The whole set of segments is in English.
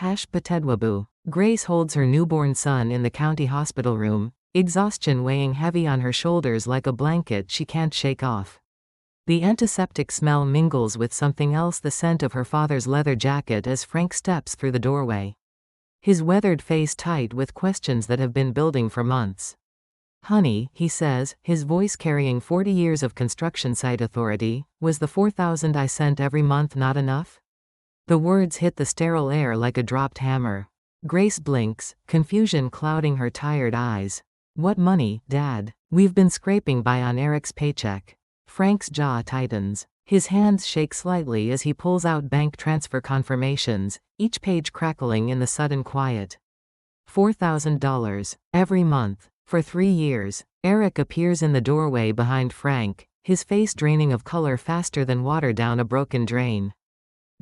unforgettable. Grace holds her newborn son in the county hospital room, exhaustion weighing heavy on her shoulders like a blanket she can't shake off. The antiseptic smell mingles with something else, the scent of her father's leather jacket, as Frank steps through the doorway. His weathered face tight with questions that have been building for months. "Honey," he says, his voice carrying 40 years of construction site authority, "was the $4,000 I sent every month not enough?" The words hit the sterile air like a dropped hammer. Grace blinks, confusion clouding her tired eyes. "What money, Dad? We've been scraping by on Eric's paycheck." Frank's jaw tightens. His hands shake slightly as he pulls out bank transfer confirmations, each page crackling in the sudden quiet. $4,000. Every month. For 3 years. Eric appears in the doorway behind Frank, his face draining of color faster than water down a broken drain.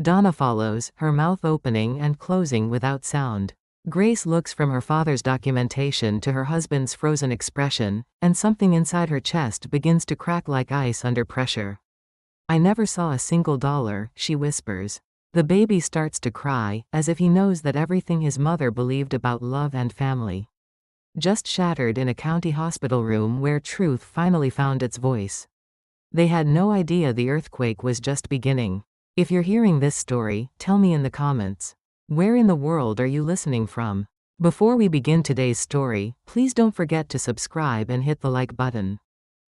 Donna follows, her mouth opening and closing without sound. Grace looks from her father's documentation to her husband's frozen expression, and something inside her chest begins to crack like ice under pressure. "I never saw a single dollar," she whispers. The baby starts to cry, as if he knows that everything his mother believed about love and family just shattered in a county hospital room where truth finally found its voice. They had no idea the earthquake was just beginning. If you're hearing this story, tell me in the comments. Where in the world are you listening from? Before we begin today's story, please don't forget to subscribe and hit the like button.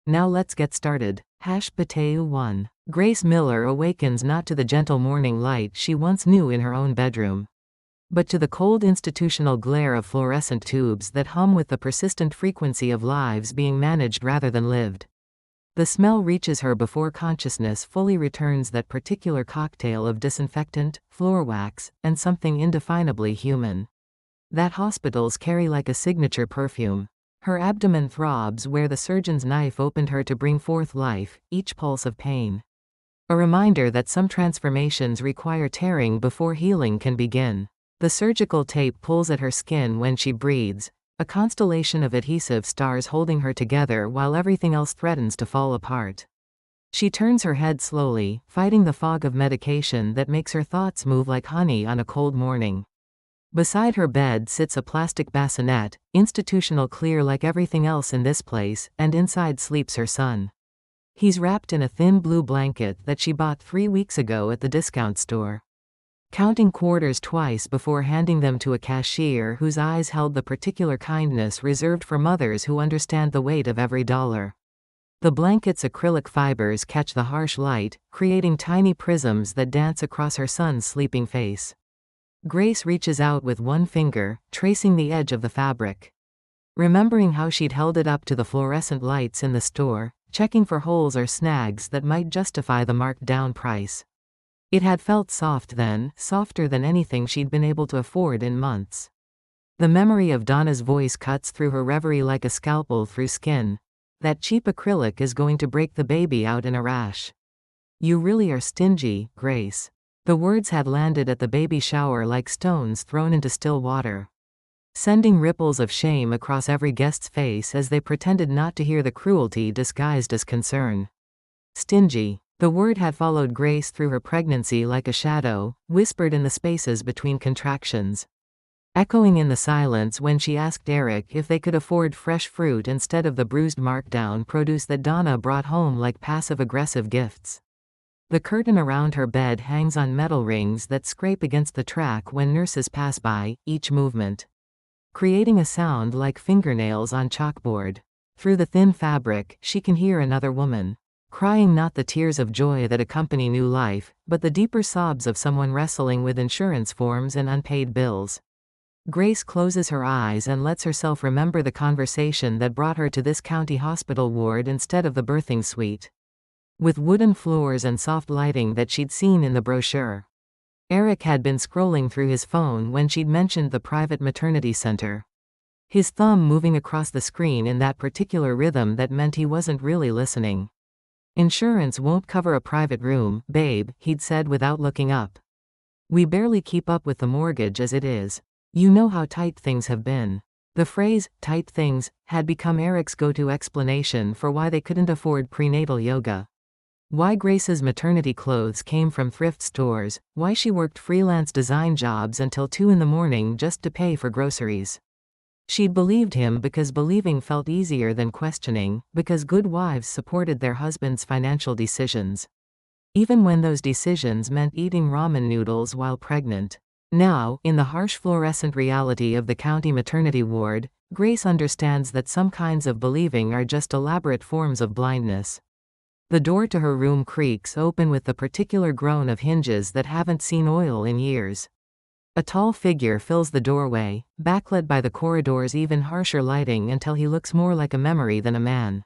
Now let's get started. #1. Grace Miller awakens not to the gentle morning light she once knew in her own bedroom, but to the cold institutional glare of fluorescent tubes that hum with the persistent frequency of lives being managed rather than lived. The smell reaches her before consciousness fully returns, that particular cocktail of disinfectant, floor wax, and something indefinably human that hospitals carry like a signature perfume. Her abdomen throbs where the surgeon's knife opened her to bring forth life, each pulse of pain. A reminder that some transformations require tearing before healing can begin. The surgical tape pulls at her skin when she breathes, a constellation of adhesive stars holding her together while everything else threatens to fall apart. She turns her head slowly, fighting the fog of medication that makes her thoughts move like honey on a cold morning. Beside her bed sits a plastic bassinet, institutional clear like everything else in this place, and inside sleeps her son. He's wrapped in a thin blue blanket that she bought 3 weeks ago at the discount store. Counting quarters twice before handing them to a cashier whose eyes held the particular kindness reserved for mothers who understand the weight of every dollar. The blanket's acrylic fibers catch the harsh light, creating tiny prisms that dance across her son's sleeping face. Grace reaches out with one finger, tracing the edge of the fabric. Remembering how she'd held it up to the fluorescent lights in the store, checking for holes or snags that might justify the marked-down price. It had felt soft then, softer than anything she'd been able to afford in months. The memory of Donna's voice cuts through her reverie like a scalpel through skin. "That cheap acrylic is going to break the baby out in a rash. You really are stingy, Grace." The words had landed at the baby shower like stones thrown into still water, sending ripples of shame across every guest's face as they pretended not to hear the cruelty disguised as concern. Stingy. The word had followed Grace through her pregnancy like a shadow, whispered in the spaces between contractions, echoing in the silence when she asked Eric if they could afford fresh fruit instead of the bruised markdown produce that Donna brought home like passive-aggressive gifts. The curtain around her bed hangs on metal rings that scrape against the track when nurses pass by, each movement creating a sound like fingernails on chalkboard. Through the thin fabric, she can hear another woman crying, not the tears of joy that accompany new life, but the deeper sobs of someone wrestling with insurance forms and unpaid bills. Grace closes her eyes and lets herself remember the conversation that brought her to this county hospital ward instead of the birthing suite, with wooden floors and soft lighting that she'd seen in the brochure. Eric had been scrolling through his phone when she'd mentioned the private maternity center, his thumb moving across the screen in that particular rhythm that meant he wasn't really listening. "Insurance won't cover a private room, babe," he'd said without looking up. "We barely keep up with the mortgage as it is. You know how tight things have been." The phrase, "tight things," had become Eric's go-to explanation for why they couldn't afford prenatal yoga. Why Grace's maternity clothes came from thrift stores, why she worked freelance design jobs until 2 in the morning just to pay for groceries. She'd believed him because believing felt easier than questioning, because good wives supported their husbands' financial decisions. Even when those decisions meant eating ramen noodles while pregnant. Now, in the harsh fluorescent reality of the county maternity ward, Grace understands that some kinds of believing are just elaborate forms of blindness. The door to her room creaks open with the particular groan of hinges that haven't seen oil in years. A tall figure fills the doorway, backlit by the corridor's even harsher lighting until he looks more like a memory than a man.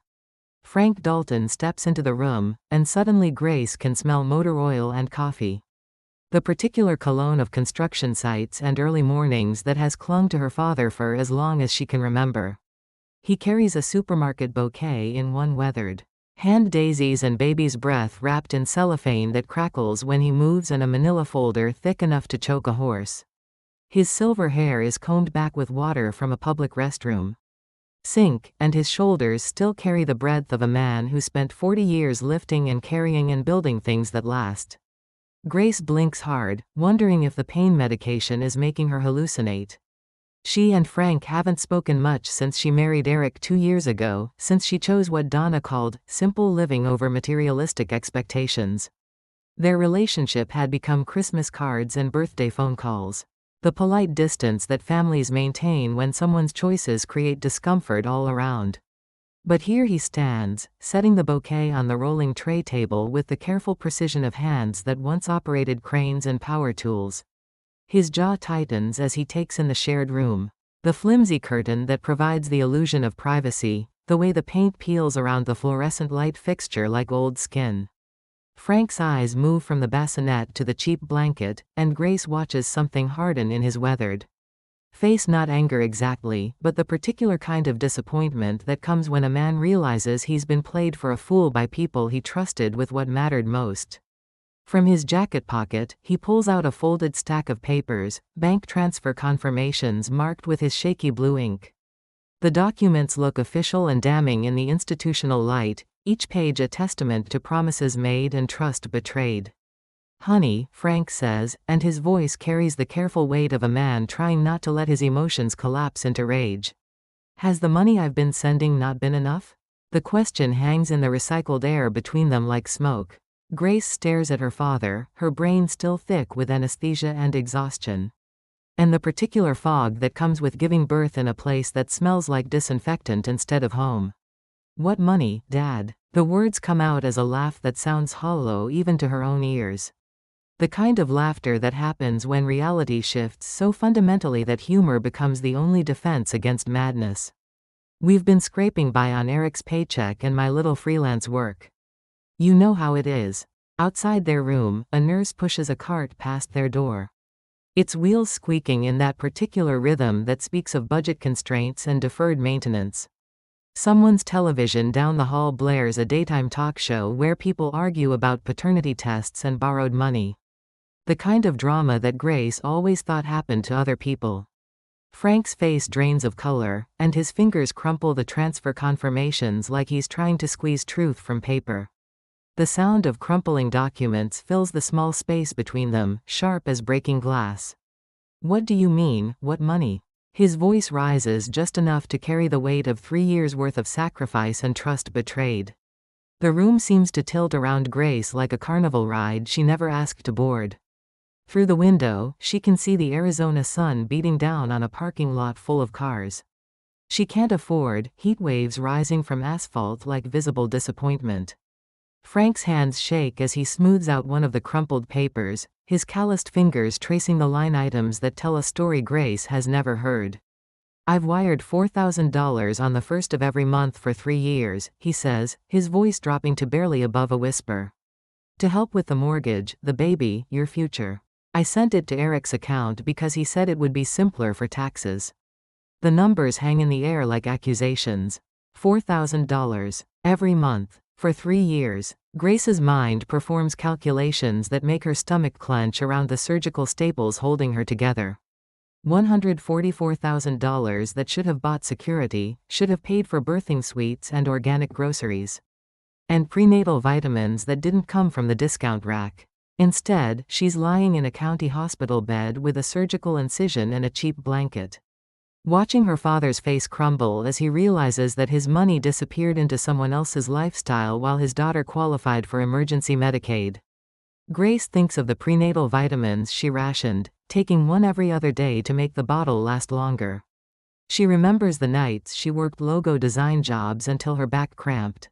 Frank Dalton steps into the room, and suddenly Grace can smell motor oil and coffee. The particular cologne of construction sites and early mornings that has clung to her father for as long as she can remember. He carries a supermarket bouquet in one weathered hand, daisies and baby's breath wrapped in cellophane that crackles when he moves, and a manila folder thick enough to choke a horse. His silver hair is combed back with water from a public restroom sink, and his shoulders still carry the breadth of a man who spent 40 years lifting and carrying and building things that last. Grace blinks hard, wondering if the pain medication is making her hallucinate. She and Frank haven't spoken much since she married Eric 2 years ago, since she chose what Donna called simple living over materialistic expectations. Their relationship had become Christmas cards and birthday phone calls. The polite distance that families maintain when someone's choices create discomfort all around. But here he stands, setting the bouquet on the rolling tray table with the careful precision of hands that once operated cranes and power tools. His jaw tightens as he takes in the shared room. The flimsy curtain that provides the illusion of privacy, the way the paint peels around the fluorescent light fixture like old skin. Frank's eyes move from the bassinet to the cheap blanket, and Grace watches something harden in his weathered face. Not anger exactly, but the particular kind of disappointment that comes when a man realizes he's been played for a fool by people he trusted with what mattered most. From his jacket pocket, he pulls out a folded stack of papers, bank transfer confirmations marked with his shaky blue ink. The documents look official and damning in the institutional light, each page a testament to promises made and trust betrayed. "Honey," Frank says, and his voice carries the careful weight of a man trying not to let his emotions collapse into rage. "Has the money I've been sending not been enough?" The question hangs in the recycled air between them like smoke. Grace stares at her father, her brain still thick with anesthesia and exhaustion. And the particular fog that comes with giving birth in a place that smells like disinfectant instead of home. "What money, Dad?" The words come out as a laugh that sounds hollow even to her own ears. The kind of laughter that happens when reality shifts so fundamentally that humor becomes the only defense against madness. "We've been scraping by on Eric's paycheck and my little freelance work. You know how it is." Outside their room, a nurse pushes a cart past their door. Its wheels squeaking in that particular rhythm that speaks of budget constraints and deferred maintenance. Someone's television down the hall blares a daytime talk show where people argue about paternity tests and borrowed money. The kind of drama that Grace always thought happened to other people. Frank's face drains of color, and his fingers crumple the transfer confirmations like he's trying to squeeze truth from paper. The sound of crumpling documents fills the small space between them, sharp as breaking glass. "What do you mean, what money?" His voice rises just enough to carry the weight of 3 years' worth of sacrifice and trust betrayed. The room seems to tilt around Grace like a carnival ride she never asked to board. Through the window, she can see the Arizona sun beating down on a parking lot full of cars. She can't afford, heat waves rising from asphalt like visible disappointment. Frank's hands shake as he smooths out one of the crumpled papers, his calloused fingers tracing the line items that tell a story Grace has never heard. "I've wired $4,000 on the first of every month for 3 years, he says, his voice dropping to barely above a whisper. "To help with the mortgage, the baby, your future. I sent it to Eric's account because he said it would be simpler for taxes." The numbers hang in the air like accusations. $4,000. Every month. For 3 years. Grace's mind performs calculations that make her stomach clench around the surgical staples holding her together. $144,000 that should have bought security, should have paid for birthing suites and organic groceries. and prenatal vitamins that didn't come from the discount rack. Instead, she's lying in a county hospital bed with a surgical incision and a cheap blanket. Watching her father's face crumble as he realizes that his money disappeared into someone else's lifestyle while his daughter qualified for emergency Medicaid. Grace thinks of the prenatal vitamins she rationed, taking one every other day to make the bottle last longer. She remembers the nights she worked logo design jobs until her back cramped,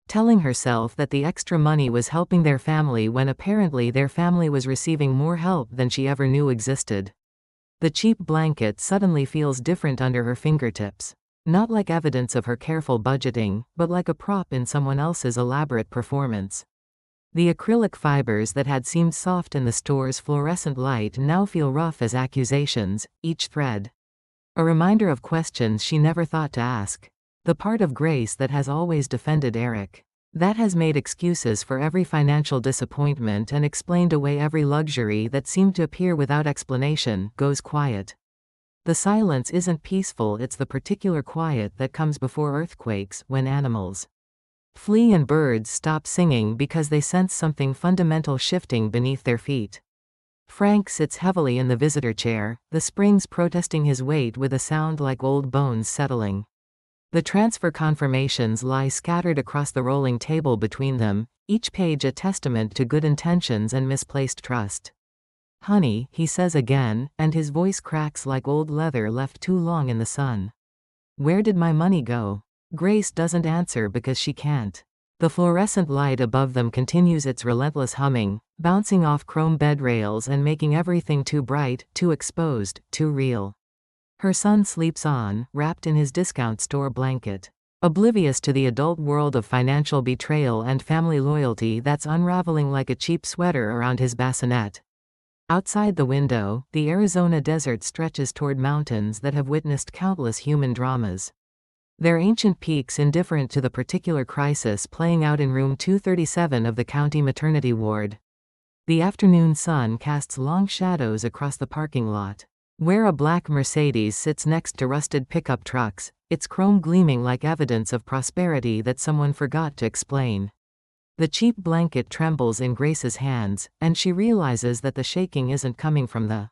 telling herself that the extra money was helping their family when apparently their family was receiving more help than she ever knew existed. The cheap blanket suddenly feels different under her fingertips. Not like evidence of her careful budgeting, but like a prop in someone else's elaborate performance. The acrylic fibers that had seemed soft in the store's fluorescent light now feel rough as accusations, each thread a reminder of questions she never thought to ask. The part of Grace that has always defended Eric, that has made excuses for every financial disappointment and explained away every luxury that seemed to appear without explanation, goes quiet. The silence isn't peaceful, it's the particular quiet that comes before earthquakes, when animals flee and birds stop singing because they sense something fundamental shifting beneath their feet. Frank sits heavily in the visitor chair, the springs protesting his weight with a sound like old bones settling. The transfer confirmations lie scattered across the rolling table between them, each page a testament to good intentions and misplaced trust. "Honey," he says again, and his voice cracks like old leather left too long in the sun. "Where did my money go?" Grace doesn't answer because she can't. The fluorescent light above them continues its relentless humming, bouncing off chrome bed rails and making everything too bright, too exposed, too real. Her son sleeps on, wrapped in his discount store blanket, oblivious to the adult world of financial betrayal and family loyalty that's unraveling like a cheap sweater around his bassinet. Outside the window, the Arizona desert stretches toward mountains that have witnessed countless human dramas. Their ancient peaks indifferent to the particular crisis playing out in room 237 of the county maternity ward. The afternoon sun casts long shadows across the parking lot, where a black Mercedes sits next to rusted pickup trucks, its chrome gleaming like evidence of prosperity that someone forgot to explain. The cheap blanket trembles in Grace's hands, and she realizes that the shaking isn't coming from the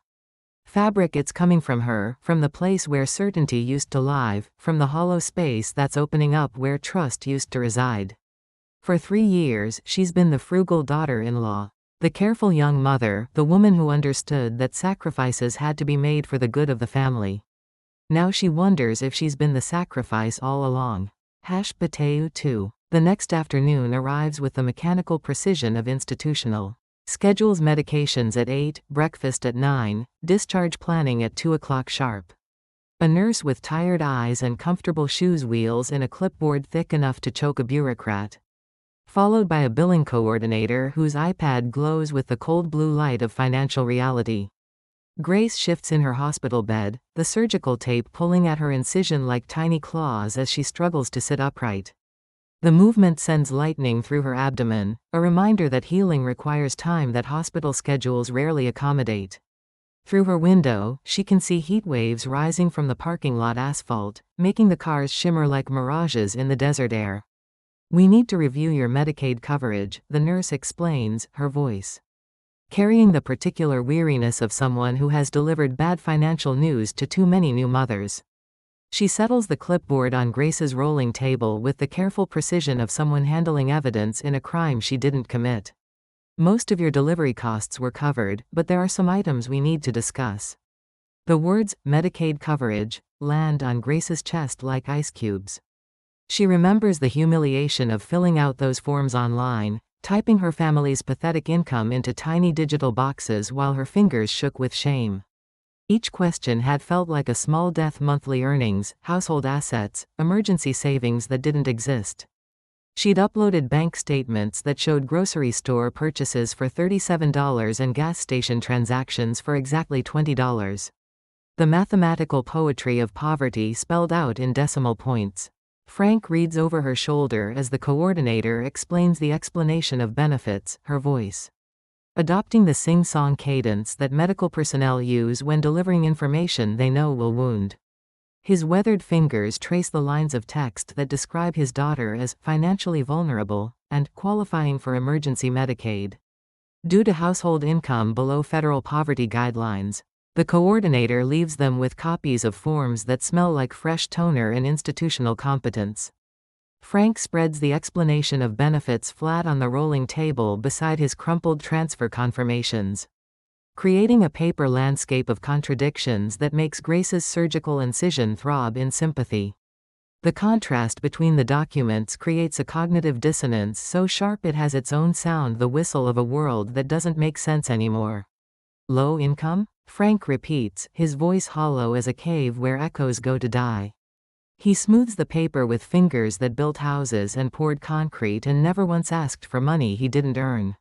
fabric, it's coming from her, from the place where certainty used to live, from the hollow space that's opening up where trust used to reside. For 3 years, she's been the frugal daughter-in-law, the careful young mother, the woman who understood that sacrifices had to be made for the good of the family. Now she wonders if she's been the sacrifice all along. Hash potato 2. The next afternoon arrives with the mechanical precision of institutional schedules, medications at 8, breakfast at 9, discharge planning at 2 o'clock sharp. A nurse with tired eyes and comfortable shoes wheels in a clipboard thick enough to choke a bureaucrat, followed by a billing coordinator whose iPad glows with the cold blue light of financial reality. Grace shifts in her hospital bed, the surgical tape pulling at her incision like tiny claws as she struggles to sit upright. The movement sends lightning through her abdomen, a reminder that healing requires time that hospital schedules rarely accommodate. Through her window, she can see heat waves rising from the parking lot asphalt, making the cars shimmer like mirages in the desert air. "We need to review your Medicaid coverage," the nurse explains, her voice carrying the particular weariness of someone who has delivered bad financial news to too many new mothers. She settles the clipboard on Grace's rolling table with the careful precision of someone handling evidence in a crime she didn't commit. "Most of your delivery costs were covered, but there are some items we need to discuss." The words, Medicaid coverage, land on Grace's chest like ice cubes. She remembers the humiliation of filling out those forms online, typing her family's pathetic income into tiny digital boxes while her fingers shook with shame. Each question had felt like a small death: monthly earnings, household assets, emergency savings that didn't exist. She'd uploaded bank statements that showed grocery store purchases for $37 and gas station transactions for exactly $20. The mathematical poetry of poverty spelled out in decimal points. Frank reads over her shoulder as the coordinator explains the explanation of benefits, her voice adopting the sing-song cadence that medical personnel use when delivering information they know will wound. His weathered fingers trace the lines of text that describe his daughter as financially vulnerable and qualifying for emergency Medicaid. Due to household income below federal poverty guidelines, the coordinator leaves them with copies of forms that smell like fresh toner and institutional competence. Frank spreads the explanation of benefits flat on the rolling table beside his crumpled transfer confirmations, creating a paper landscape of contradictions that makes Grace's surgical incision throb in sympathy. The contrast between the documents creates a cognitive dissonance so sharp it has its own sound, the whistle of a world that doesn't make sense anymore. Low income? Frank repeats, his voice hollow as a cave where echoes go to die. He smooths the paper with fingers that built houses and poured concrete and never once asked for money he didn't earn.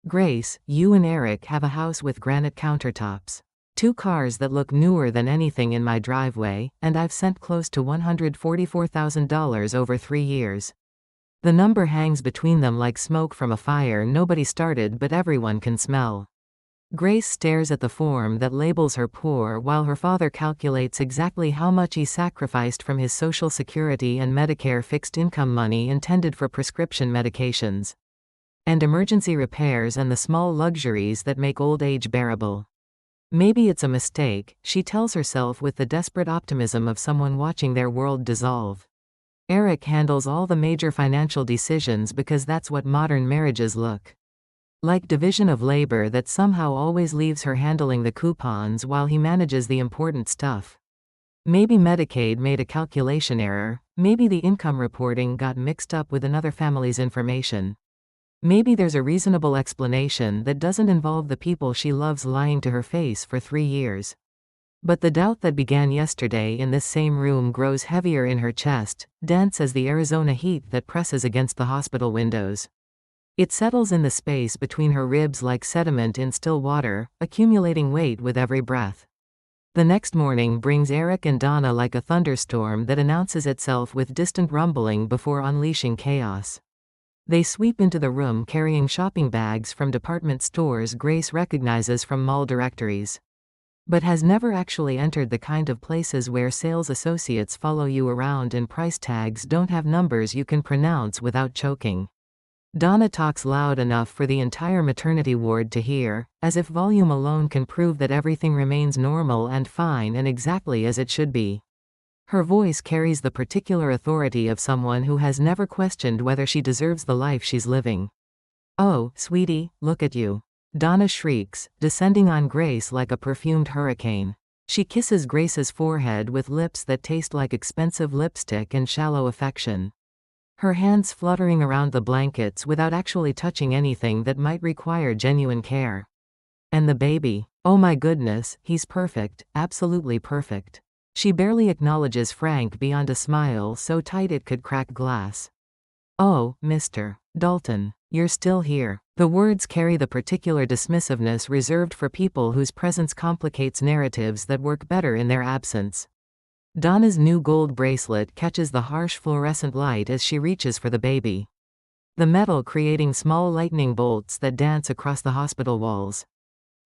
Grace, you and Eric have a house with granite countertops, 2 cars that look newer than anything in my driveway, and I've sent close to $144,000 over 3 years. The number hangs between them like smoke from a fire nobody started but everyone can smell. Grace stares at the form that labels her poor while her father calculates exactly how much he sacrificed from his Social Security and Medicare fixed income money intended for prescription medications and emergency repairs and the small luxuries that make old age bearable. Maybe it's a mistake, she tells herself with the desperate optimism of someone watching their world dissolve. Eric handles all the major financial decisions because that's what modern marriages look like, division of labor that somehow always leaves her handling the coupons while he manages the important stuff. Maybe Medicaid made a calculation error, maybe the income reporting got mixed up with another family's information. Maybe there's a reasonable explanation that doesn't involve the people she loves lying to her face for 3 years. But the doubt that began yesterday in this same room grows heavier in her chest, dense as the Arizona heat that presses against the hospital windows. It settles in the space between her ribs like sediment in still water, accumulating weight with every breath. The next morning brings Eric and Donna like a thunderstorm that announces itself with distant rumbling before unleashing chaos. They sweep into the room carrying shopping bags from department stores Grace recognizes from mall directories, but has never actually entered, the kind of places where sales associates follow you around and price tags don't have numbers you can pronounce without choking. Donna talks loud enough for the entire maternity ward to hear, as if volume alone can prove that everything remains normal and fine and exactly as it should be. Her voice carries the particular authority of someone who has never questioned whether she deserves the life she's living. "Oh, sweetie, look at you," Donna shrieks, descending on Grace like a perfumed hurricane. She kisses Grace's forehead with lips that taste like expensive lipstick and shallow affection, her hands fluttering around the blankets without actually touching anything that might require genuine care. And the baby, oh my goodness, he's perfect, absolutely perfect. She barely acknowledges Frank beyond a smile so tight it could crack glass. "Oh, Mr. Dalton, you're still here." The words carry the particular dismissiveness reserved for people whose presence complicates narratives that work better in their absence. Donna's new gold bracelet catches the harsh fluorescent light as she reaches for the baby, the metal creating small lightning bolts that dance across the hospital walls.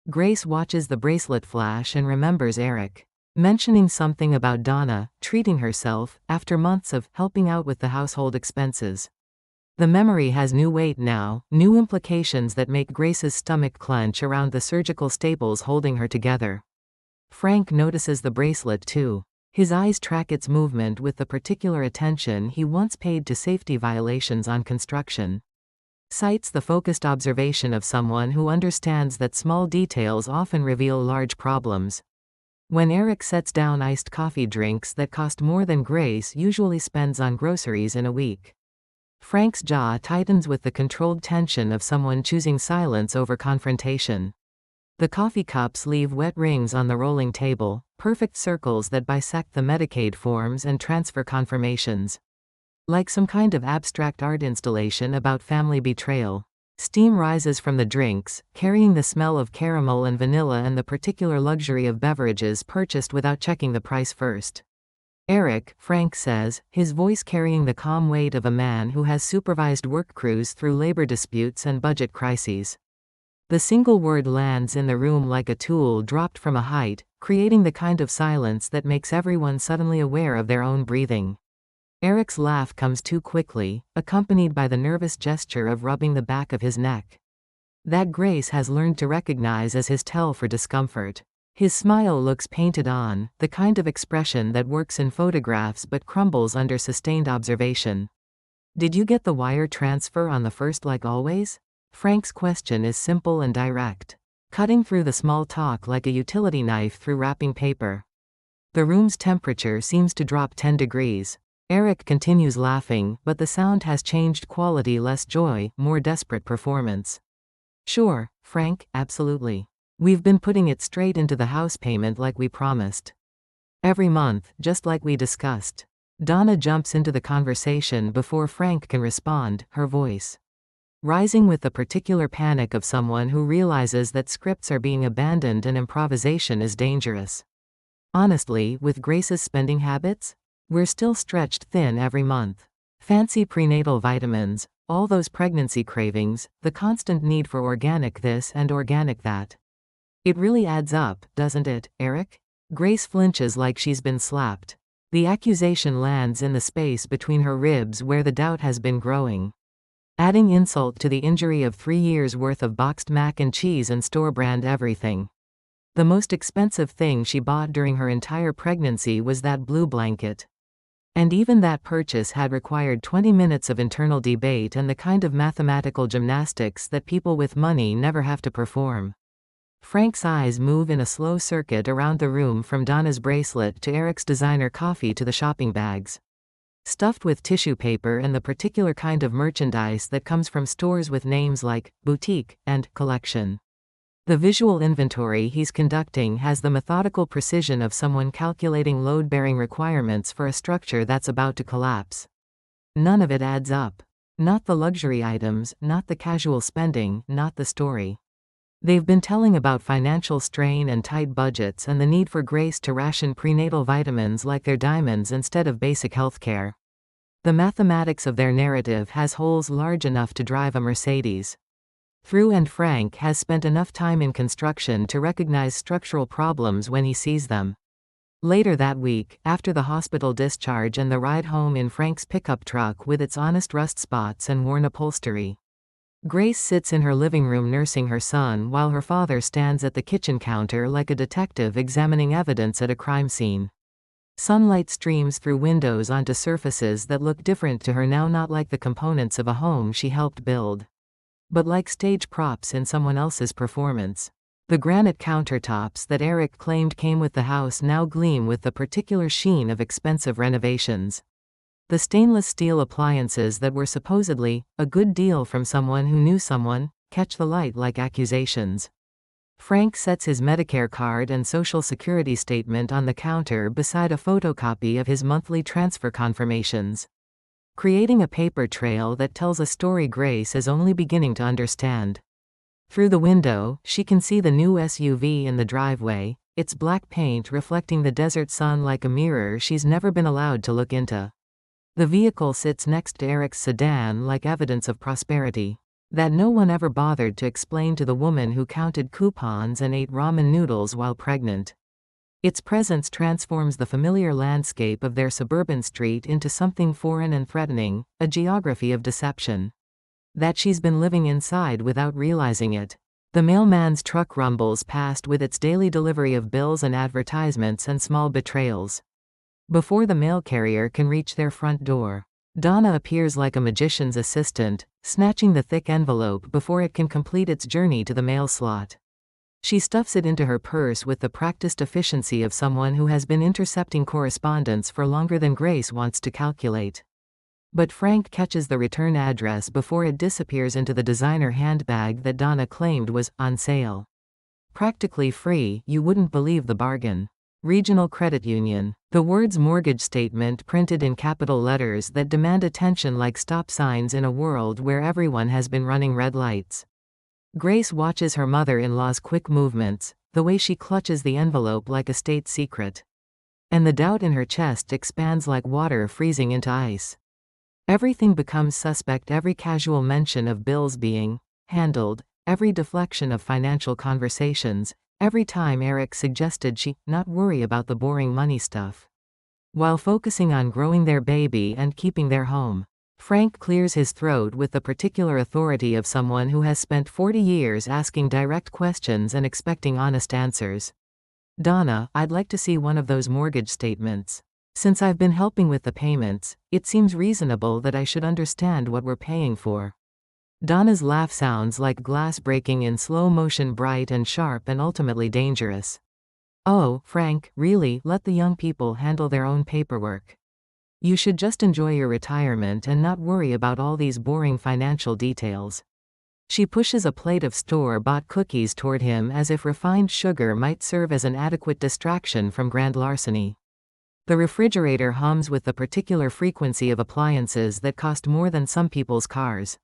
Grace watches the bracelet flash and remembers Eric mentioning something about Donna treating herself after months of helping out with the household expenses. The memory has new weight now, new implications that make Grace's stomach clench around the surgical staples holding her together. Frank notices the bracelet too. His eyes track its movement with the particular attention he once paid to safety violations on construction. Cites the focused observation of someone who understands that small details often reveal large problems. When Eric sets down iced coffee drinks that cost more than Grace usually spends on groceries in a week, Frank's jaw tightens with the controlled tension of someone choosing silence over confrontation. The coffee cups leave wet rings on the rolling table, perfect circles that bisect the Medicaid forms and transfer confirmations. Like some kind of abstract art installation about family betrayal. Steam rises from the drinks, carrying the smell of caramel and vanilla and the particular luxury of beverages purchased without checking the price first. "Eric," Frank says, his voice carrying the calm weight of a man who has supervised work crews through labor disputes and budget crises. The single word lands in the room like a tool dropped from a height, creating the kind of silence that makes everyone suddenly aware of their own breathing. Eric's laugh comes too quickly, accompanied by the nervous gesture of rubbing the back of his neck. That Grace has learned to recognize as his tell for discomfort. His smile looks painted on, the kind of expression that works in photographs but crumbles under sustained observation. "Did you get the wire transfer on the first like always?" Frank's question is simple and direct, cutting through the small talk like a utility knife through wrapping paper. The room's temperature seems to drop 10 degrees. Eric continues laughing, but the sound has changed quality, less joy, more desperate performance. "Sure, Frank, absolutely. We've been putting it straight into the house payment like we promised. Every month, just like we discussed." Donna jumps into the conversation before Frank can respond, her voice rising with the particular panic of someone who realizes that scripts are being abandoned and improvisation is dangerous. "Honestly, with Grace's spending habits, we're still stretched thin every month. Fancy prenatal vitamins, all those pregnancy cravings, the constant need for organic this and organic that. It really adds up, doesn't it, Eric?" Grace flinches like she's been slapped. The accusation lands in the space between her ribs where the doubt has been growing, adding insult to the injury of 3 years' worth of boxed mac and cheese and store-brand everything. The most expensive thing she bought during her entire pregnancy was that blue blanket. And even that purchase had required 20 minutes of internal debate and the kind of mathematical gymnastics that people with money never have to perform. Frank's eyes move in a slow circuit around the room, from Donna's bracelet to Eric's designer coffee to the shopping bags, stuffed with tissue paper and the particular kind of merchandise that comes from stores with names like boutique and collection. The visual inventory he's conducting has the methodical precision of someone calculating load-bearing requirements for a structure that's about to collapse. None of it adds up. Not the luxury items, not the casual spending, not the story. They've been telling about financial strain and tight budgets and the need for Grace to ration prenatal vitamins like they're diamonds instead of basic health care. The mathematics of their narrative has holes large enough to drive a Mercedes through, and Frank has spent enough time in construction to recognize structural problems when he sees them. Later that week, after the hospital discharge and the ride home in Frank's pickup truck with its honest rust spots and worn upholstery, Grace sits in her living room nursing her son while her father stands at the kitchen counter like a detective examining evidence at a crime scene. Sunlight streams through windows onto surfaces that look different to her now, not like the components of a home she helped build, but like stage props in someone else's performance. The granite countertops that Eric claimed came with the house now gleam with the particular sheen of expensive renovations. The stainless steel appliances that were supposedly a good deal from someone who knew someone catch the light like accusations. Frank sets his Medicare card and Social Security statement on the counter beside a photocopy of his monthly transfer confirmations, creating a paper trail that tells a story Grace is only beginning to understand. Through the window, she can see the new SUV in the driveway, its black paint reflecting the desert sun like a mirror she's never been allowed to look into. The vehicle sits next to Eric's sedan like evidence of prosperity that no one ever bothered to explain to the woman who counted coupons and ate ramen noodles while pregnant. Its presence transforms the familiar landscape of their suburban street into something foreign and threatening, a geography of deception that she's been living inside without realizing it. The mailman's truck rumbles past with its daily delivery of bills and advertisements and small betrayals. Before the mail carrier can reach their front door, Donna appears like a magician's assistant, snatching the thick envelope before it can complete its journey to the mail slot. She stuffs it into her purse with the practiced efficiency of someone who has been intercepting correspondence for longer than Grace wants to calculate. But Frank catches the return address before it disappears into the designer handbag that Donna claimed was on sale. Practically free, you wouldn't believe the bargain. Regional Credit Union. The words mortgage statement printed in capital letters that demand attention like stop signs in a world where everyone has been running red lights. Grace watches her mother-in-law's quick movements, the way she clutches the envelope like a state secret. And the doubt in her chest expands like water freezing into ice. Everything becomes suspect, every casual mention of bills being handled, every deflection of financial conversations, every time Eric suggested she not worry about the boring money stuff, while focusing on growing their baby and keeping their home. Frank clears his throat with the particular authority of someone who has spent 40 years asking direct questions and expecting honest answers. Donna, I'd like to see one of those mortgage statements. Since I've been helping with the payments, it seems reasonable that I should understand what we're paying for. Donna's laugh sounds like glass breaking in slow motion, bright and sharp and ultimately dangerous. Oh, Frank, really, let the young people handle their own paperwork. You should just enjoy your retirement and not worry about all these boring financial details. She pushes a plate of store-bought cookies toward him as if refined sugar might serve as an adequate distraction from grand larceny. The refrigerator hums with the particular frequency of appliances that cost more than some people's cars.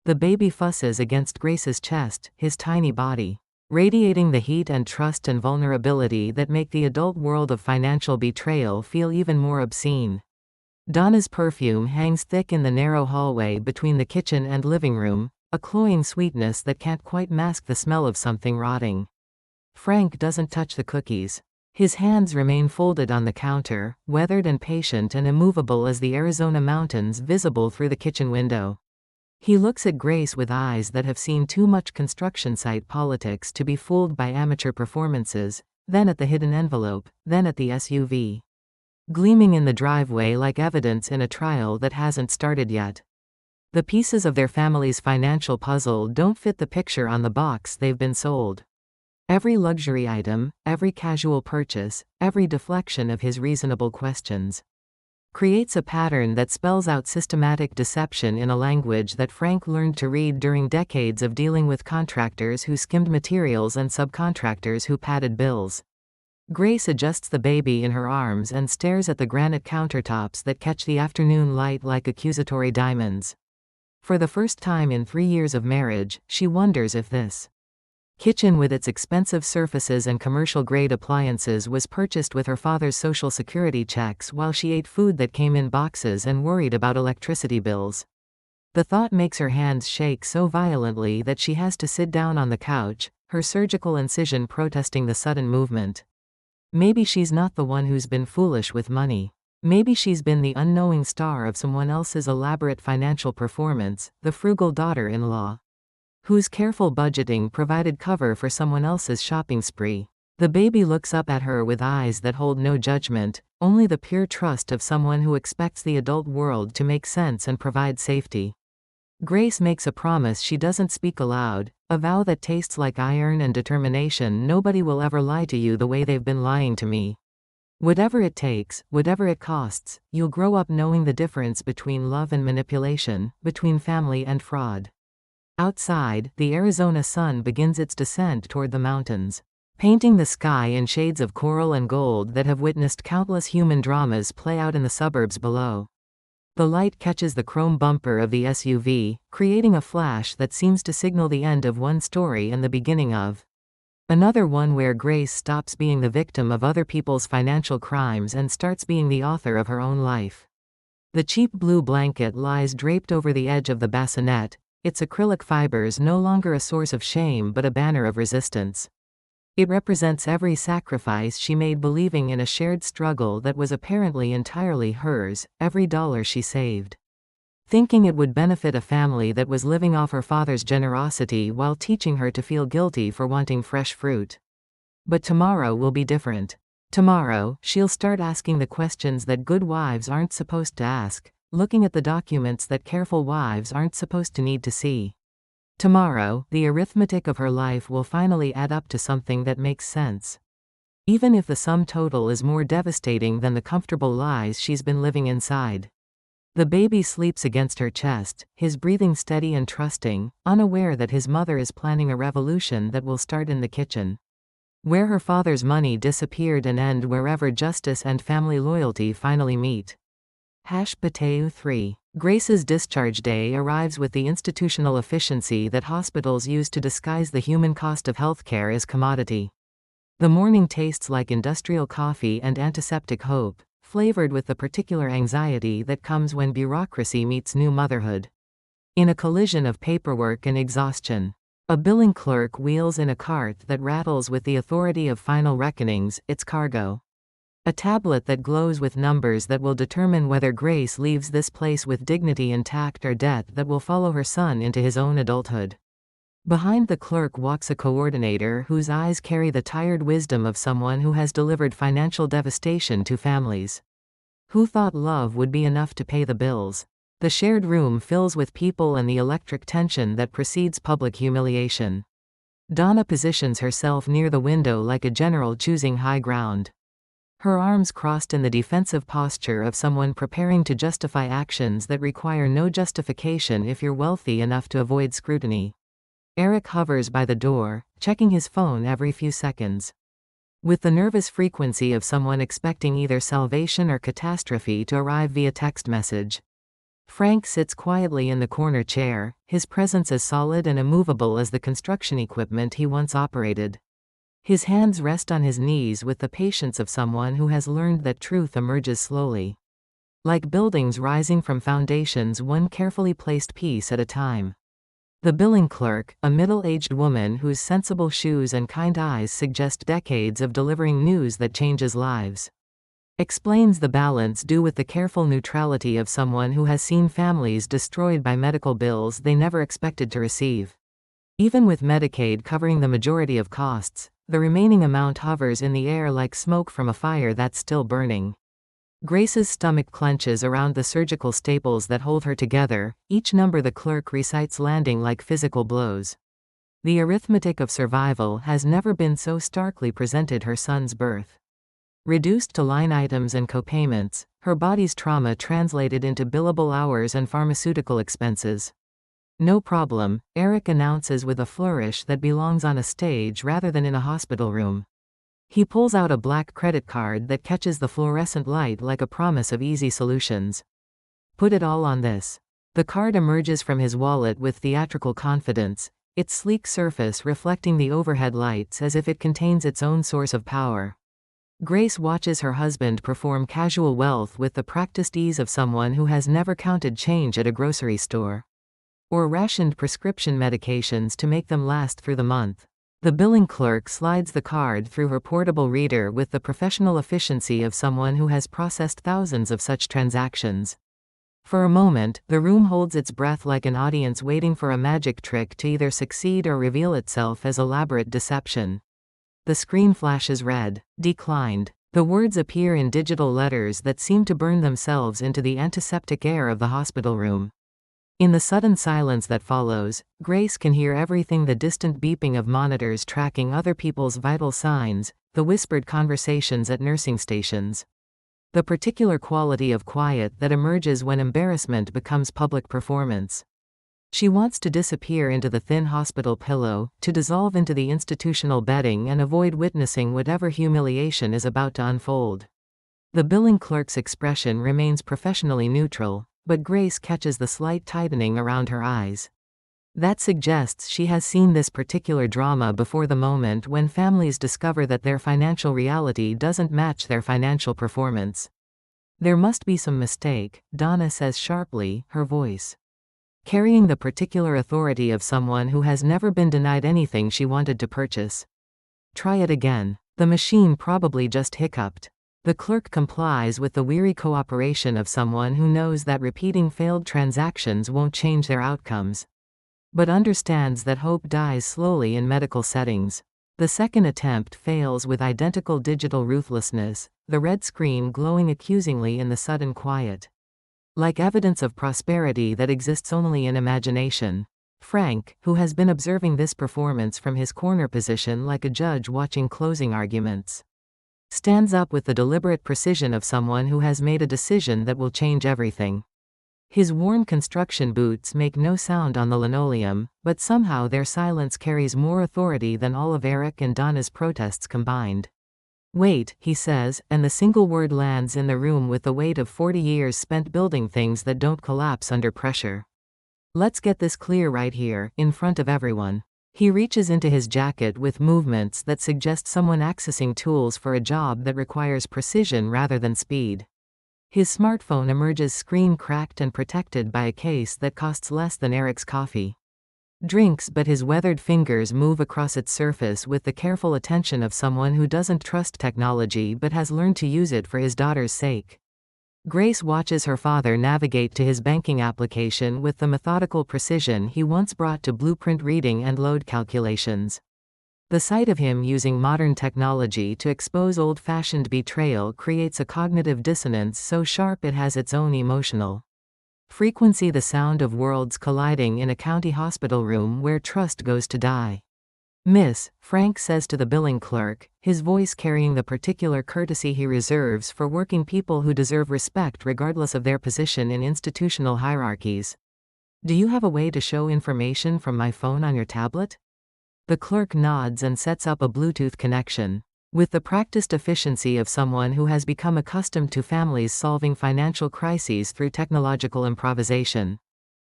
The baby fusses against Grace's chest, his tiny body radiating the heat and trust and vulnerability that make the adult world of financial betrayal feel even more obscene. Donna's perfume hangs thick in the narrow hallway between the kitchen and living room, a cloying sweetness that can't quite mask the smell of something rotting. Frank doesn't touch the cookies. His hands remain folded on the counter, weathered and patient and immovable as the Arizona mountains visible through the kitchen window. He looks at Grace with eyes that have seen too much construction site politics to be fooled by amateur performances, then at the hidden envelope, then at the SUV gleaming in the driveway like evidence in a trial that hasn't started yet. The pieces of their family's financial puzzle don't fit the picture on the box they've been sold. Every luxury item, every casual purchase, every deflection of his reasonable questions creates a pattern that spells out systematic deception in a language that Frank learned to read during decades of dealing with contractors who skimmed materials and subcontractors who padded bills. Grace adjusts the baby in her arms and stares at the granite countertops that catch the afternoon light like accusatory diamonds. For the first time in 3 years of marriage, she wonders if this kitchen with its expensive surfaces and commercial-grade appliances was purchased with her father's Social Security checks while she ate food that came in boxes and worried about electricity bills. The thought makes her hands shake so violently that she has to sit down on the couch, her surgical incision protesting the sudden movement. Maybe she's not the one who's been foolish with money. Maybe she's been the unknowing star of someone else's elaborate financial performance, the frugal daughter-in-law, whose careful budgeting provided cover for someone else's shopping spree. The baby looks up at her with eyes that hold no judgment, only the pure trust of someone who expects the adult world to make sense and provide safety. Grace makes a promise she doesn't speak aloud, a vow that tastes like iron and determination. Nobody will ever lie to you the way they've been lying to me. Whatever it takes, whatever it costs, you'll grow up knowing the difference between love and manipulation, between family and fraud. Outside, the Arizona sun begins its descent toward the mountains, painting the sky in shades of coral and gold that have witnessed countless human dramas play out in the suburbs below. The light catches the chrome bumper of the SUV, creating a flash that seems to signal the end of one story and the beginning of another, one where Grace stops being the victim of other people's financial crimes and starts being the author of her own life. The cheap blue blanket lies draped over the edge of the bassinet, its acrylic fibers no longer a source of shame but a banner of resistance. It represents every sacrifice she made believing in a shared struggle that was apparently entirely hers, every dollar she saved, thinking it would benefit a family that was living off her father's generosity while teaching her to feel guilty for wanting fresh fruit. But tomorrow will be different. Tomorrow, she'll start asking the questions that good wives aren't supposed to ask, looking at the documents that careful wives aren't supposed to need to see. Tomorrow, the arithmetic of her life will finally add up to something that makes sense, even if the sum total is more devastating than the comfortable lies she's been living inside. The baby sleeps against her chest, his breathing steady and trusting, unaware that his mother is planning a revolution that will start in the kitchen, where her father's money disappeared and end wherever justice and family loyalty finally meet. #Potato 3. Grace's discharge day arrives with the institutional efficiency that hospitals use to disguise the human cost of healthcare as commodity. The morning tastes like industrial coffee and antiseptic hope, flavored with the particular anxiety that comes when bureaucracy meets new motherhood. In a collision of paperwork and exhaustion, A billing clerk wheels in a cart that rattles with the authority of final reckonings, its cargo. A tablet that glows with numbers that will determine whether Grace leaves this place with dignity intact or debt that will follow her son into his own adulthood. Behind the clerk walks a coordinator whose eyes carry the tired wisdom of someone who has delivered financial devastation to families. Who thought love would be enough to pay the bills? The shared room fills with people and the electric tension that precedes public humiliation. Donna positions herself near the window like a general choosing high ground. Her arms crossed in the defensive posture of someone preparing to justify actions that require no justification if you're wealthy enough to avoid scrutiny. Eric hovers by the door, checking his phone every few seconds. With the nervous frequency of someone expecting either salvation or catastrophe to arrive via text message. Frank sits quietly in the corner chair, his presence as solid and immovable as the construction equipment he once operated. His hands rest on his knees with the patience of someone who has learned that truth emerges slowly. Like buildings rising from foundations, one carefully placed piece at a time. The billing clerk, a middle-aged woman whose sensible shoes and kind eyes suggest decades of delivering news that changes lives, explains the balance due with the careful neutrality of someone who has seen families destroyed by medical bills they never expected to receive. Even with Medicaid covering the majority of costs, the remaining amount hovers in the air like smoke from a fire that's still burning. Grace's stomach clenches around the surgical staples that hold her together, each number the clerk recites landing like physical blows. The arithmetic of survival has never been so starkly presented: her son's birth reduced to line items and copayments, her body's trauma translated into billable hours and pharmaceutical expenses. No problem, Eric announces with a flourish that belongs on a stage rather than in a hospital room. He pulls out a black credit card that catches the fluorescent light like a promise of easy solutions. Put it all on this. The card emerges from his wallet with theatrical confidence, its sleek surface reflecting the overhead lights as if it contains its own source of power. Grace watches her husband perform casual wealth with the practiced ease of someone who has never counted change at a grocery store, or rationed prescription medications to make them last through the month. The billing clerk slides the card through her portable reader with the professional efficiency of someone who has processed thousands of such transactions. For a moment, the room holds its breath like an audience waiting for a magic trick to either succeed or reveal itself as elaborate deception. The screen flashes red. Declined. The words appear in digital letters that seem to burn themselves into the antiseptic air of the hospital room. In the sudden silence that follows, Grace can hear everything: the distant beeping of monitors tracking other people's vital signs, the whispered conversations at nursing stations. The particular quality of quiet that emerges when embarrassment becomes public performance. She wants to disappear into the thin hospital pillow, to dissolve into the institutional bedding and avoid witnessing whatever humiliation is about to unfold. The billing clerk's expression remains professionally neutral, but Grace catches the slight tightening around her eyes. That suggests she has seen this particular drama before: the moment when families discover that their financial reality doesn't match their financial performance. There must be some mistake, Donna says sharply, her voice carrying the particular authority of someone who has never been denied anything she wanted to purchase. Try it again. The machine probably just hiccuped. The clerk complies with the weary cooperation of someone who knows that repeating failed transactions won't change their outcomes, but understands that hope dies slowly in medical settings. The second attempt fails with identical digital ruthlessness, the red screen glowing accusingly in the sudden quiet, like evidence of prosperity that exists only in imagination. Frank, who has been observing this performance from his corner position like a judge watching closing arguments, stands up with the deliberate precision of someone who has made a decision that will change everything. His worn construction boots make no sound on the linoleum, but somehow their silence carries more authority than all of Eric and Donna's protests combined. Wait, he says, and the single word lands in the room with the weight of 40 years spent building things that don't collapse under pressure. Let's get this clear right here, in front of everyone. He reaches into his jacket with movements that suggest someone accessing tools for a job that requires precision rather than speed. His smartphone emerges screen cracked and protected by a case that costs less than Eric's coffee. Drinks, but his weathered fingers move across its surface with the careful attention of someone who doesn't trust technology but has learned to use it for his daughter's sake. Grace watches her father navigate to his banking application with the methodical precision he once brought to blueprint reading and load calculations. The sight of him using modern technology to expose old-fashioned betrayal creates a cognitive dissonance so sharp it has its own emotional frequency, the sound of worlds colliding in a county hospital room where trust goes to die. "Miss," Frank says to the billing clerk, his voice carrying the particular courtesy he reserves for working people who deserve respect regardless of their position in institutional hierarchies. "Do you have a way to show information from my phone on your tablet?" The clerk nods and sets up a Bluetooth connection. With the practiced efficiency of someone who has become accustomed to families solving financial crises through technological improvisation.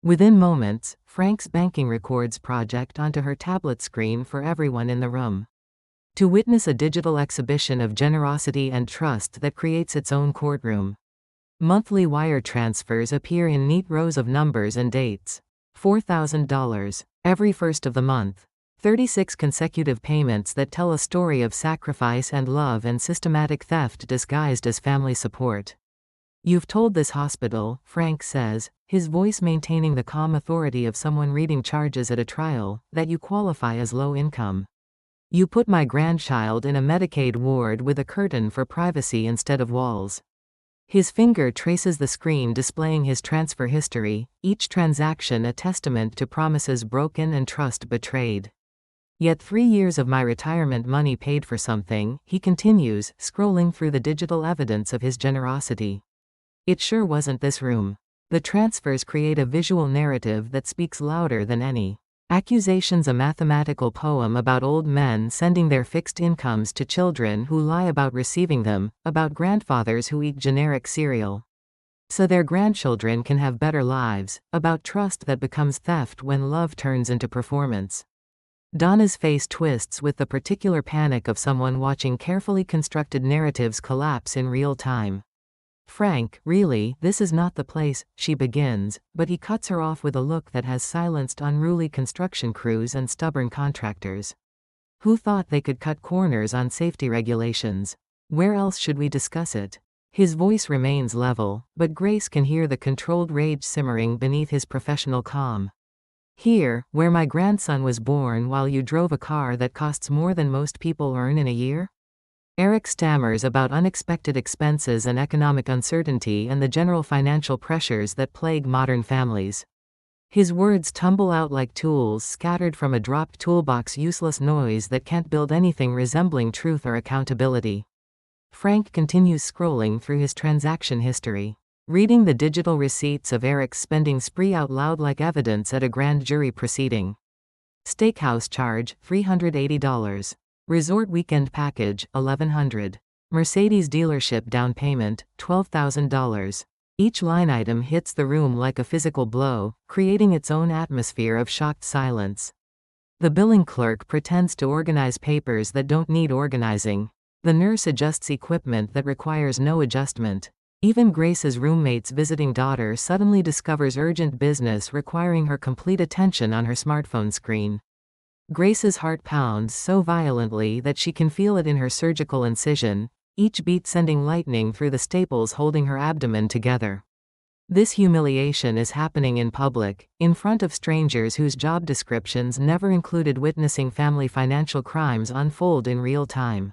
Within moments, Frank's banking records project onto her tablet screen for everyone in the room to witness a digital exhibition of generosity and trust that creates its own courtroom. Monthly wire transfers appear in neat rows of numbers and dates. $4,000 every first of the month. 36 consecutive payments that tell a story of sacrifice and love and systematic theft disguised as family support. "You've told this hospital," Frank says, his voice maintaining the calm authority of someone reading charges at a trial, "that you qualify as low income. You put my grandchild in a Medicaid ward with a curtain for privacy instead of walls." His finger traces the screen displaying his transfer history, each transaction a testament to promises broken and trust betrayed. "Yet 3 years of my retirement money paid for something," he continues, scrolling through the digital evidence of his generosity. "It sure wasn't this room." The transfers create a visual narrative that speaks louder than any accusations, a mathematical poem about old men sending their fixed incomes to children who lie about receiving them, about grandfathers who eat generic cereal so their grandchildren can have better lives, about trust that becomes theft when love turns into performance. Donna's face twists with the particular panic of someone watching carefully constructed narratives collapse in real time. "Frank, really, this is not the place," she begins, but he cuts her off with a look that has silenced unruly construction crews and stubborn contractors who thought they could cut corners on safety regulations. "Where else should we discuss it?" His voice remains level, but Grace can hear the controlled rage simmering beneath his professional calm. "Here, where my grandson was born while you drove a car that costs more than most people earn in a year?" Eric stammers about unexpected expenses and economic uncertainty and the general financial pressures that plague modern families. His words tumble out like tools scattered from a dropped toolbox, useless noise that can't build anything resembling truth or accountability. Frank continues scrolling through his transaction history, reading the digital receipts of Eric's spending spree out loud like evidence at a grand jury proceeding. Steakhouse charge, $380. Resort weekend package, $1,100. Mercedes dealership down payment, $12,000. Each line item hits the room like a physical blow, creating its own atmosphere of shocked silence. The billing clerk pretends to organize papers that don't need organizing. The nurse adjusts equipment that requires no adjustment. Even Grace's roommate's visiting daughter suddenly discovers urgent business requiring her complete attention on her smartphone screen. Grace's heart pounds so violently that she can feel it in her surgical incision, each beat sending lightning through the staples holding her abdomen together. This humiliation is happening in public, in front of strangers whose job descriptions never included witnessing family financial crimes unfold in real time.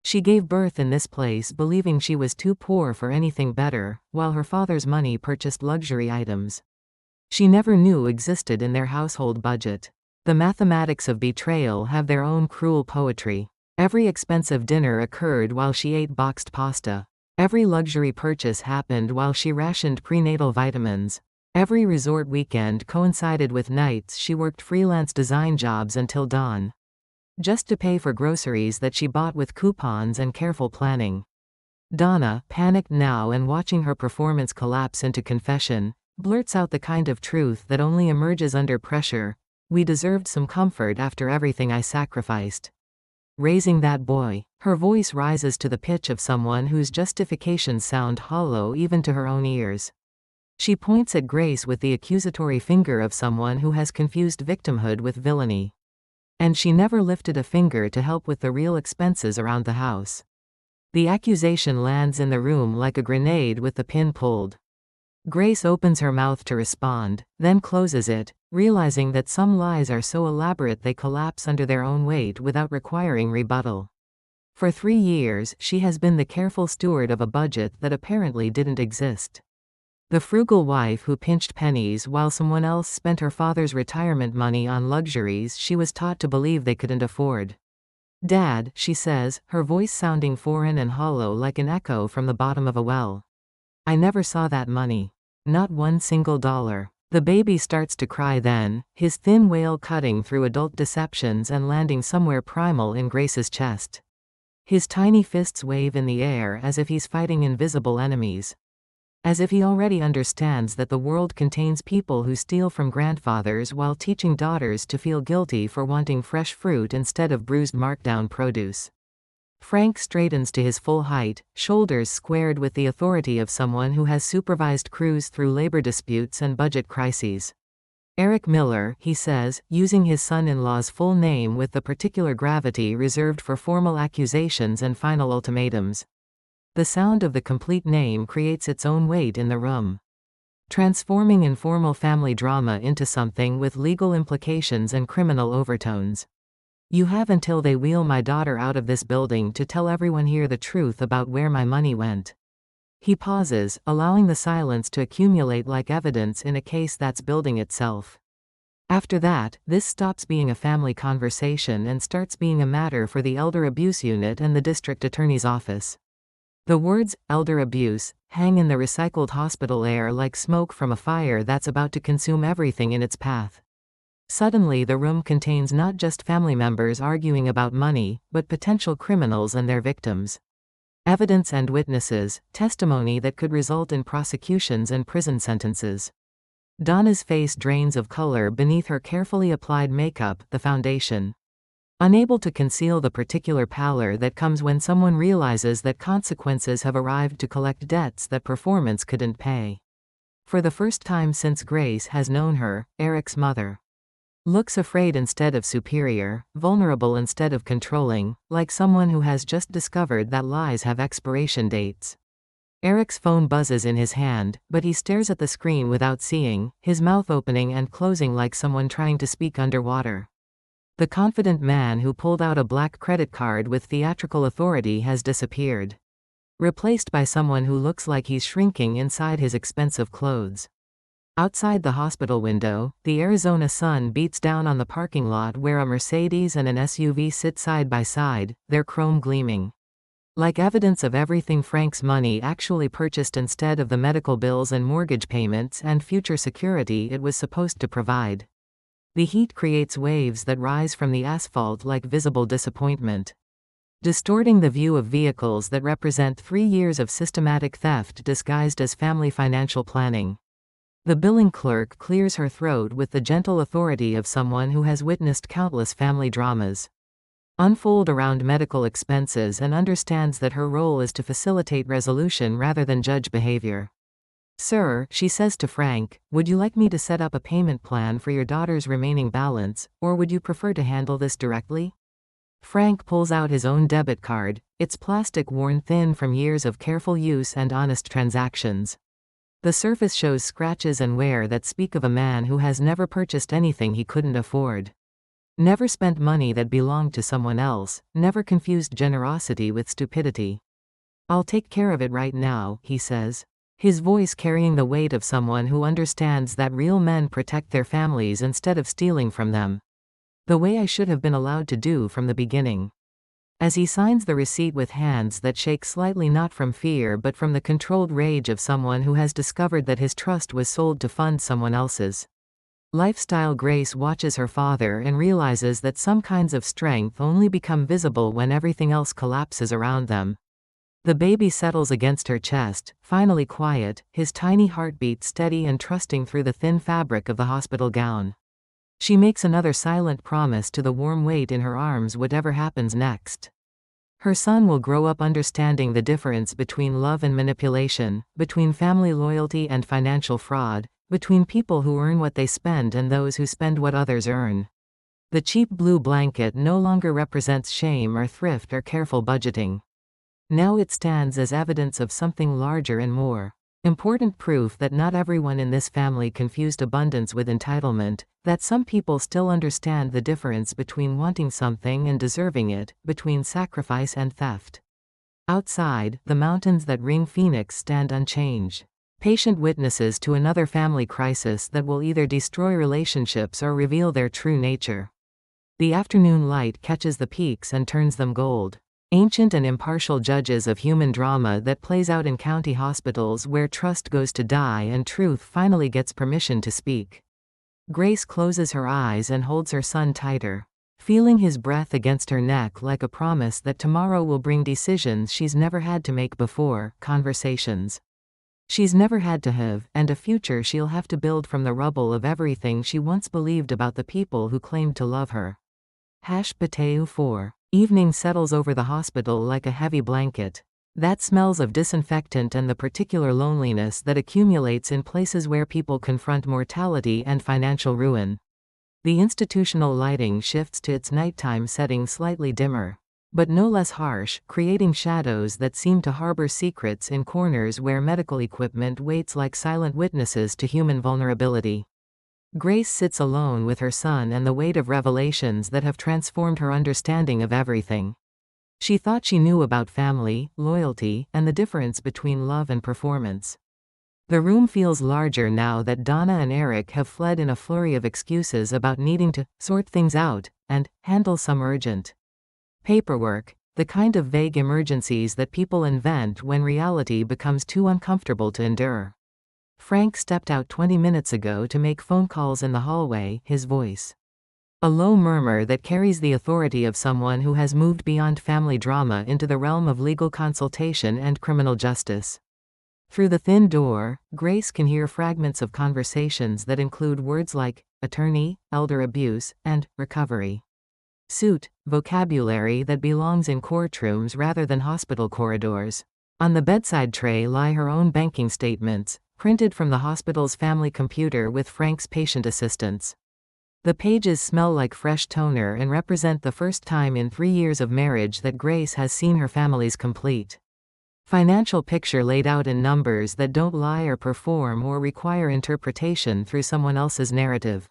She gave birth in this place believing she was too poor for anything better, while her father's money purchased luxury items she never knew existed in their household budget. The mathematics of betrayal have their own cruel poetry. Every expensive dinner occurred while she ate boxed pasta. Every luxury purchase happened while she rationed prenatal vitamins. Every resort weekend coincided with nights she worked freelance design jobs until dawn, just to pay for groceries that she bought with coupons and careful planning. Donna, panicked now and watching her performance collapse into confession, blurts out the kind of truth that only emerges under pressure. "We deserved some comfort after everything I sacrificed. Raising that boy." Her voice rises to the pitch of someone whose justifications sound hollow even to her own ears. She points at Grace with the accusatory finger of someone who has confused victimhood with villainy. And she never lifted a finger to help with the real expenses around the house. The accusation lands in the room like a grenade with the pin pulled. Grace opens her mouth to respond, then closes it, realizing that some lies are so elaborate they collapse under their own weight without requiring rebuttal. For 3 years, she has been the careful steward of a budget that apparently didn't exist. The frugal wife who pinched pennies while someone else spent her father's retirement money on luxuries she was taught to believe they couldn't afford. "Dad," she says, her voice sounding foreign and hollow like an echo from the bottom of a well. "I never saw that money. Not one single dollar." The baby starts to cry then, his thin wail cutting through adult deceptions and landing somewhere primal in Grace's chest. His tiny fists wave in the air as if he's fighting invisible enemies. As if he already understands that the world contains people who steal from grandfathers while teaching daughters to feel guilty for wanting fresh fruit instead of bruised markdown produce. Frank straightens to his full height, shoulders squared with the authority of someone who has supervised crews through labor disputes and budget crises. "Eric Miller," he says, using his son-in-law's full name with the particular gravity reserved for formal accusations and final ultimatums. The sound of the complete name creates its own weight in the room, transforming informal family drama into something with legal implications and criminal overtones. "You have until they wheel my daughter out of this building to tell everyone here the truth about where my money went." He pauses, allowing the silence to accumulate like evidence in a case that's building itself. After that, this stops being a family conversation and starts being a matter for the Elder Abuse Unit and the District Attorney's Office. The words, elder abuse, hang in the recycled hospital air like smoke from a fire that's about to consume everything in its path. Suddenly the room contains not just family members arguing about money, but potential criminals and their victims. Evidence and witnesses, testimony that could result in prosecutions and prison sentences. Donna's face drains of color beneath her carefully applied makeup, the foundation. Unable to conceal the particular pallor that comes when someone realizes that consequences have arrived to collect debts that performance couldn't pay. For the first time since Grace has known her, Eric's mother looks afraid instead of superior, vulnerable instead of controlling, like someone who has just discovered that lies have expiration dates. Eric's phone buzzes in his hand, but he stares at the screen without seeing, his mouth opening and closing like someone trying to speak underwater. The confident man who pulled out a black credit card with theatrical authority has disappeared, replaced by someone who looks like he's shrinking inside his expensive clothes. Outside the hospital window, the Arizona sun beats down on the parking lot where a Mercedes and an SUV sit side by side, their chrome gleaming like evidence of everything Frank's money actually purchased instead of the medical bills and mortgage payments and future security it was supposed to provide. The heat creates waves that rise from the asphalt like visible disappointment, distorting the view of vehicles that represent 3 years of systematic theft disguised as family financial planning. The billing clerk clears her throat with the gentle authority of someone who has witnessed countless family dramas unfold around medical expenses and understands that her role is to facilitate resolution rather than judge behavior. "Sir," she says to Frank, "would you like me to set up a payment plan for your daughter's remaining balance, or would you prefer to handle this directly?" Frank pulls out his own debit card, its plastic worn thin from years of careful use and honest transactions. The surface shows scratches and wear that speak of a man who has never purchased anything he couldn't afford. Never spent money that belonged to someone else, never confused generosity with stupidity. "I'll take care of it right now," he says, his voice carrying the weight of someone who understands that real men protect their families instead of stealing from them. "The way I should have been allowed to do from the beginning." As he signs the receipt with hands that shake slightly not from fear but from the controlled rage of someone who has discovered that his trust was sold to fund someone else's lifestyle, Grace watches her father and realizes that some kinds of strength only become visible when everything else collapses around them. The baby settles against her chest, finally quiet, his tiny heartbeat steady and trusting through the thin fabric of the hospital gown. She makes another silent promise to the warm weight in her arms whatever happens next. Her son will grow up understanding the difference between love and manipulation, between family loyalty and financial fraud, between people who earn what they spend and those who spend what others earn. The cheap blue blanket no longer represents shame or thrift or careful budgeting. Now it stands as evidence of something larger and more important, proof that not everyone in this family confused abundance with entitlement, that some people still understand the difference between wanting something and deserving it, between sacrifice and theft. Outside, the mountains that ring Phoenix stand unchanged, patient witnesses to another family crisis that will either destroy relationships or reveal their true nature. The afternoon light catches the peaks and turns them gold. Ancient and impartial judges of human drama that plays out in county hospitals where trust goes to die and truth finally gets permission to speak. Grace closes her eyes and holds her son tighter, feeling his breath against her neck like a promise that tomorrow will bring decisions she's never had to make before, conversations she's never had to have, and a future she'll have to build from the rubble of everything she once believed about the people who claimed to love her. #Potato 4. Evening settles over the hospital like a heavy blanket. That smells of disinfectant and the particular loneliness that accumulates in places where people confront mortality and financial ruin. The institutional lighting shifts to its nighttime setting, slightly dimmer, but no less harsh, creating shadows that seem to harbor secrets in corners where medical equipment waits like silent witnesses to human vulnerability. Grace sits alone with her son and the weight of revelations that have transformed her understanding of everything. She thought she knew about family, loyalty, and the difference between love and performance. The room feels larger now that Donna and Eric have fled in a flurry of excuses about needing to sort things out and handle some urgent paperwork, the kind of vague emergencies that people invent when reality becomes too uncomfortable to endure. Frank stepped out 20 minutes ago to make phone calls in the hallway, his voice a low murmur that carries the authority of someone who has moved beyond family drama into the realm of legal consultation and criminal justice. Through the thin door, Grace can hear fragments of conversations that include words like attorney, elder abuse, and recovery. Suit, vocabulary that belongs in courtrooms rather than hospital corridors. On the bedside tray lie her own banking statements, printed from the hospital's family computer with Frank's patient assistance. The pages smell like fresh toner and represent the first time in 3 years of marriage that Grace has seen her family's complete financial picture laid out in numbers that don't lie or perform or require interpretation through someone else's narrative.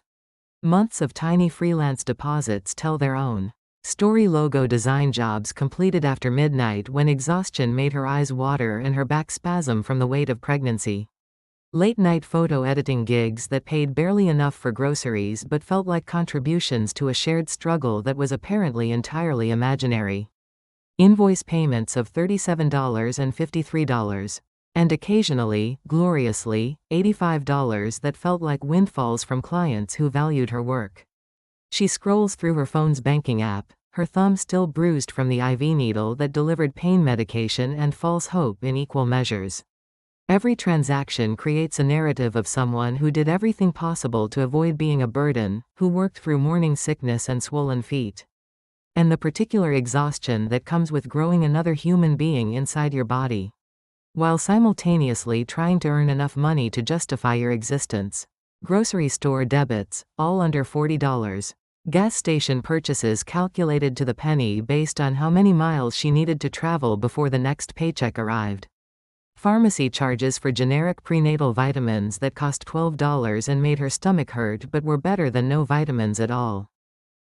Months of tiny freelance deposits tell their own story. Logo design jobs completed after midnight when exhaustion made her eyes water and her back spasm from the weight of pregnancy. Late-night photo editing gigs that paid barely enough for groceries but felt like contributions to a shared struggle that was apparently entirely imaginary. Invoice payments of $37 and $53. And occasionally, gloriously, $85 that felt like windfalls from clients who valued her work. She scrolls through her phone's banking app, her thumb still bruised from the IV needle that delivered pain medication and false hope in equal measures. Every transaction creates a narrative of someone who did everything possible to avoid being a burden, who worked through morning sickness and swollen feet. And the particular exhaustion that comes with growing another human being inside your body, while simultaneously trying to earn enough money to justify your existence. Grocery store debits, all under $40. Gas station purchases calculated to the penny based on how many miles she needed to travel before the next paycheck arrived. Pharmacy charges for generic prenatal vitamins that cost $12 and made her stomach hurt but were better than no vitamins at all.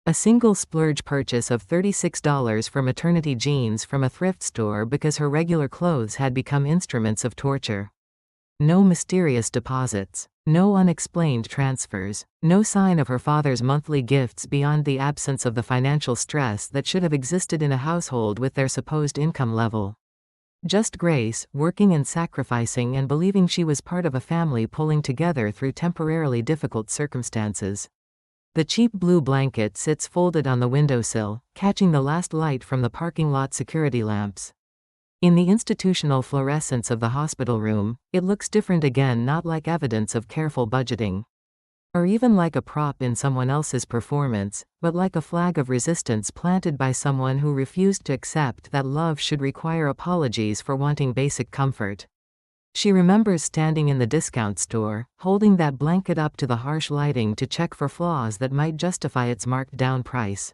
A single splurge purchase of $36 for maternity jeans from a thrift store because her regular clothes had become instruments of torture. No mysterious deposits. No unexplained transfers. No sign of her father's monthly gifts beyond the absence of the financial stress that should have existed in a household with their supposed income level. Just Grace, working and sacrificing and believing she was part of a family pulling together through temporarily difficult circumstances. The cheap blue blanket sits folded on the windowsill, catching the last light from the parking lot security lamps. In the institutional fluorescence of the hospital room, it looks different again, not like evidence of careful budgeting. or even like a prop in someone else's performance, but like a flag of resistance planted by someone who refused to accept that love should require apologies for wanting basic comfort. She remembers standing in the discount store, holding that blanket up to the harsh lighting to check for flaws that might justify its marked-down price.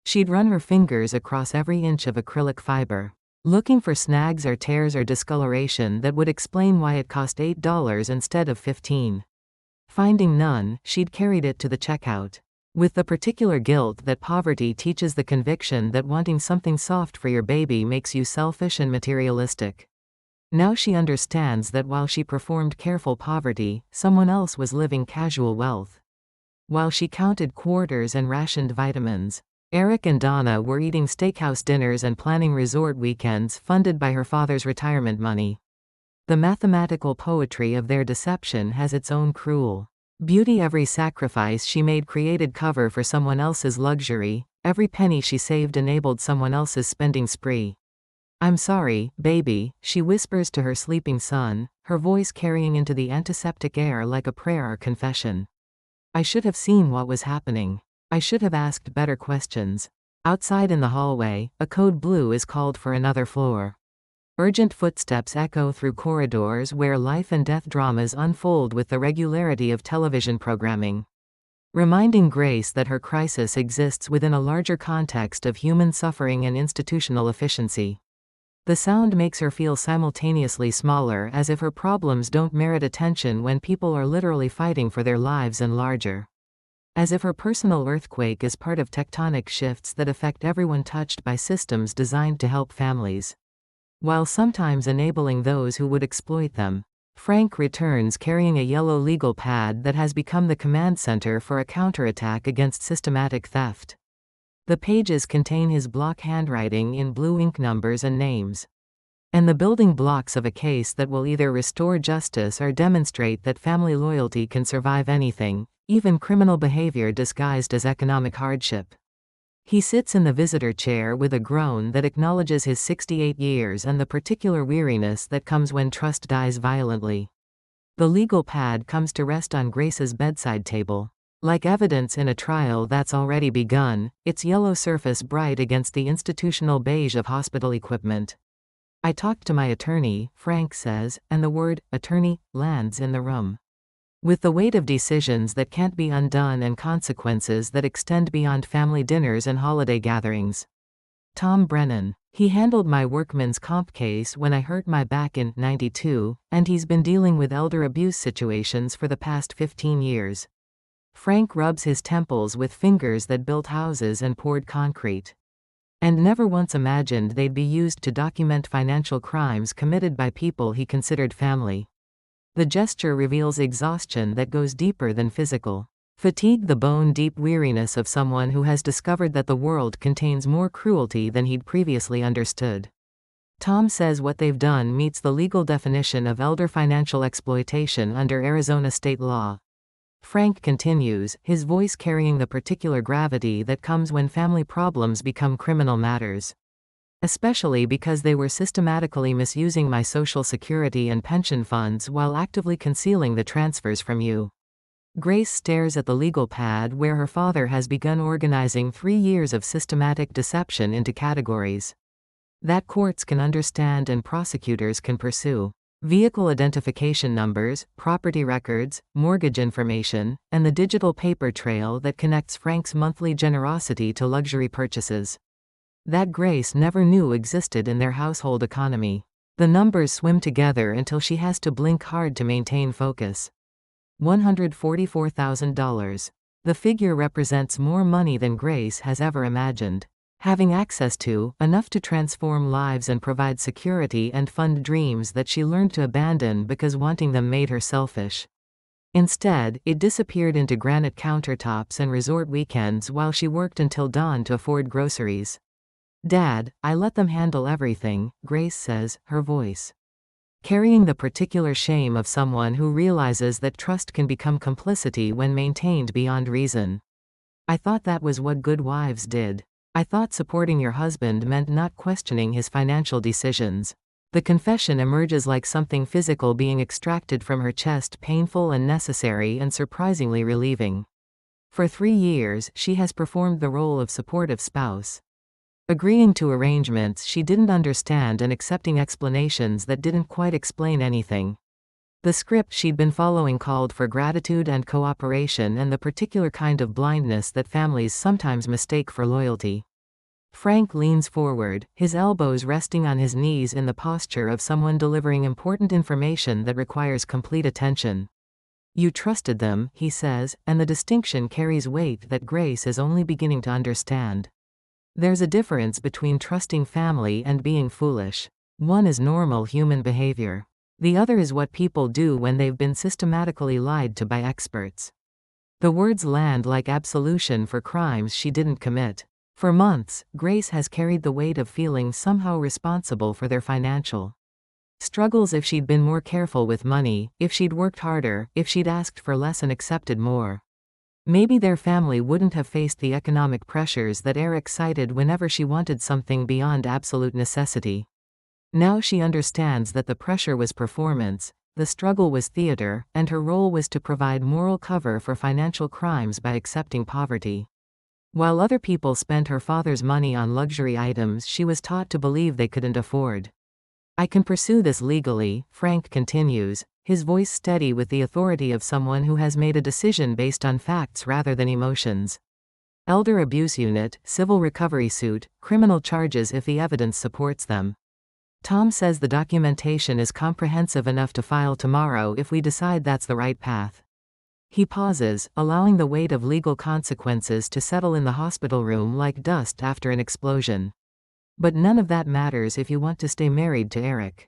She'd run her fingers across every inch of acrylic fiber, looking for snags or tears or discoloration that would explain why it cost $8 instead of $15. Finding none, she'd carried it to the checkout, with the particular guilt that poverty teaches, the conviction that wanting something soft for your baby makes you selfish and materialistic. Now she understands that while she performed careful poverty, someone else was living casual wealth. While she counted quarters and rationed vitamins, Eric and Donna were eating steakhouse dinners and planning resort weekends funded by her father's retirement money. The mathematical poetry of their deception has its own cruel beauty. Every sacrifice she made created cover for someone else's luxury. Every penny she saved enabled someone else's spending spree. "I'm sorry, baby," she whispers to her sleeping son, her voice carrying into the antiseptic air like a prayer or confession. "I should have seen what was happening. I should have asked better questions." Outside in the hallway, a code blue is called for another floor. Urgent footsteps echo through corridors where life and death dramas unfold with the regularity of television programming, reminding Grace that her crisis exists within a larger context of human suffering and institutional efficiency. The sound makes her feel simultaneously smaller, as if her problems don't merit attention when people are literally fighting for their lives, and larger, as if her personal earthquake is part of tectonic shifts that affect everyone touched by systems designed to help families, while sometimes enabling those who would exploit them. Frank returns carrying a yellow legal pad that has become the command center for a counterattack against systematic theft. The pages contain his block handwriting in blue ink, numbers and names, and the building blocks of a case that will either restore justice or demonstrate that family loyalty can survive anything, even criminal behavior disguised as economic hardship. He sits in the visitor chair with a groan that acknowledges his 68 years and the particular weariness that comes when trust dies violently. The legal pad comes to rest on Grace's bedside table. Like evidence in a trial that's already begun, its yellow surface bright against the institutional beige of hospital equipment. "I talked to my attorney," Frank says, and the word attorney lands in the room. With the weight of decisions that can't be undone and consequences that extend beyond family dinners and holiday gatherings. "Tom Brennan. He handled my workman's comp case when I hurt my back in '92, and he's been dealing with elder abuse situations for the past 15 years. Frank rubs his temples with fingers that built houses and poured concrete, and never once imagined they'd be used to document financial crimes committed by people he considered family. The gesture reveals exhaustion that goes deeper than physical fatigue, the bone-deep weariness of someone who has discovered that the world contains more cruelty than he'd previously understood. Tom says what they've done meets the legal definition of elder financial exploitation under Arizona state law. Frank continues, his voice carrying the particular gravity that comes when family problems become criminal matters. "Especially because they were systematically misusing my Social Security and pension funds while actively concealing the transfers from you." Grace stares at the legal pad where her father has begun organizing 3 years of systematic deception into categories that courts can understand and prosecutors can pursue. Vehicle identification numbers, property records, mortgage information, and the digital paper trail that connects Frank's monthly generosity to luxury purchases that Grace never knew existed in their household economy. The numbers swim together until she has to blink hard to maintain focus. $144,000. The figure represents more money than Grace has ever imagined having access to, enough to transform lives and provide security and fund dreams that she learned to abandon because wanting them made her selfish. Instead, it disappeared into granite countertops and resort weekends while she worked until dawn to afford groceries. "Dad, I let them handle everything," Grace says, her voice carrying the particular shame of someone who realizes that trust can become complicity when maintained beyond reason. "I thought that was what good wives did. I thought supporting your husband meant not questioning his financial decisions." The confession emerges like something physical being extracted from her chest, painful and necessary and surprisingly relieving. For 3 years, she has performed the role of supportive spouse. Agreeing to arrangements she didn't understand and accepting explanations that didn't quite explain anything. The script she'd been following called for gratitude and cooperation and the particular kind of blindness that families sometimes mistake for loyalty. Frank leans forward, his elbows resting on his knees in the posture of someone delivering important information that requires complete attention. You trusted them, he says, and the distinction carries weight that Grace is only beginning to understand. There's a difference between trusting family and being foolish. One is normal human behavior. The other is what people do when they've been systematically lied to by experts. The words land like absolution for crimes she didn't commit. For months, Grace has carried the weight of feeling somehow responsible for their financial struggles. If she'd been more careful with money, if she'd worked harder, if she'd asked for less and accepted more, maybe their family wouldn't have faced the economic pressures that Eric cited whenever she wanted something beyond absolute necessity. Now she understands that the pressure was performance, the struggle was theater, and her role was to provide moral cover for financial crimes by accepting poverty. While other people spent her father's money on luxury items she was taught to believe they couldn't afford. I can pursue this legally, Frank continues, his voice steady with the authority of someone who has made a decision based on facts rather than emotions. Elder abuse unit, civil recovery suit, criminal charges if the evidence supports them. Tom says the documentation is comprehensive enough to file tomorrow if we decide that's the right path. He pauses, allowing the weight of legal consequences to settle in the hospital room like dust after an explosion. But none of that matters if you want to stay married to Eric.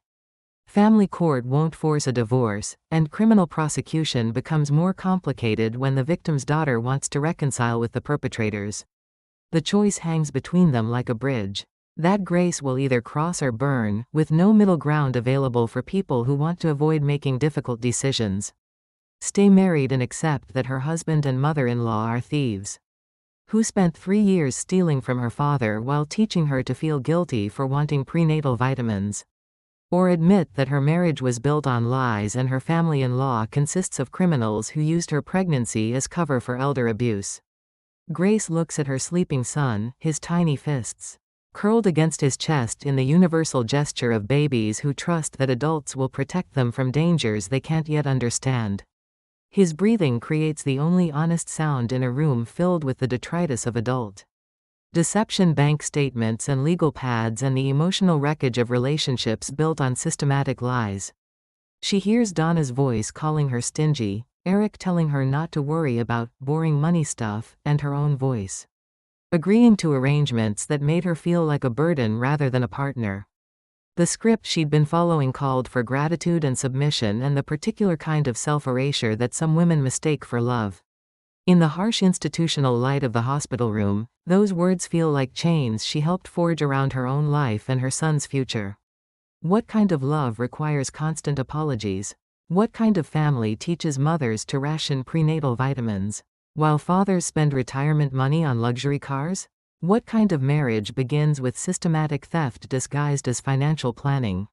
Family court won't force a divorce, and criminal prosecution becomes more complicated when the victim's daughter wants to reconcile with the perpetrators. The choice hangs between them like a bridge that Grace will either cross or burn, with no middle ground available for people who want to avoid making difficult decisions. Stay married and accept that her husband and mother-in-law are thieves who spent 3 years stealing from her father while teaching her to feel guilty for wanting prenatal vitamins. Or admit that her marriage was built on lies and her family-in-law consists of criminals who used her pregnancy as cover for elder abuse. Grace looks at her sleeping son, his tiny fists curled against his chest in the universal gesture of babies who trust that adults will protect them from dangers they can't yet understand. His breathing creates the only honest sound in a room filled with the detritus of adult deception, bank statements and legal pads, and the emotional wreckage of relationships built on systematic lies. She hears Donna's voice calling her stingy, Eric telling her not to worry about boring money stuff, and her own voice agreeing to arrangements that made her feel like a burden rather than a partner. The script she'd been following called for gratitude and submission and the particular kind of self-erasure that some women mistake for love. In the harsh institutional light of the hospital room, those words feel like chains she helped forge around her own life and her son's future. What kind of love requires constant apologies? What kind of family teaches mothers to ration prenatal vitamins while fathers spend retirement money on luxury cars? What kind of marriage begins with systematic theft disguised as financial planning?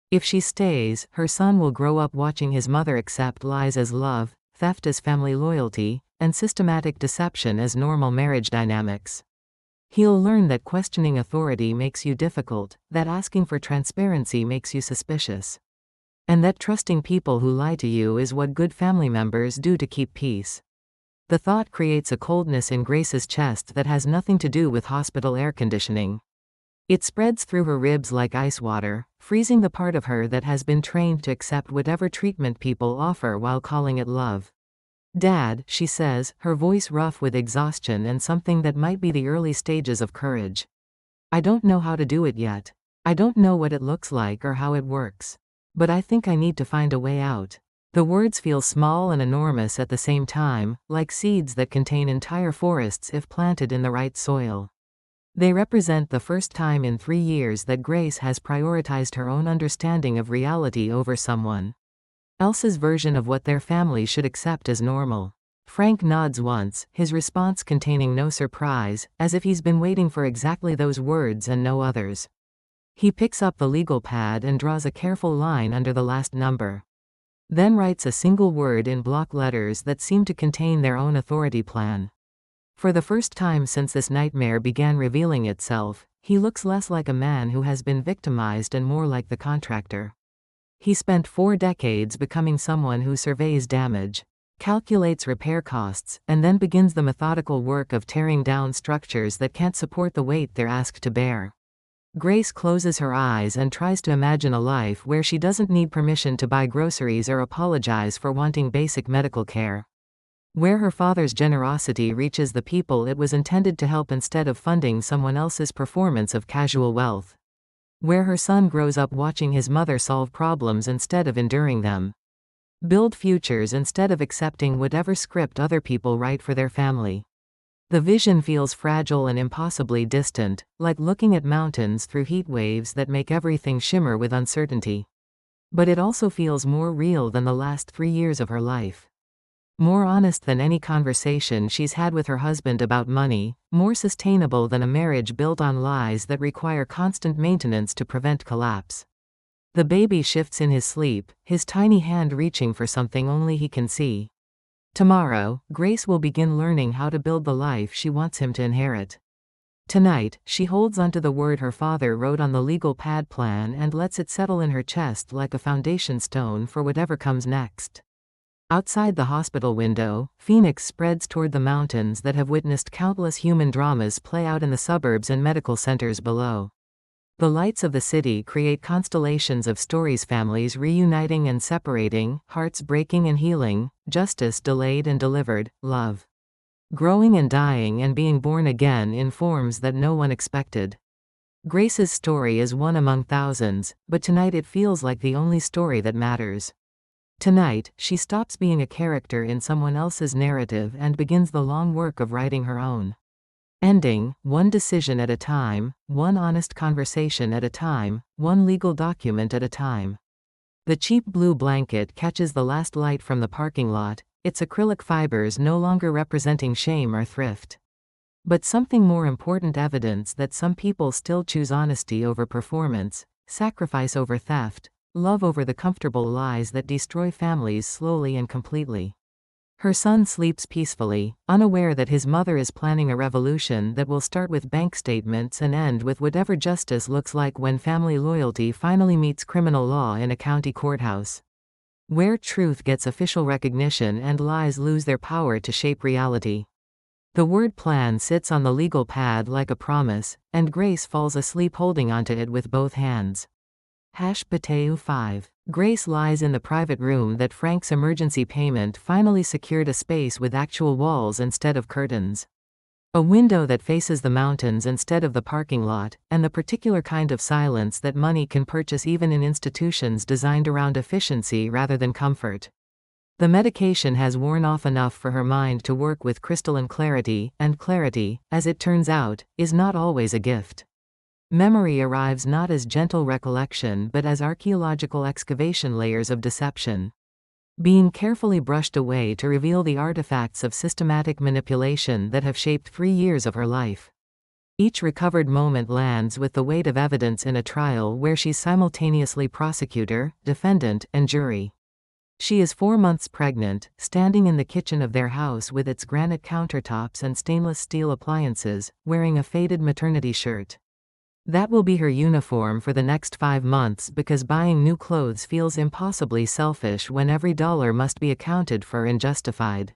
If she stays, her son will grow up watching his mother accept lies as love, theft as family loyalty, and systematic deception as normal marriage dynamics. He'll learn that questioning authority makes you difficult, that asking for transparency makes you suspicious, and that trusting people who lie to you is what good family members do to keep peace. The thought creates a coldness in Grace's chest that has nothing to do with hospital air conditioning. It spreads through her ribs like ice water, freezing the part of her that has been trained to accept whatever treatment people offer while calling it love. "Dad," she says, her voice rough with exhaustion and something that might be the early stages of courage. "I don't know how to do it yet. I don't know what it looks like or how it works. But I think I need to find a way out." The words feel small and enormous at the same time, like seeds that contain entire forests if planted in the right soil. They represent the first time in 3 years that Grace has prioritized her own understanding of reality over someone else's version of what their family should accept as normal. Frank nods once, his response containing no surprise, as if he's been waiting for exactly those words and no others. He picks up the legal pad and draws a careful line under the last number. Then writes a single word in block letters that seem to contain their own authority plan. For the first time since this nightmare began revealing itself, he looks less like a man who has been victimized and more like the contractor. He spent 4 decades becoming someone who surveys damage, calculates repair costs, and then begins the methodical work of tearing down structures that can't support the weight they're asked to bear. Grace closes her eyes and tries to imagine a life where she doesn't need permission to buy groceries or apologize for wanting basic medical care. Where her father's generosity reaches the people it was intended to help instead of funding someone else's performance of casual wealth. Where her son grows up watching his mother solve problems instead of enduring them. Build futures instead of accepting whatever script other people write for their family. The vision feels fragile and impossibly distant, like looking at mountains through heat waves that make everything shimmer with uncertainty. But it also feels more real than the last 3 years of her life. More honest than any conversation she's had with her husband about money, more sustainable than a marriage built on lies that require constant maintenance to prevent collapse. The baby shifts in his sleep, his tiny hand reaching for something only he can see. Tomorrow, Grace will begin learning how to build the life she wants him to inherit. Tonight, she holds onto the word her father wrote on the legal pad plan and lets it settle in her chest like a foundation stone for whatever comes next. Outside the hospital window, Phoenix spreads toward the mountains that have witnessed countless human dramas play out in the suburbs and medical centers below. The lights of the city create constellations of stories, families reuniting and separating, hearts breaking and healing, justice delayed and delivered, love growing and dying and being born again in forms that no one expected. Grace's story is one among thousands, but tonight it feels like the only story that matters. Tonight, she stops being a character in someone else's narrative and begins the long work of writing her own. Ending, one decision at a time, one honest conversation at a time, one legal document at a time. The cheap blue blanket catches the last light from the parking lot, its acrylic fibers no longer representing shame or thrift. But something more important, evidence that some people still choose honesty over performance, sacrifice over theft, love over the comfortable lies that destroy families slowly and completely. Her son sleeps peacefully, unaware that his mother is planning a revolution that will start with bank statements and end with whatever justice looks like when family loyalty finally meets criminal law in a county courthouse. Where truth gets official recognition and lies lose their power to shape reality. The word plan sits on the legal pad like a promise, and Grace falls asleep holding onto it with both hands. #Bateu 5. Grace lies in the private room that Frank's emergency payment finally secured, a space with actual walls instead of curtains. A window that faces the mountains instead of the parking lot, and the particular kind of silence that money can purchase even in institutions designed around efficiency rather than comfort. The medication has worn off enough for her mind to work with crystalline clarity, and clarity, as it turns out, is not always a gift. Memory arrives not as gentle recollection but as archaeological excavation layers of deception, being carefully brushed away to reveal the artifacts of systematic manipulation that have shaped 3 years of her life. Each recovered moment lands with the weight of evidence in a trial where she's simultaneously prosecutor, defendant, and jury. She is 4 months pregnant, standing in the kitchen of their house with its granite countertops and stainless steel appliances, wearing a faded maternity shirt. That will be her uniform for the next 5 months because buying new clothes feels impossibly selfish when every dollar must be accounted for and justified.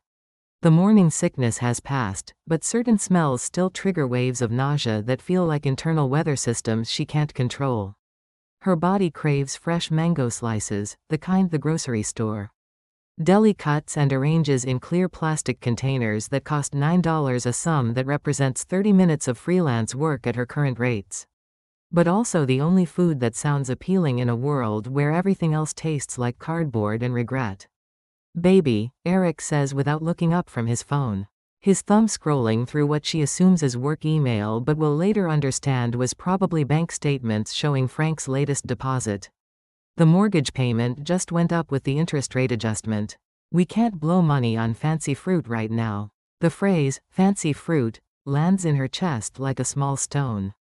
The morning sickness has passed, but certain smells still trigger waves of nausea that feel like internal weather systems she can't control. Her body craves fresh mango slices, the kind the grocery store deli cuts and arranges in clear plastic containers that cost $9, a sum that represents 30 minutes of freelance work at her current rates. But also the only food that sounds appealing in a world where everything else tastes like cardboard and regret. "Baby," Eric says without looking up from his phone. His thumb scrolling through what she assumes is work email but will later understand was probably bank statements showing Frank's latest deposit. The mortgage payment just went up with the interest rate adjustment. "We can't blow money on fancy fruit right now." The phrase, fancy fruit, lands in her chest like a small stone.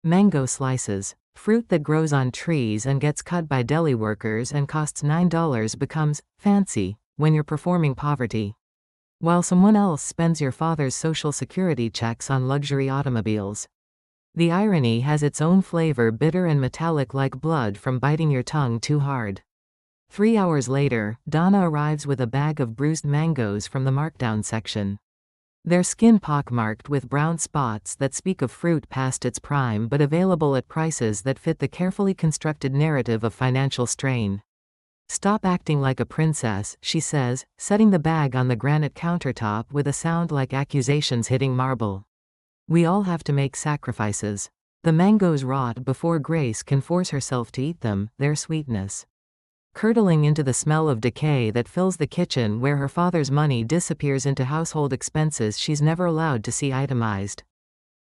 Mango slices. Fruit that grows on trees and gets cut by deli workers and costs $9 becomes fancy when you're performing poverty, while someone else spends your father's social security checks on luxury automobiles. The irony has its own flavor, bitter and metallic like blood from biting your tongue too hard. 3 hours later, Donna arrives with a bag of bruised mangoes from the markdown section. Their skin pockmarked with brown spots that speak of fruit past its prime but available at prices that fit the carefully constructed narrative of financial strain. "Stop acting like a princess," she says, setting the bag on the granite countertop with a sound like accusations hitting marble. "We all have to make sacrifices." The mangoes rot before Grace can force herself to eat them, their sweetness curdling into the smell of decay that fills the kitchen where her father's money disappears into household expenses she's never allowed to see itemized.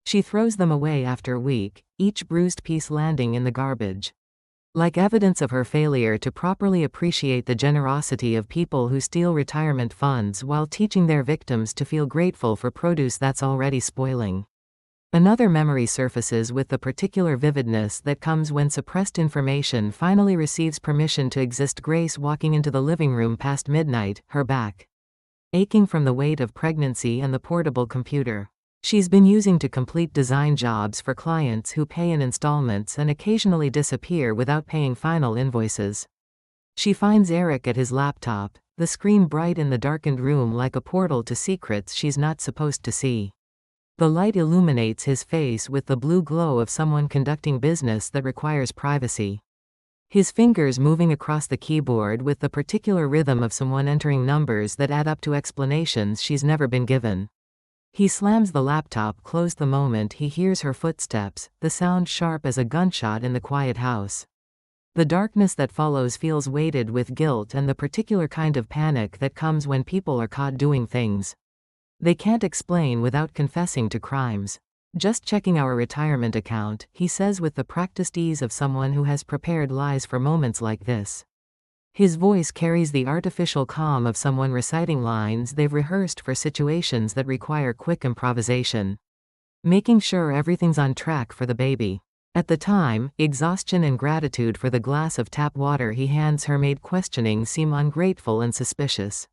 She throws them away after a week, each bruised piece landing in the garbage. Like evidence of her failure to properly appreciate the generosity of people who steal retirement funds while teaching their victims to feel grateful for produce that's already spoiling. Another memory surfaces with the particular vividness that comes when suppressed information finally receives permission to exist. Grace walking into the living room past midnight, her back aching from the weight of pregnancy and the portable computer she's been using to complete design jobs for clients who pay in installments and occasionally disappear without paying final invoices. She finds Eric at his laptop, the screen bright in the darkened room like a portal to secrets she's not supposed to see. The light illuminates his face with the blue glow of someone conducting business that requires privacy. His fingers moving across the keyboard with the particular rhythm of someone entering numbers that add up to explanations she's never been given. He slams the laptop closed the moment he hears her footsteps, the sound sharp as a gunshot in the quiet house. The darkness that follows feels weighted with guilt and the particular kind of panic that comes when people are caught doing things they can't explain without confessing to crimes. "Just checking our retirement account," he says with the practiced ease of someone who has prepared lies for moments like this. His voice carries the artificial calm of someone reciting lines they've rehearsed for situations that require quick improvisation. Making sure everything's on track for the baby. At the time, exhaustion and gratitude for the glass of tap water he hands her made questioning seem ungrateful and suspicious.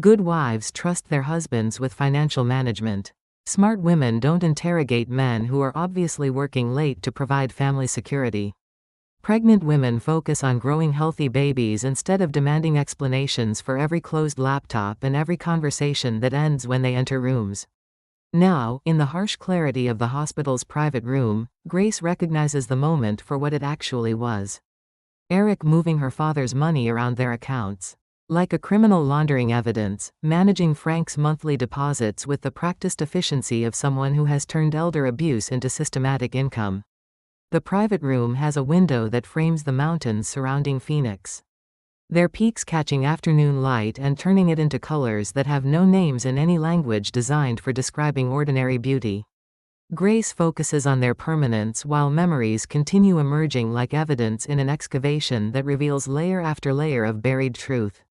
Good wives trust their husbands with financial management. Smart women don't interrogate men who are obviously working late to provide family security. Pregnant women focus on growing healthy babies instead of demanding explanations for every closed laptop and every conversation that ends when they enter rooms. Now, in the harsh clarity of the hospital's private room, Grace recognizes the moment for what it actually was. Eric moving her father's money around their accounts. Like a criminal laundering evidence, managing Frank's monthly deposits with the practiced efficiency of someone who has turned elder abuse into systematic income. The private room has a window that frames the mountains surrounding Phoenix. Their peaks catching afternoon light and turning it into colors that have no names in any language designed for describing ordinary beauty. Grace focuses on their permanence while memories continue emerging like evidence in an excavation that reveals layer after layer of buried truth.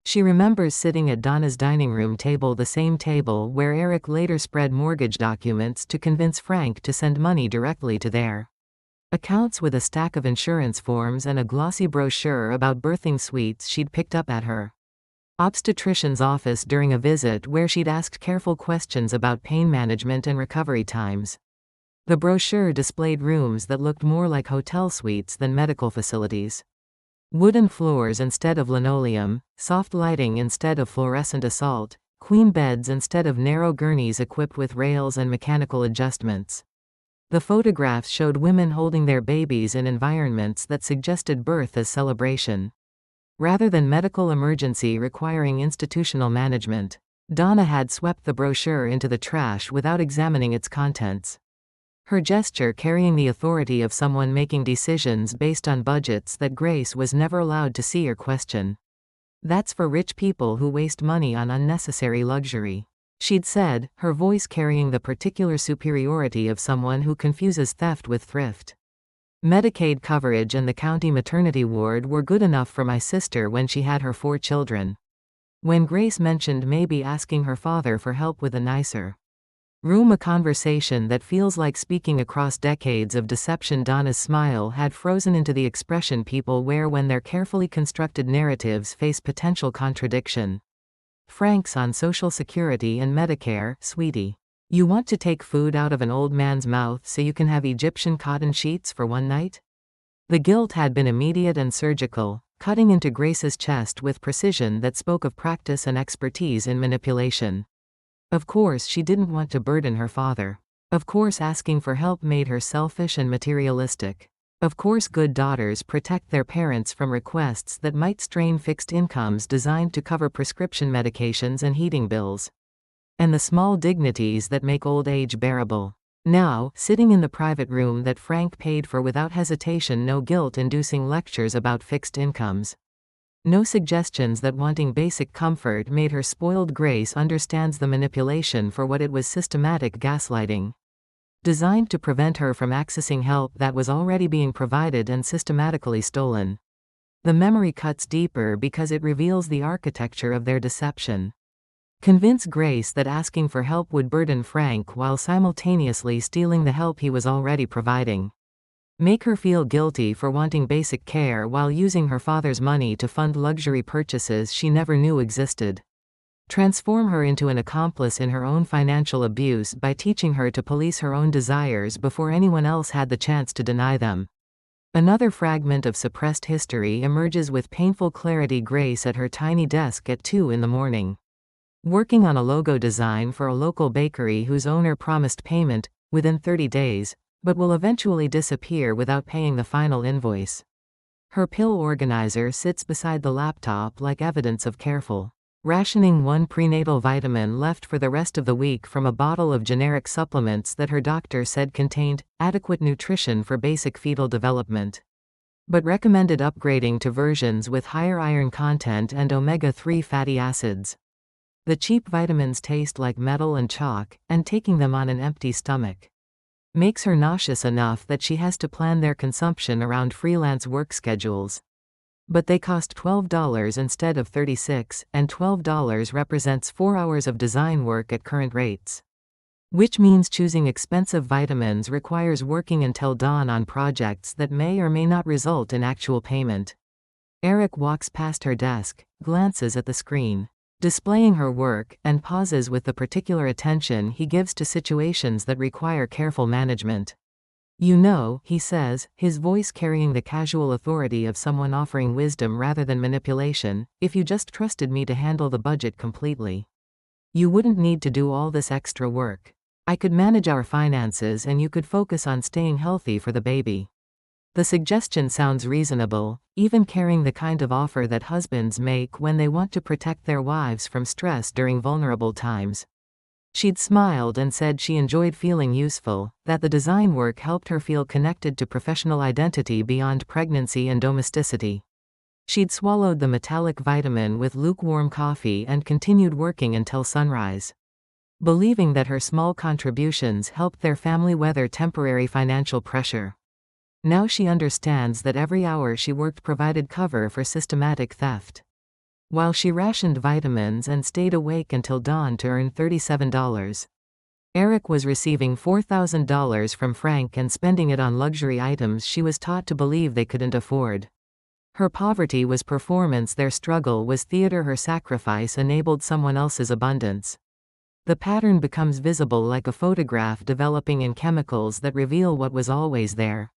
She remembers sitting at Donna's dining room table, the same table where Eric later spread mortgage documents to convince Frank to send money directly to their accounts, with a stack of insurance forms and a glossy brochure about birthing suites she'd picked up at her obstetrician's office during a visit where she'd asked careful questions about pain management and recovery times. The brochure displayed rooms that looked more like hotel suites than medical facilities. Wooden floors instead of linoleum, soft lighting instead of fluorescent assault, queen beds instead of narrow gurneys equipped with rails and mechanical adjustments. The photographs showed women holding their babies in environments that suggested birth as celebration, rather than medical emergency requiring institutional management. Donna had swept the brochure into the trash without examining its contents. Her gesture carrying the authority of someone making decisions based on budgets that Grace was never allowed to see or question. "That's for rich people who waste money on unnecessary luxury," she'd said, her voice carrying the particular superiority of someone who confuses theft with thrift. "Medicaid coverage and the county maternity ward were good enough for my sister when she had her 4 children." When Grace mentioned maybe asking her father for help with a nicer Room a conversation that feels like speaking across decades of deception. Donna's smile had frozen into the expression people wear when their carefully constructed narratives face potential contradiction. Frank's on Social Security and Medicare, sweetie. You want to take food out of an old man's mouth so you can have Egyptian cotton sheets for one night? The guilt had been immediate and surgical, cutting into Grace's chest with precision that spoke of practice and expertise in manipulation. Of course she didn't want to burden her father. Of course asking for help made her selfish and materialistic. Of course good daughters protect their parents from requests that might strain fixed incomes designed to cover prescription medications and heating bills. And the small dignities that make old age bearable. Now, sitting in the private room that Frank paid for without hesitation, no guilt-inducing lectures about fixed incomes. No suggestions that wanting basic comfort made her spoiled. Grace understands the manipulation for what it was: systematic gaslighting. Designed to prevent her from accessing help that was already being provided and systematically stolen. The memory cuts deeper because it reveals the architecture of their deception. Convince Grace that asking for help would burden Frank while simultaneously stealing the help he was already providing. Make her feel guilty for wanting basic care while using her father's money to fund luxury purchases she never knew existed. Transform her into an accomplice in her own financial abuse by teaching her to police her own desires before anyone else had the chance to deny them. Another fragment of suppressed history emerges with painful clarity. Grace at her tiny desk at 2 in the morning. Working on a logo design for a local bakery whose owner promised payment within 30 days, but will eventually disappear without paying the final invoice. Her pill organizer sits beside the laptop like evidence of careful rationing. One prenatal vitamin left for the rest of the week from a bottle of generic supplements that her doctor said contained adequate nutrition for basic fetal development, but recommended upgrading to versions with higher iron content and omega-3 fatty acids. The cheap vitamins taste like metal and chalk, and taking them on an empty stomach makes her nauseous enough that she has to plan their consumption around freelance work schedules. But they cost $12 instead of $36, and $12 represents 4 hours of design work at current rates. Which means choosing expensive vitamins requires working until dawn on projects that may or may not result in actual payment. Eric walks past her desk, glances at the screen, displaying her work, and pauses with the particular attention he gives to situations that require careful management. You know, he says, his voice carrying the casual authority of someone offering wisdom rather than manipulation, if you just trusted me to handle the budget completely, you wouldn't need to do all this extra work. I could manage our finances and you could focus on staying healthy for the baby. The suggestion sounds reasonable, even carrying the kind of offer that husbands make when they want to protect their wives from stress during vulnerable times. She'd smiled and said she enjoyed feeling useful, that the design work helped her feel connected to professional identity beyond pregnancy and domesticity. She'd swallowed the metallic vitamin with lukewarm coffee and continued working until sunrise, believing that her small contributions helped their family weather temporary financial pressure. Now she understands that every hour she worked provided cover for systematic theft. While she rationed vitamins and stayed awake until dawn to earn $37, Eric was receiving $4,000 from Frank and spending it on luxury items she was taught to believe they couldn't afford. Her poverty was performance, their struggle was theater, her sacrifice enabled someone else's abundance. The pattern becomes visible like a photograph developing in chemicals that reveal what was always there,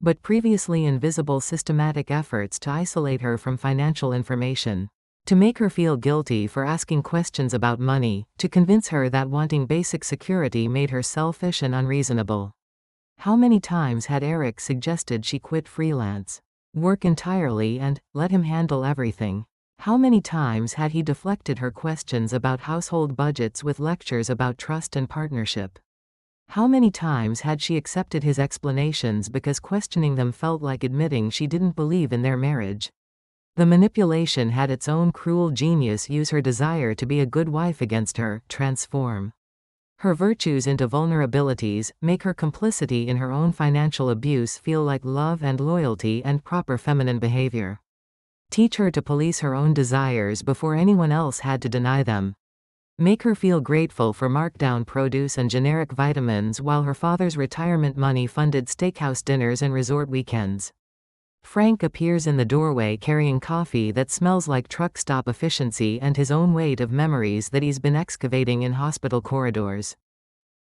but previously invisible. Systematic efforts to isolate her from financial information, to make her feel guilty for asking questions about money, to convince her that wanting basic security made her selfish and unreasonable. How many times had Eric suggested she quit freelance work entirely and let him handle everything? How many times had he deflected her questions about household budgets with lectures about trust and partnership? How many times had she accepted his explanations because questioning them felt like admitting she didn't believe in their marriage? The manipulation had its own cruel genius: use her desire to be a good wife against her, transform her virtues into vulnerabilities, make her complicity in her own financial abuse feel like love and loyalty and proper feminine behavior. Teach her to police her own desires before anyone else had to deny them. Make her feel grateful for markdown produce and generic vitamins while her father's retirement money funded steakhouse dinners and resort weekends. Frank appears in the doorway carrying coffee that smells like truck stop efficiency and his own weight of memories that he's been excavating in hospital corridors.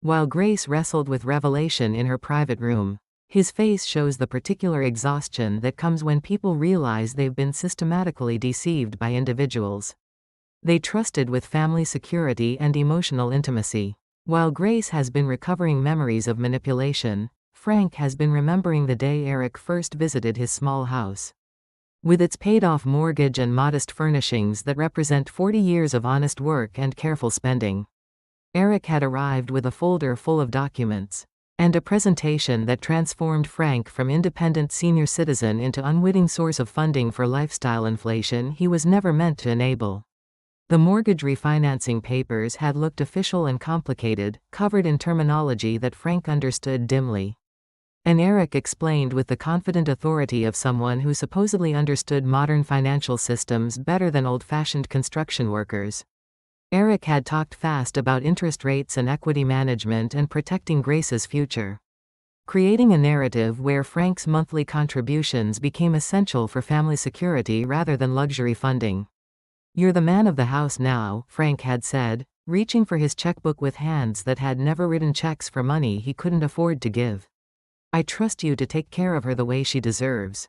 While Grace wrestled with revelation in her private room, his face shows the particular exhaustion that comes when people realize they've been systematically deceived by individuals they trusted with family security and emotional intimacy. While Grace has been recovering memories of manipulation, Frank has been remembering the day Eric first visited his small house. With its paid-off mortgage and modest furnishings that represent 40 years of honest work and careful spending, Eric had arrived with a folder full of documents and a presentation that transformed Frank from independent senior citizen into unwitting source of funding for lifestyle inflation he was never meant to enable. The mortgage refinancing papers had looked official and complicated, covered in terminology that Frank understood dimly. And Eric explained with the confident authority of someone who supposedly understood modern financial systems better than old-fashioned construction workers. Eric had talked fast about interest rates and equity management and protecting Grace's future, creating a narrative where Frank's monthly contributions became essential for family security rather than luxury funding. "You're the man of the house now," Frank had said, reaching for his checkbook with hands that had never written checks for money he couldn't afford to give. "I trust you to take care of her the way she deserves."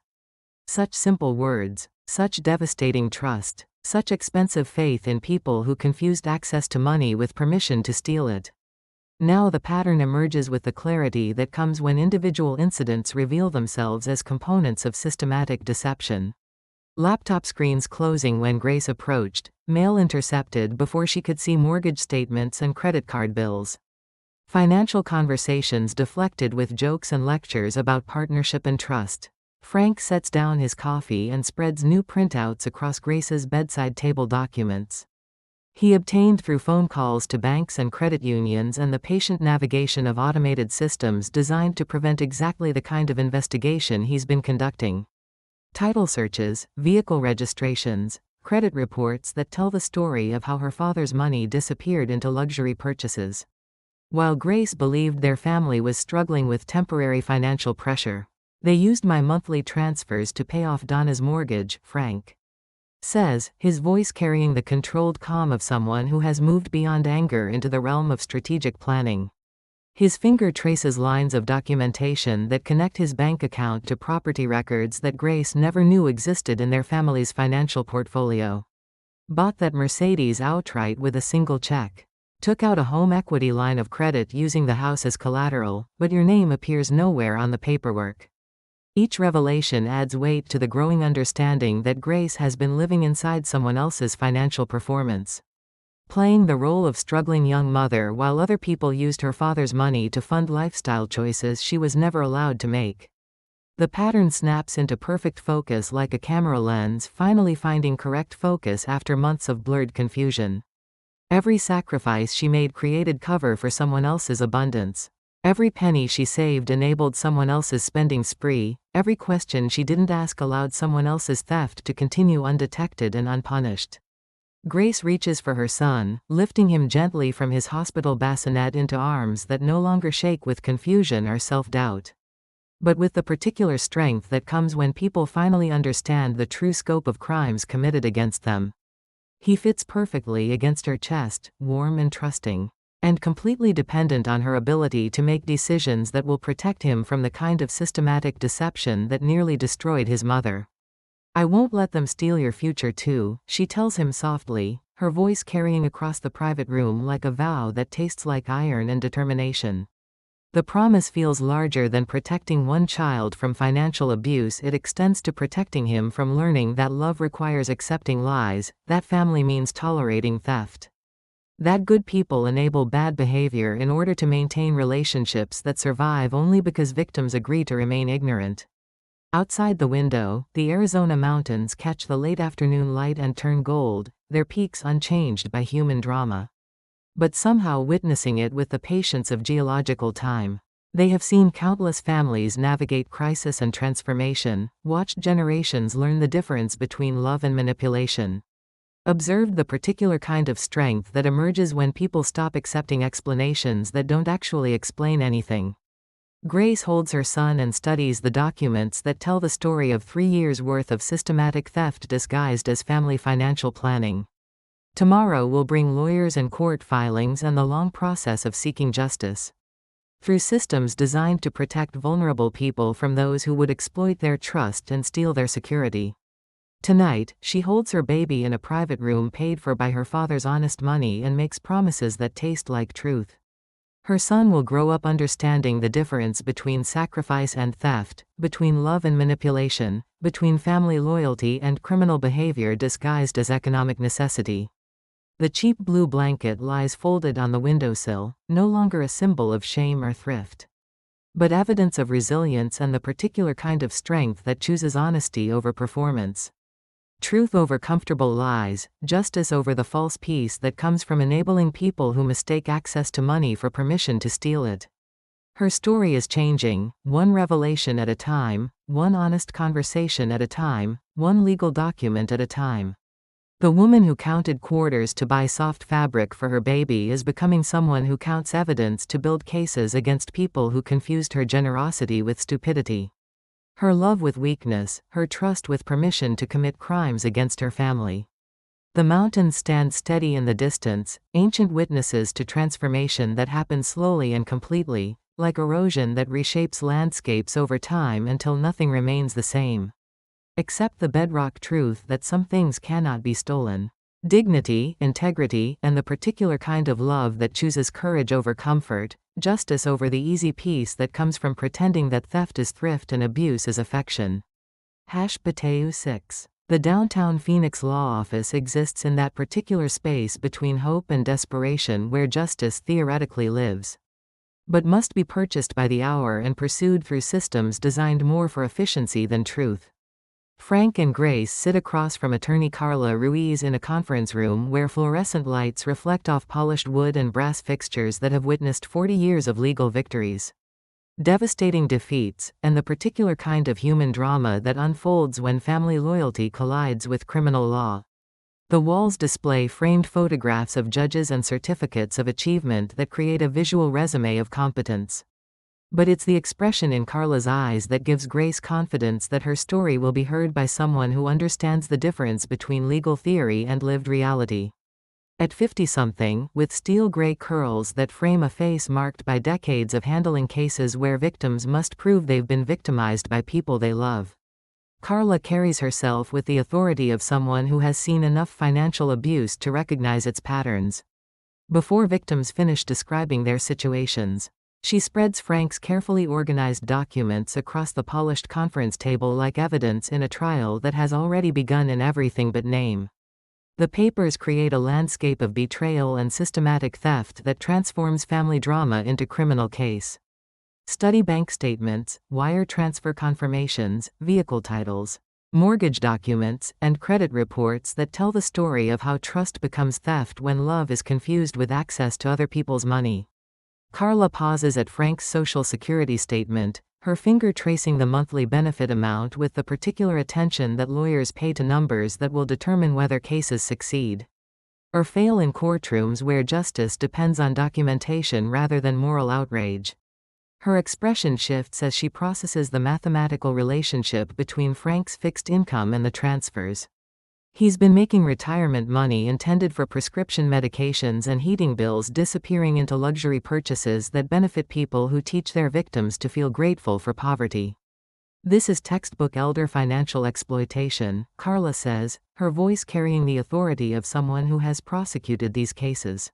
Such simple words, such devastating trust, such expensive faith in people who confused access to money with permission to steal it. Now the pattern emerges with the clarity that comes when individual incidents reveal themselves as components of systematic deception. Laptop screens closing when Grace approached, mail intercepted before she could see mortgage statements and credit card bills. Financial conversations deflected with jokes and lectures about partnership and trust. Frank sets down his coffee and spreads new printouts across Grace's bedside table documents he obtained through phone calls to banks and credit unions and the patient navigation of automated systems designed to prevent exactly the kind of investigation he's been conducting. Title searches, vehicle registrations, credit reports that tell the story of how her father's money disappeared into luxury purchases. While Grace believed their family was struggling with temporary financial pressure, they used my monthly transfers to pay off Donna's mortgage, Frank says, his voice carrying the controlled calm of someone who has moved beyond anger into the realm of strategic planning. His finger traces lines of documentation that connect his bank account to property records that Grace never knew existed in their family's financial portfolio. Bought that Mercedes outright with a single check. Took out a home equity line of credit using the house as collateral, but your name appears nowhere on the paperwork. Each revelation adds weight to the growing understanding that Grace has been living inside someone else's financial performance, playing the role of struggling young mother while other people used her father's money to fund lifestyle choices she was never allowed to make. The pattern snaps into perfect focus like a camera lens finally finding correct focus after months of blurred confusion. Every sacrifice she made created cover for someone else's abundance. Every penny she saved enabled someone else's spending spree. Every question she didn't ask allowed someone else's theft to continue undetected and unpunished. Grace reaches for her son, lifting him gently from his hospital bassinet into arms that no longer shake with confusion or self-doubt, but with the particular strength that comes when people finally understand the true scope of crimes committed against them. He fits perfectly against her chest, warm and trusting, and completely dependent on her ability to make decisions that will protect him from the kind of systematic deception that nearly destroyed his mother. "I won't let them steal your future too," she tells him softly, her voice carrying across the private room like a vow that tastes like iron and determination. The promise feels larger than protecting one child from financial abuse. It extends to protecting him from learning that love requires accepting lies, that family means tolerating theft, that good people enable bad behavior in order to maintain relationships that survive only because victims agree to remain ignorant. Outside the window, the Arizona mountains catch the late afternoon light and turn gold, their peaks unchanged by human drama, but somehow witnessing it with the patience of geological time. They have seen countless families navigate crisis and transformation, watched generations learn the difference between love and manipulation. Observed the particular kind of strength that emerges when people stop accepting explanations that don't actually explain anything. Grace holds her son and studies the documents that tell the story of 3 years' worth of systematic theft disguised as family financial planning. Tomorrow will bring lawyers and court filings and the long process of seeking justice. Through systems designed to protect vulnerable people from those who would exploit their trust and steal their security. Tonight, she holds her baby in a private room paid for by her father's honest money and makes promises that taste like truth. Her son will grow up understanding the difference between sacrifice and theft, between love and manipulation, between family loyalty and criminal behavior disguised as economic necessity. The cheap blue blanket lies folded on the windowsill, no longer a symbol of shame or thrift, but evidence of resilience and the particular kind of strength that chooses honesty over performance. Truth over comfortable lies, justice over the false peace that comes from enabling people who mistake access to money for permission to steal it. Her story is changing, one revelation at a time, one honest conversation at a time, one legal document at a time. The woman who counted quarters to buy soft fabric for her baby is becoming someone who counts evidence to build cases against people who confused her generosity with stupidity. Her love with weakness, her trust with permission to commit crimes against her family. The mountains stand steady in the distance, ancient witnesses to transformation that happens slowly and completely, like erosion that reshapes landscapes over time until nothing remains the same. Except the bedrock truth that some things cannot be stolen. Dignity, integrity, and the particular kind of love that chooses courage over comfort, justice over the easy peace that comes from pretending that theft is thrift and abuse is affection. #Bateu 6. The downtown Phoenix law office exists in that particular space between hope and desperation where justice theoretically lives, but must be purchased by the hour and pursued through systems designed more for efficiency than truth. Frank and Grace sit across from attorney Carla Ruiz in a conference room where fluorescent lights reflect off polished wood and brass fixtures that have witnessed 40 years of legal victories, devastating defeats, and the particular kind of human drama that unfolds when family loyalty collides with criminal law. The walls display framed photographs of judges and certificates of achievement that create a visual resume of competence. But it's the expression in Carla's eyes that gives Grace confidence that her story will be heard by someone who understands the difference between legal theory and lived reality. At 50-something, with steel gray curls that frame a face marked by decades of handling cases where victims must prove they've been victimized by people they love, Carla carries herself with the authority of someone who has seen enough financial abuse to recognize its patterns. Before victims finish describing their situations, she spreads Frank's carefully organized documents across the polished conference table like evidence in a trial that has already begun in everything but name. The papers create a landscape of betrayal and systematic theft that transforms family drama into criminal case. Study bank statements, wire transfer confirmations, vehicle titles, mortgage documents, and credit reports that tell the story of how trust becomes theft when love is confused with access to other people's money. Carla pauses at Frank's Social Security statement, her finger tracing the monthly benefit amount with the particular attention that lawyers pay to numbers that will determine whether cases succeed or fail in courtrooms where justice depends on documentation rather than moral outrage. Her expression shifts as she processes the mathematical relationship between Frank's fixed income and the transfers. He's been making retirement money intended for prescription medications and heating bills disappearing into luxury purchases that benefit people who teach their victims to feel grateful for poverty. This is textbook elder financial exploitation, Carla says, her voice carrying the authority of someone who has prosecuted these cases,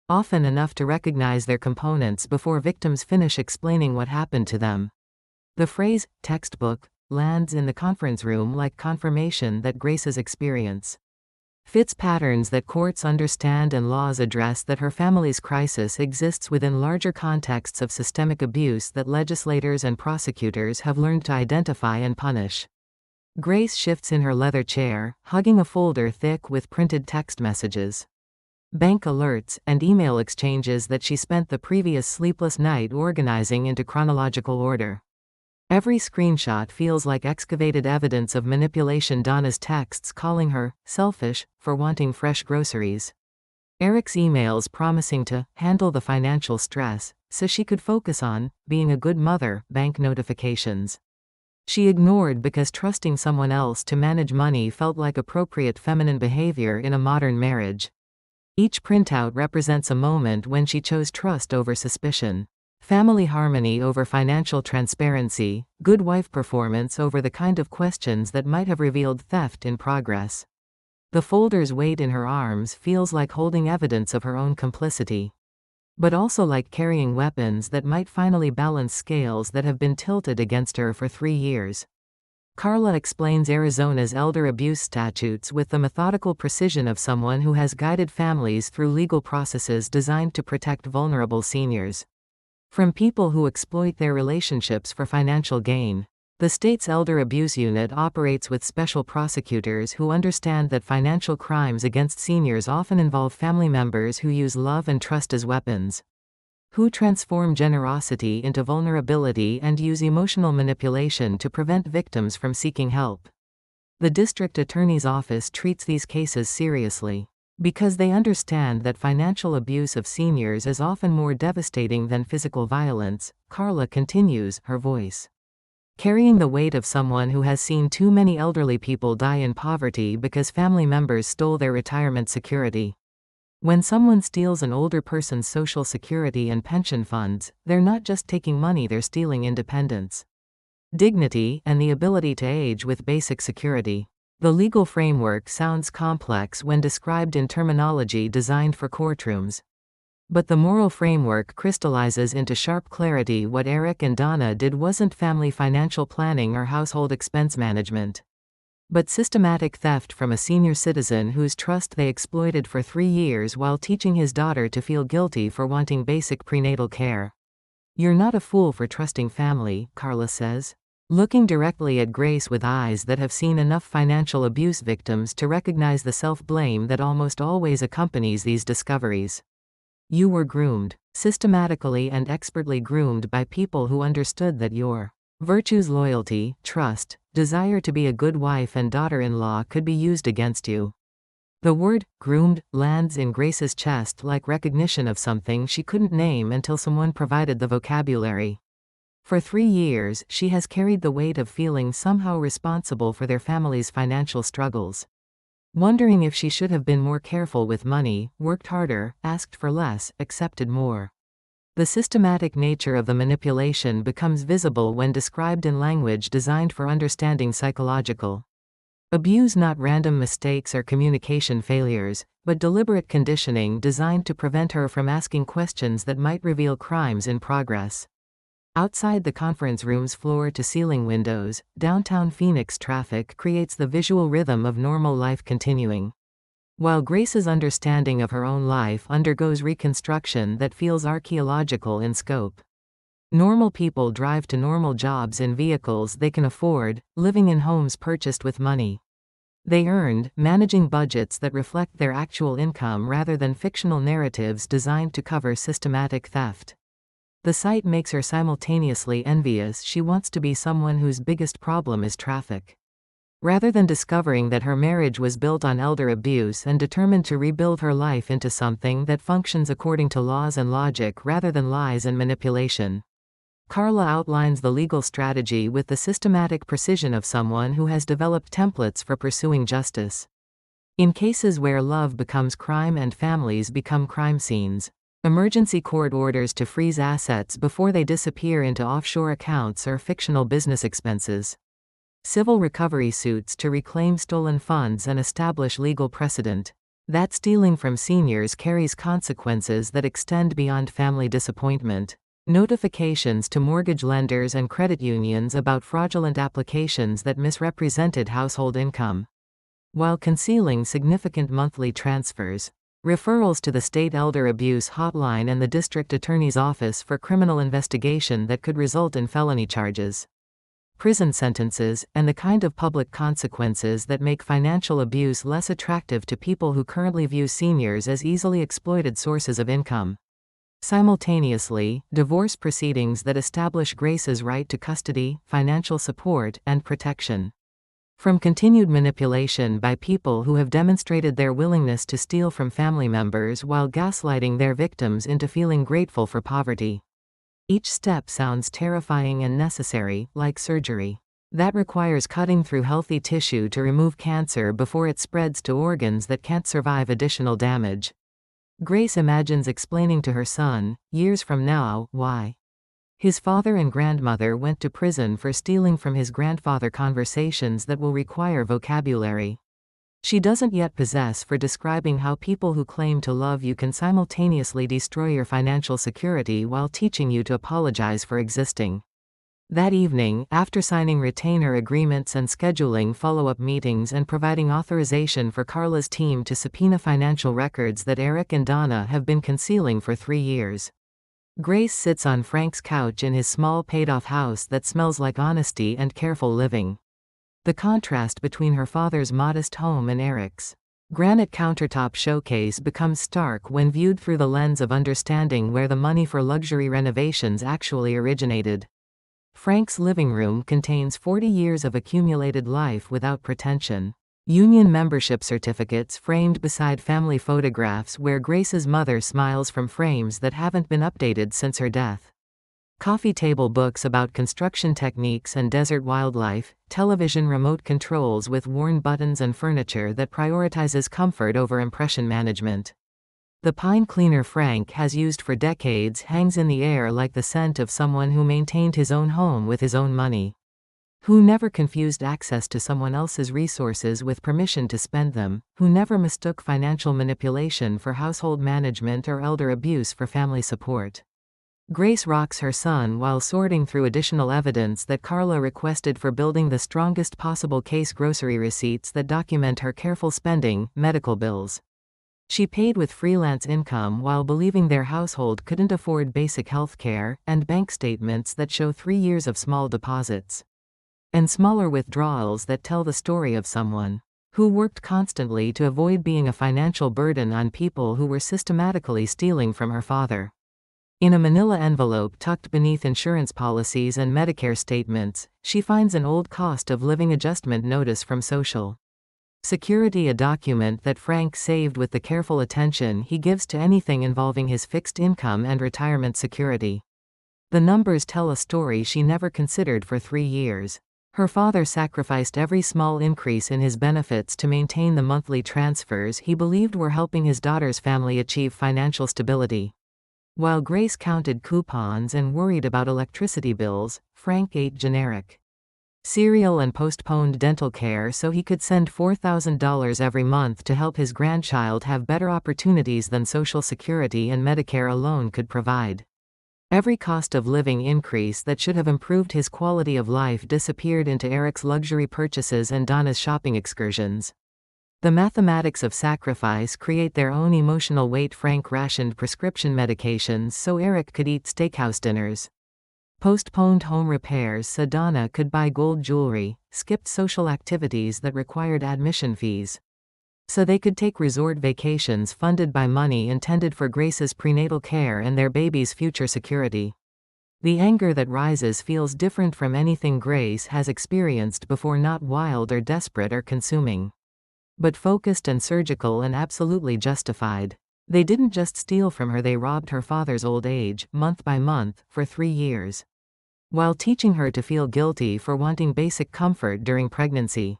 often enough to recognize their components before victims finish explaining what happened to them. The phrase, textbook, lands in the conference room like confirmation that Grace's experience fits patterns that courts understand and laws address, that her family's crisis exists within larger contexts of systemic abuse that legislators and prosecutors have learned to identify and punish. Grace shifts in her leather chair, hugging a folder thick with printed text messages, bank alerts, and email exchanges that she spent the previous sleepless night organizing into chronological order. Every screenshot feels like excavated evidence of manipulation. Donna's texts calling her selfish for wanting fresh groceries. Eric's emails promising to handle the financial stress so she could focus on being a good mother. Bank notifications she ignored because trusting someone else to manage money felt like appropriate feminine behavior in a modern marriage. Each printout represents a moment when she chose trust over suspicion. Family harmony over financial transparency, good wife performance over the kind of questions that might have revealed theft in progress. The folder's weight in her arms feels like holding evidence of her own complicity. But also like carrying weapons that might finally balance scales that have been tilted against her for 3 years. Carla explains Arizona's elder abuse statutes with the methodical precision of someone who has guided families through legal processes designed to protect vulnerable seniors from people who exploit their relationships for financial gain. The state's elder abuse unit operates with special prosecutors who understand that financial crimes against seniors often involve family members who use love and trust as weapons, who transform generosity into vulnerability and use emotional manipulation to prevent victims from seeking help. The district attorney's office treats these cases seriously because they understand that financial abuse of seniors is often more devastating than physical violence. Carla continues, her voice carrying the weight of someone who has seen too many elderly people die in poverty because family members stole their retirement security. When someone steals an older person's social security and pension funds, they're not just taking money, they're stealing independence, dignity, and the ability to age with basic security. The legal framework sounds complex when described in terminology designed for courtrooms. But the moral framework crystallizes into sharp clarity. What Eric and Donna did wasn't family financial planning or household expense management, but systematic theft from a senior citizen whose trust they exploited for 3 years while teaching his daughter to feel guilty for wanting basic prenatal care. You're not a fool for trusting family, Carla says, looking directly at Grace with eyes that have seen enough financial abuse victims to recognize the self-blame that almost always accompanies these discoveries. You were groomed, systematically and expertly groomed by people who understood that your virtues, loyalty, trust, desire to be a good wife and daughter-in-law could be used against you. The word groomed lands in Grace's chest like recognition of something she couldn't name until someone provided the vocabulary. For 3 years, she has carried the weight of feeling somehow responsible for their family's financial struggles, wondering if she should have been more careful with money, worked harder, asked for less, accepted more. The systematic nature of the manipulation becomes visible when described in language designed for understanding psychological abuse, not random mistakes or communication failures, but deliberate conditioning designed to prevent her from asking questions that might reveal crimes in progress. Outside the conference room's floor-to-ceiling windows, downtown Phoenix traffic creates the visual rhythm of normal life continuing, while Grace's understanding of her own life undergoes reconstruction that feels archaeological in scope. Normal people drive to normal jobs in vehicles they can afford, living in homes purchased with money they earned, managing budgets that reflect their actual income rather than fictional narratives designed to cover systematic theft. The sight makes her simultaneously envious. She wants to be someone whose biggest problem is traffic, rather than discovering that her marriage was built on elder abuse, and determined to rebuild her life into something that functions according to laws and logic rather than lies and manipulation. Carla outlines the legal strategy with the systematic precision of someone who has developed templates for pursuing justice in cases where love becomes crime and families become crime scenes. Emergency court orders to freeze assets before they disappear into offshore accounts or fictional business expenses. Civil recovery suits to reclaim stolen funds and establish legal precedent that stealing from seniors carries consequences that extend beyond family disappointment. Notifications to mortgage lenders and credit unions about fraudulent applications that misrepresented household income, while concealing significant monthly transfers. Referrals to the state elder abuse hotline and the district attorney's office for criminal investigation that could result in felony charges, prison sentences, and the kind of public consequences that make financial abuse less attractive to people who currently view seniors as easily exploited sources of income. Simultaneously, divorce proceedings that establish Grace's right to custody, financial support, and protection from continued manipulation by people who have demonstrated their willingness to steal from family members while gaslighting their victims into feeling grateful for poverty. Each step sounds terrifying and necessary, like surgery that requires cutting through healthy tissue to remove cancer before it spreads to organs that can't survive additional damage. Grace imagines explaining to her son, years from now, why his father and grandmother went to prison for stealing from his grandfather, conversations that will require vocabulary she doesn't yet possess for describing how people who claim to love you can simultaneously destroy your financial security while teaching you to apologize for existing. That evening, after signing retainer agreements and scheduling follow-up meetings and providing authorization for Carla's team to subpoena financial records that Eric and Donna have been concealing for 3 years, Grace sits on Frank's couch in his small paid-off house that smells like honesty and careful living. The contrast between her father's modest home and Eric's granite countertop showcase becomes stark when viewed through the lens of understanding where the money for luxury renovations actually originated. Frank's living room contains 40 years of accumulated life without pretension. Union membership certificates framed beside family photographs where Grace's mother smiles from frames that haven't been updated since her death. Coffee table books about construction techniques and desert wildlife, television remote controls with worn buttons and furniture that prioritizes comfort over impression management. The pine cleaner Frank has used for decades hangs in the air like the scent of someone who maintained his own home with his own money, who never confused access to someone else's resources with permission to spend them, who never mistook financial manipulation for household management or elder abuse for family support. Grace rocks her son while sorting through additional evidence that Carla requested for building the strongest possible case: grocery receipts that document her careful spending, medical bills she paid with freelance income while believing their household couldn't afford basic health care, and bank statements that show 3 years of small deposits and smaller withdrawals that tell the story of someone who worked constantly to avoid being a financial burden on people who were systematically stealing from her father. In a manila envelope tucked beneath insurance policies and Medicare statements, she finds an old cost of living adjustment notice from Social Security, a document that Frank saved with the careful attention he gives to anything involving his fixed income and retirement security. The numbers tell a story she never considered for 3 years. Her father sacrificed every small increase in his benefits to maintain the monthly transfers he believed were helping his daughter's family achieve financial stability. While Grace counted coupons and worried about electricity bills, Frank ate generic cereal and postponed dental care so he could send $4,000 every month to help his grandchild have better opportunities than Social Security and Medicare alone could provide. Every cost of living increase that should have improved his quality of life disappeared into Eric's luxury purchases and Donna's shopping excursions. The mathematics of sacrifice create their own emotional weight. Frank rationed prescription medications so Eric could eat steakhouse dinners, postponed home repairs so Donna could buy gold jewelry, skipped social activities that required admission fees so they could take resort vacations funded by money intended for Grace's prenatal care and their baby's future security. The anger that rises feels different from anything Grace has experienced before, not wild or desperate or consuming, but focused and surgical and absolutely justified. They didn't just steal from her, they robbed her father's old age, month by month, for 3 years, while teaching her to feel guilty for wanting basic comfort during pregnancy.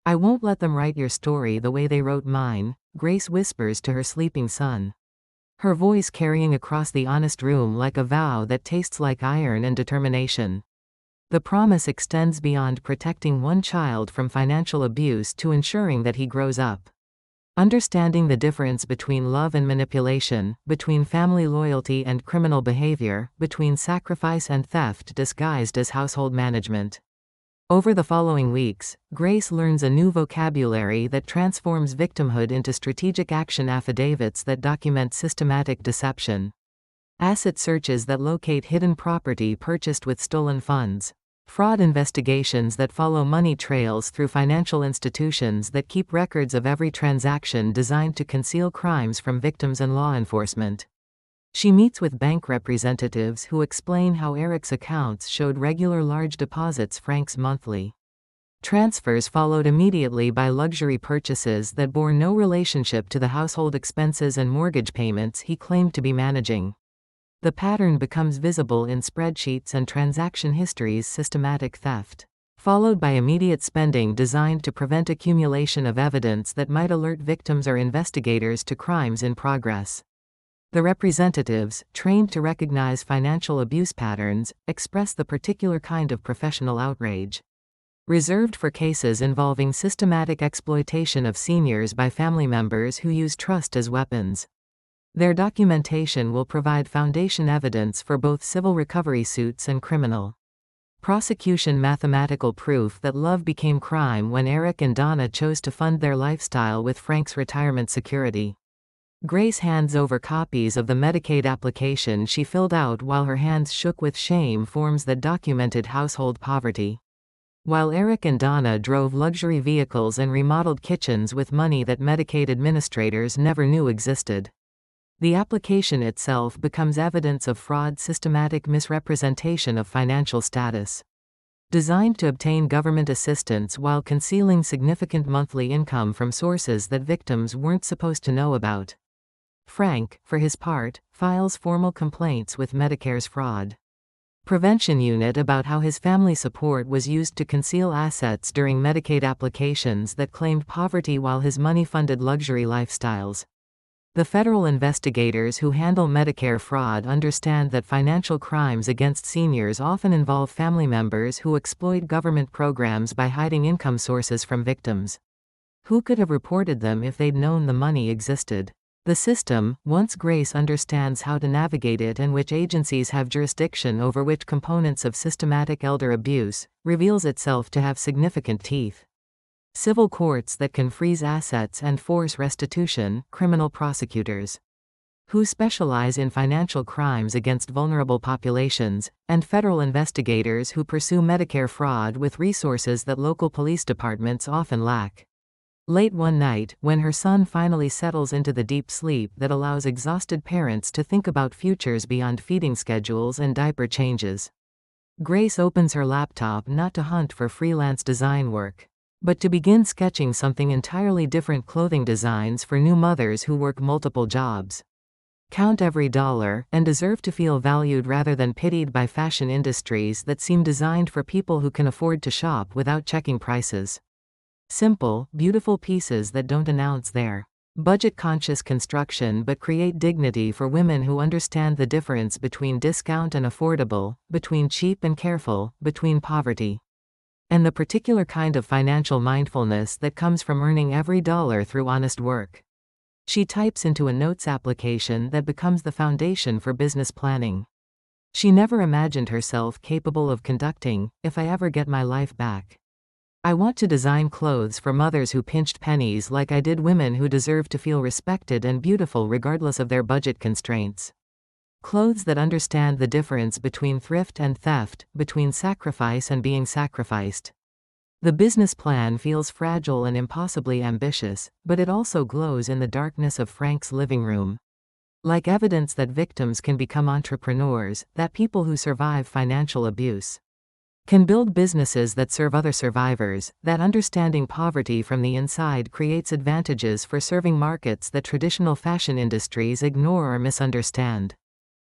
"I won't let them write your story the way they wrote mine," Grace whispers to her sleeping son, her voice carrying across the honest room like a vow that tastes like iron and determination. The promise extends beyond protecting one child from financial abuse to ensuring that he grows up understanding the difference between love and manipulation, between family loyalty and criminal behavior, between sacrifice and theft disguised as household management. Over the following weeks, Grace learns a new vocabulary that transforms victimhood into strategic action: affidavits that document systematic deception, asset searches that locate hidden property purchased with stolen funds, fraud investigations that follow money trails through financial institutions that keep records of every transaction, designed to conceal crimes from victims and law enforcement. She meets with bank representatives who explain how Eric's accounts showed regular large deposits, Frank's monthly transfers followed immediately by luxury purchases that bore no relationship to the household expenses and mortgage payments he claimed to be managing. The pattern becomes visible in spreadsheets and transaction histories: systematic theft, followed by immediate spending designed to prevent accumulation of evidence that might alert victims or investigators to crimes in progress. The representatives, trained to recognize financial abuse patterns, express the particular kind of professional outrage reserved for cases involving systematic exploitation of seniors by family members who use trust as weapons. Their documentation will provide foundation evidence for both civil recovery suits and criminal prosecution. Mathematical proof that love became crime when Eric and Donna chose to fund their lifestyle with Frank's retirement security. Grace hands over copies of the Medicaid application she filled out while her hands shook with shame, forms that documented household poverty. While Eric and Donna drove luxury vehicles and remodeled kitchens with money that Medicaid administrators never knew existed. The application itself becomes evidence of fraud, systematic misrepresentation of financial status, designed to obtain government assistance while concealing significant monthly income from sources that victims weren't supposed to know about. Frank, for his part, files formal complaints with Medicare's fraud prevention unit about how his family support was used to conceal assets during Medicaid applications that claimed poverty while his money funded luxury lifestyles. The federal investigators who handle Medicare fraud understand that financial crimes against seniors often involve family members who exploit government programs by hiding income sources from victims. Who could have reported them if they'd known the money existed? The system, once Grace understands how to navigate it and which agencies have jurisdiction over which components of systematic elder abuse, reveals itself to have significant teeth. Civil courts that can freeze assets and force restitution, criminal prosecutors who specialize in financial crimes against vulnerable populations, and federal investigators who pursue Medicare fraud with resources that local police departments often lack. Late one night, when her son finally settles into the deep sleep that allows exhausted parents to think about futures beyond feeding schedules and diaper changes, Grace opens her laptop not to hunt for freelance design work, but to begin sketching something entirely different: clothing designs for new mothers who work multiple jobs, count every dollar, and deserve to feel valued rather than pitied by fashion industries that seem designed for people who can afford to shop without checking prices. Simple, beautiful pieces that don't announce their budget-conscious construction but create dignity for women who understand the difference between discount and affordable, between cheap and careful, between poverty and the particular kind of financial mindfulness that comes from earning every dollar through honest work. She types into a notes application that becomes the foundation for business planning. She never imagined herself capable of conducting, "If I ever get my life back, I want to design clothes for mothers who pinched pennies like I did, women who deserve to feel respected and beautiful regardless of their budget constraints. Clothes that understand the difference between thrift and theft, between sacrifice and being sacrificed." The business plan feels fragile and impossibly ambitious, but it also glows in the darkness of Frank's living room. Like evidence that victims can become entrepreneurs, that people who survive financial abuse can build businesses that serve other survivors, that understanding poverty from the inside creates advantages for serving markets that traditional fashion industries ignore or misunderstand.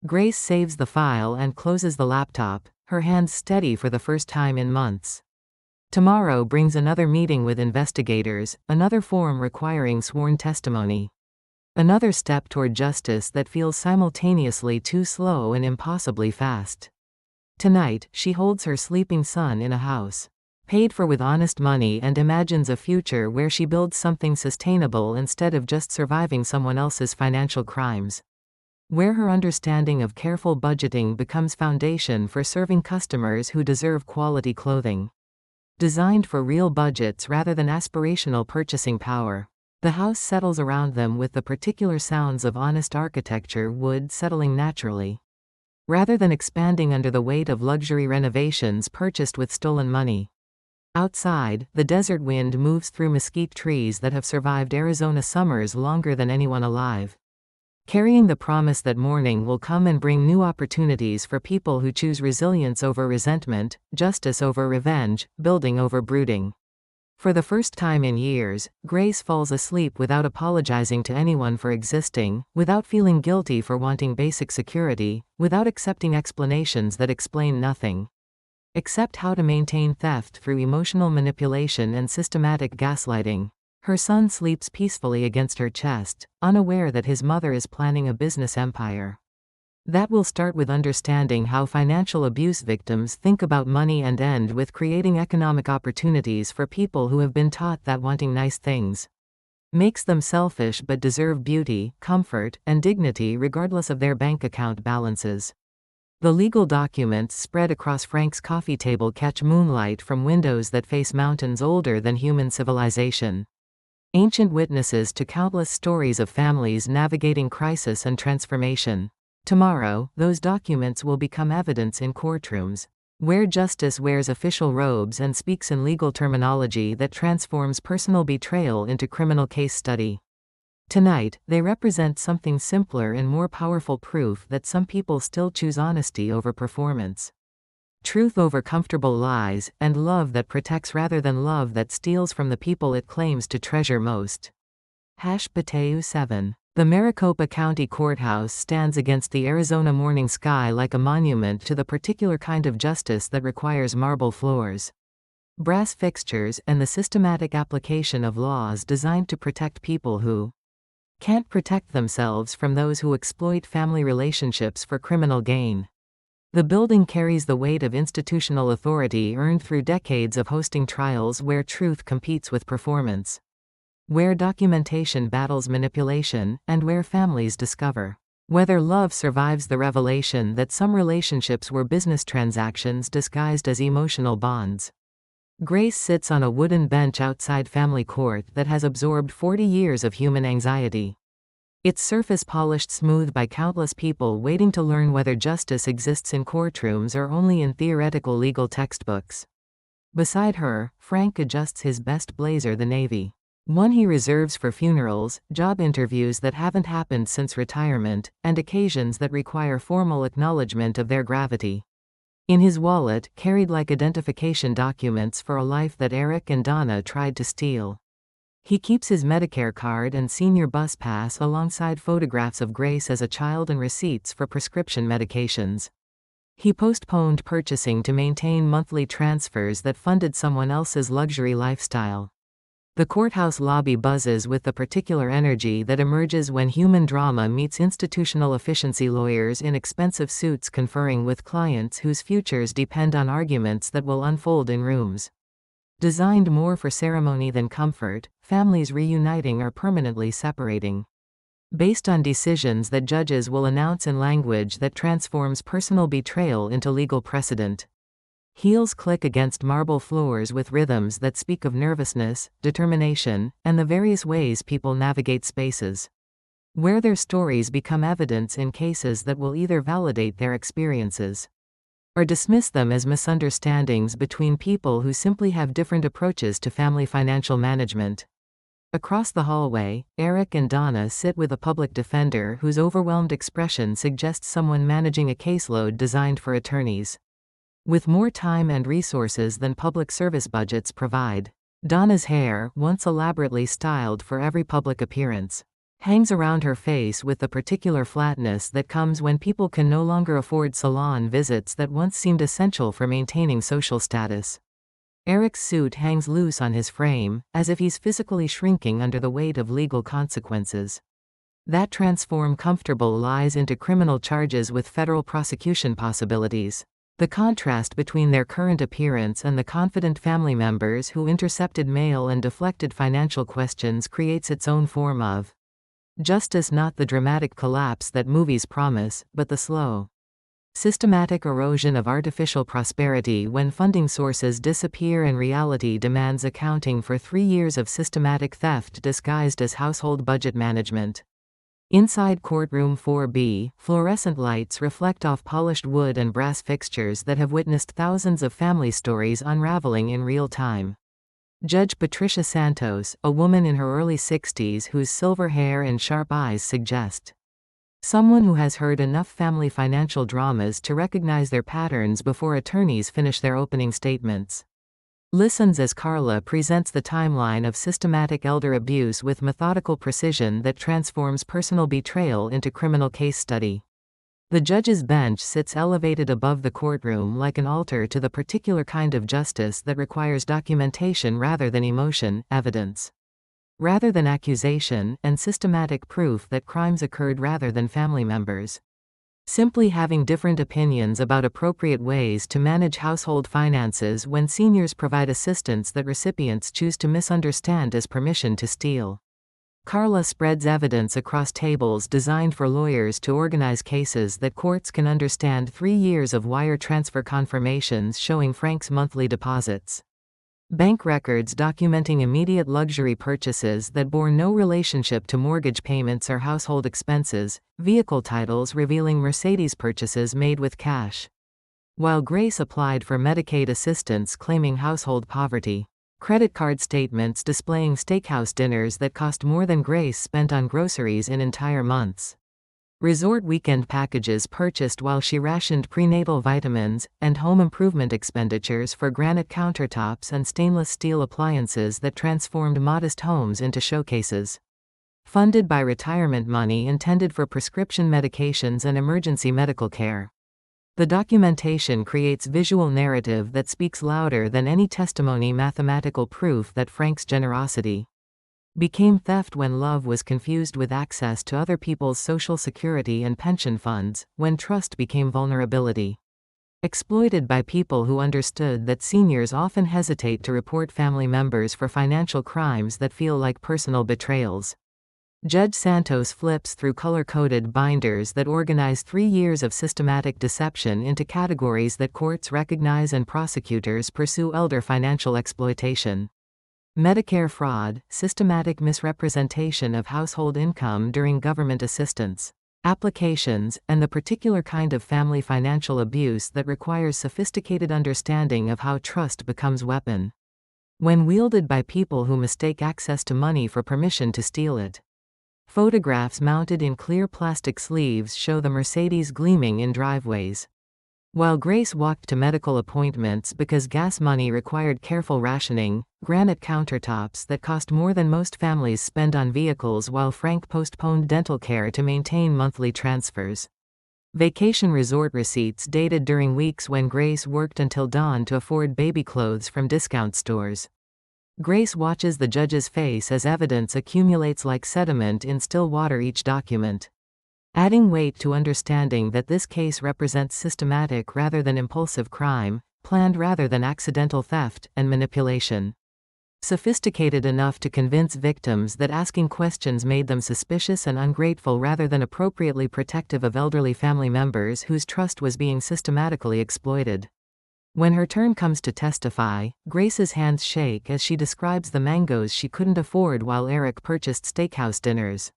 Grace saves the file and closes the laptop, her hands steady for the first time in months. Tomorrow brings another meeting with investigators, another form requiring sworn testimony. Another step toward justice that feels simultaneously too slow and impossibly fast. Tonight, she holds her sleeping son in a house paid for with honest money and imagines a future where she builds something sustainable instead of just surviving someone else's financial crimes. Where her understanding of careful budgeting becomes foundation for serving customers who deserve quality clothing designed for real budgets rather than aspirational purchasing power. The house settles around them with the particular sounds of honest architecture, wood settling naturally, rather than expanding under the weight of luxury renovations purchased with stolen money. Outside, the desert wind moves through mesquite trees that have survived Arizona summers longer than anyone alive. carrying the promise that morning will come and bring new opportunities for people who choose resilience over resentment, justice over revenge, building over brooding. For the first time in years, Grace falls asleep without apologizing to anyone for existing, without feeling guilty for wanting basic security, without accepting explanations that explain nothing. Except how to maintain theft through emotional manipulation and systematic gaslighting. Her son sleeps peacefully against her chest, unaware that his mother is planning a business empire. That will start with understanding how financial abuse victims think about money and end with creating economic opportunities for people who have been taught that wanting nice things makes them selfish but deserve beauty, comfort, and dignity regardless of their bank account balances. The legal documents spread across Frank's coffee table catch moonlight from windows that face mountains older than human civilization. Ancient witnesses to countless stories of families navigating crisis and transformation. Tomorrow, those documents will become evidence in courtrooms, where justice wears official robes and speaks in legal terminology that transforms personal betrayal into criminal case study. Tonight, they represent something simpler and more powerful proof that some people still choose honesty over performance. Truth over comfortable lies, and love that protects rather than love that steals from the people it claims to treasure most. #Bateu 7. The Maricopa County Courthouse stands against the Arizona morning sky like a monument to the particular kind of justice that requires marble floors, brass fixtures, and the systematic application of laws designed to protect people who can't protect themselves from those who exploit family relationships for criminal gain. The building carries the weight of institutional authority earned through decades of hosting trials where truth competes with performance, where documentation battles manipulation, and where families discover whether love survives the revelation that some relationships were business transactions disguised as emotional bonds. Grace sits on a wooden bench outside family court that has absorbed 40 years of human anxiety. Its surface polished smooth by countless people waiting to learn whether justice exists in courtrooms or only in theoretical legal textbooks. Beside her, Frank adjusts his best blazer, the navy one he reserves for funerals, job interviews that haven't happened since retirement, and occasions that require formal acknowledgement of their gravity. In his wallet, carried like identification documents for a life that Eric and Donna tried to steal. He keeps his Medicare card and senior bus pass alongside photographs of Grace as a child and receipts for prescription medications. He postponed purchasing to maintain monthly transfers that funded someone else's luxury lifestyle. The courthouse lobby buzzes with the particular energy that emerges when human drama meets institutional efficiency, lawyers in expensive suits conferring with clients whose futures depend on arguments that will unfold in rooms designed more for ceremony than comfort, families reuniting or permanently separating, based on decisions that judges will announce in language that transforms personal betrayal into legal precedent. Heels click against marble floors with rhythms that speak of nervousness, determination, and the various ways people navigate spaces, where their stories become evidence in cases that will either validate their experiences or dismiss them as misunderstandings between people who simply have different approaches to family financial management. Across the hallway, Eric and Donna sit with a public defender whose overwhelmed expression suggests someone managing a caseload designed for attorneys with more time and resources than public service budgets provide. Donna's hair, once elaborately styled for every public appearance, hangs around her face with the particular flatness that comes when people can no longer afford salon visits that once seemed essential for maintaining social status. Eric's suit hangs loose on his frame, as if he's physically shrinking under the weight of legal consequences that transform comfortable lies into criminal charges with federal prosecution possibilities. The contrast between their current appearance and the confident family members who intercepted mail and deflected financial questions creates its own form of justice, not the dramatic collapse that movies promise, but the slow, systematic erosion of artificial prosperity when funding sources disappear and reality demands accounting for 3 years of systematic theft disguised as household budget management. Inside courtroom 4B, fluorescent lights reflect off polished wood and brass fixtures that have witnessed thousands of family stories unraveling in real time. Judge Patricia Santos, a woman in her early 60s whose silver hair and sharp eyes suggest Someone who has heard enough family financial dramas to recognize their patterns before attorneys finish their opening statements. Listens as Carla presents the timeline of systematic elder abuse with methodical precision that transforms personal betrayal into criminal case study. The judge's bench sits elevated above the courtroom like an altar to the particular kind of justice that requires documentation rather than emotion, evidence rather than accusation, and systematic proof that crimes occurred rather than family members. Simply having different opinions about appropriate ways to manage household finances when seniors provide assistance that recipients choose to misunderstand as permission to steal. Carla spreads evidence across tables designed for lawyers to organize cases that courts can understand. 3 years of wire transfer confirmations showing Frank's monthly deposits. Bank records documenting immediate luxury purchases that bore no relationship to mortgage payments or household expenses, vehicle titles revealing Mercedes purchases made with cash. While Grace applied for Medicaid assistance claiming household poverty. Credit card statements displaying steakhouse dinners that cost more than Grace spent on groceries in entire months. Resort weekend packages purchased while she rationed prenatal vitamins, and home improvement expenditures for granite countertops and stainless steel appliances that transformed modest homes into showcases. Funded by retirement money intended for prescription medications and emergency medical care. The documentation creates visual narrative that speaks louder than any testimony. Mathematical proof that Frank's generosity became theft when love was confused with access to other people's social security and pension funds, when trust became vulnerability. Exploited by people who understood that seniors often hesitate to report family members for financial crimes that feel like personal betrayals. Judge Santos flips through color-coded binders that organize 3 years of systematic deception into categories that courts recognize and prosecutors pursue: elder financial exploitation, Medicare fraud, systematic misrepresentation of household income during government assistance applications, and the particular kind of family financial abuse that requires sophisticated understanding of how trust becomes weapon when wielded by people who mistake access to money for permission to steal it. Photographs mounted in clear plastic sleeves show the Mercedes gleaming in driveways. While Grace walked to medical appointments because gas money required careful rationing, granite countertops that cost more than most families spend on vehicles, while Frank postponed dental care to maintain monthly transfers. Vacation resort receipts dated during weeks when Grace worked until dawn to afford baby clothes from discount stores. Grace watches the judge's face as evidence accumulates like sediment in still water. Each document adding weight to understanding that this case represents systematic rather than impulsive crime, planned rather than accidental theft, and manipulation. Sophisticated enough to convince victims that asking questions made them suspicious and ungrateful rather than appropriately protective of elderly family members whose trust was being systematically exploited. When her turn comes to testify, Grace's hands shake as she describes the mangoes she couldn't afford while Eric purchased steakhouse dinners.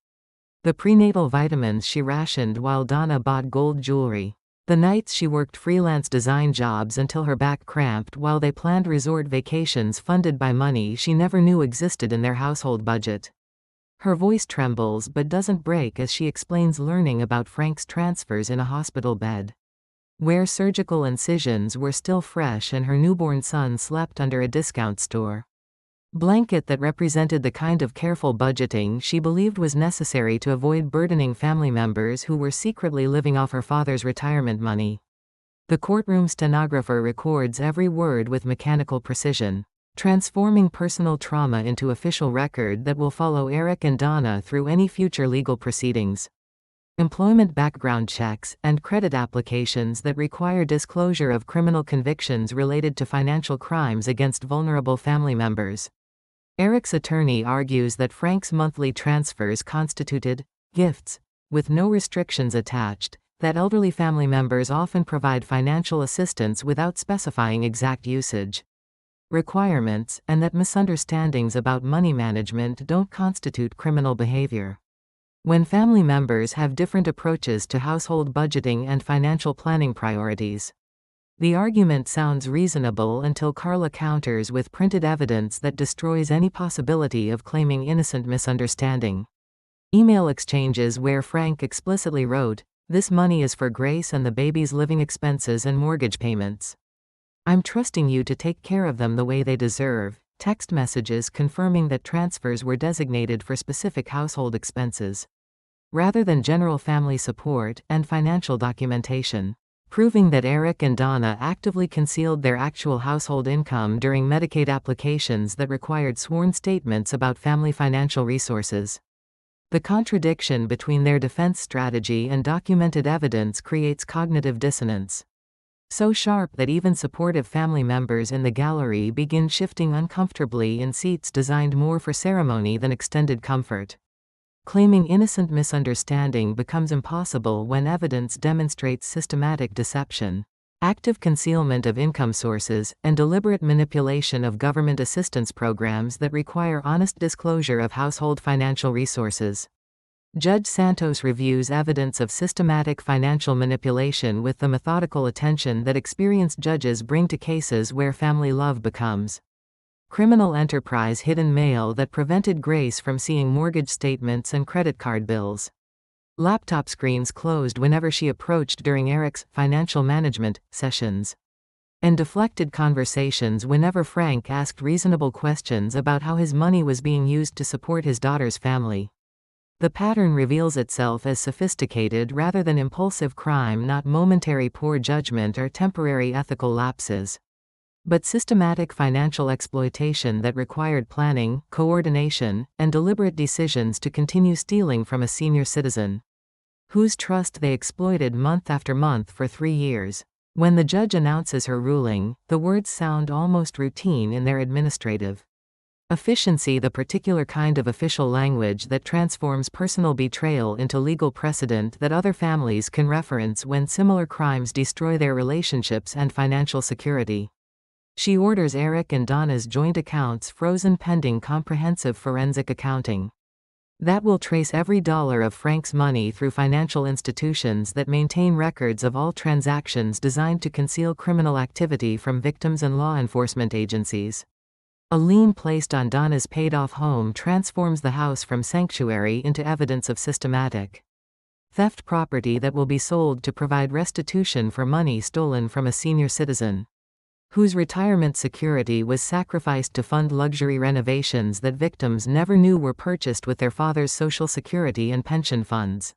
The prenatal vitamins she rationed while Donna bought gold jewelry. The nights she worked freelance design jobs until her back cramped while they planned resort vacations funded by money she never knew existed in their household budget. Her voice trembles but doesn't break as she explains learning about Frank's transfers in a hospital bed, where surgical incisions were still fresh and her newborn son slept under a discount store blanket that represented the kind of careful budgeting she believed was necessary to avoid burdening family members who were secretly living off her father's retirement money. The courtroom stenographer records every word with mechanical precision, transforming personal trauma into official record that will follow Eric and Donna through any future legal proceedings. Employment background checks, and credit applications that require disclosure of criminal convictions related to financial crimes against vulnerable family members. Eric's attorney argues that Frank's monthly transfers constituted gifts, with no restrictions attached, that elderly family members often provide financial assistance without specifying exact usage requirements, and that misunderstandings about money management don't constitute criminal behavior. When family members have different approaches to household budgeting and financial planning priorities, the argument sounds reasonable until Carla counters with printed evidence that destroys any possibility of claiming innocent misunderstanding. Email exchanges where Frank explicitly wrote, "This money is for Grace and the baby's living expenses and mortgage payments. I'm trusting you to take care of them the way they deserve." Text messages confirming that transfers were designated for specific household expenses, rather than general family support, and financial documentation, proving that Eric and Donna actively concealed their actual household income during Medicaid applications that required sworn statements about family financial resources. The contradiction between their defense strategy and documented evidence creates cognitive dissonance, so sharp that even supportive family members in the gallery begin shifting uncomfortably in seats designed more for ceremony than extended comfort. Claiming innocent misunderstanding becomes impossible when evidence demonstrates systematic deception, active concealment of income sources, and deliberate manipulation of government assistance programs that require honest disclosure of household financial resources. Judge Santos reviews evidence of systematic financial manipulation with the methodical attention that experienced judges bring to cases where family love becomes criminal enterprise hidden mail that prevented Grace from seeing mortgage statements and credit card bills. Laptop screens closed whenever she approached during Eric's financial management sessions, and deflected conversations whenever Frank asked reasonable questions about how his money was being used to support his daughter's family. The pattern reveals itself as sophisticated rather than impulsive crime, not momentary poor judgment or temporary ethical lapses, but systematic financial exploitation that required planning, coordination, and deliberate decisions to continue stealing from a senior citizen, whose trust they exploited month after month for 3 years. When the judge announces her ruling, the words sound almost routine in their administrative efficiency, the particular kind of official language that transforms personal betrayal into legal precedent that other families can reference when similar crimes destroy their relationships and financial security. She orders Eric and Donna's joint accounts frozen pending comprehensive forensic accounting that will trace every dollar of Frank's money through financial institutions that maintain records of all transactions designed to conceal criminal activity from victims and law enforcement agencies. A lien placed on Donna's paid-off home transforms the house from sanctuary into evidence of systematic theft, property that will be sold to provide restitution for money stolen from a senior citizen, whose retirement security was sacrificed to fund luxury renovations that victims never knew were purchased with their father's Social Security and pension funds.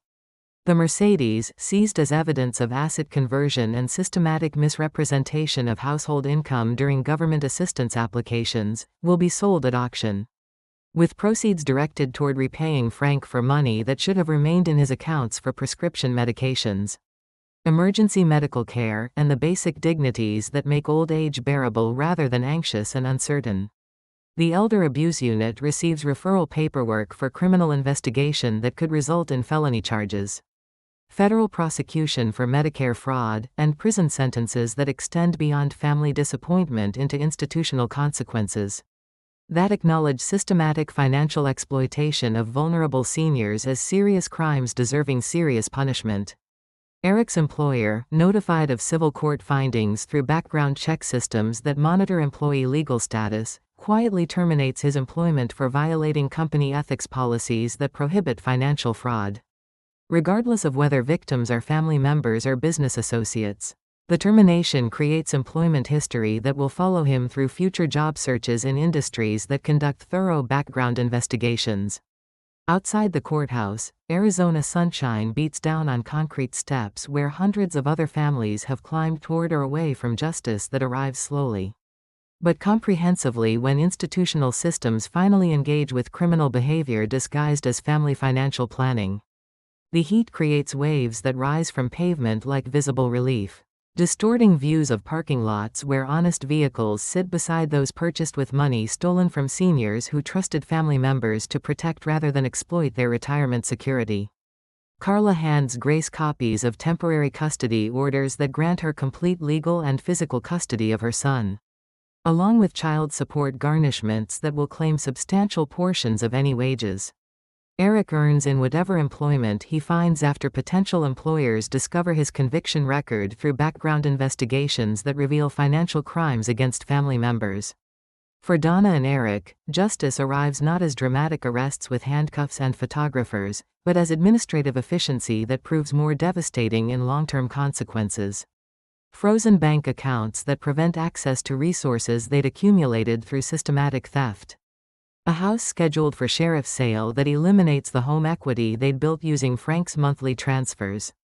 The Mercedes, seized as evidence of asset conversion and systematic misrepresentation of household income during government assistance applications, will be sold at auction, with proceeds directed toward repaying Frank for money that should have remained in his accounts for prescription medications, emergency medical care, and the basic dignities that make old age bearable rather than anxious and uncertain. The Elder Abuse Unit receives referral paperwork for criminal investigation that could result in felony charges, federal prosecution for Medicare fraud, and prison sentences that extend beyond family disappointment into institutional consequences that acknowledge systematic financial exploitation of vulnerable seniors as serious crimes deserving serious punishment. Eric's employer, notified of civil court findings through background check systems that monitor employee legal status, quietly terminates his employment for violating company ethics policies that prohibit financial fraud, regardless of whether victims are family members or business associates. The termination creates employment history that will follow him through future job searches in industries that conduct thorough background investigations. Outside the courthouse, Arizona sunshine beats down on concrete steps where hundreds of other families have climbed toward or away from justice that arrives slowly, but comprehensively when institutional systems finally engage with criminal behavior disguised as family financial planning. The heat creates waves that rise from pavement like visible relief, distorting views of parking lots where honest vehicles sit beside those purchased with money stolen from seniors who trusted family members to protect rather than exploit their retirement security. Carla hands Grace copies of temporary custody orders that grant her complete legal and physical custody of her son, along with child support garnishments that will claim substantial portions of any wages Eric earns in whatever employment he finds after potential employers discover his conviction record through background investigations that reveal financial crimes against family members. For Donna and Eric, justice arrives not as dramatic arrests with handcuffs and photographers, but as administrative efficiency that proves more devastating in long-term consequences. Frozen bank accounts that prevent access to resources they'd accumulated through systematic theft. A house scheduled for sheriff's sale that eliminates the home equity they'd built using Frank's monthly transfers.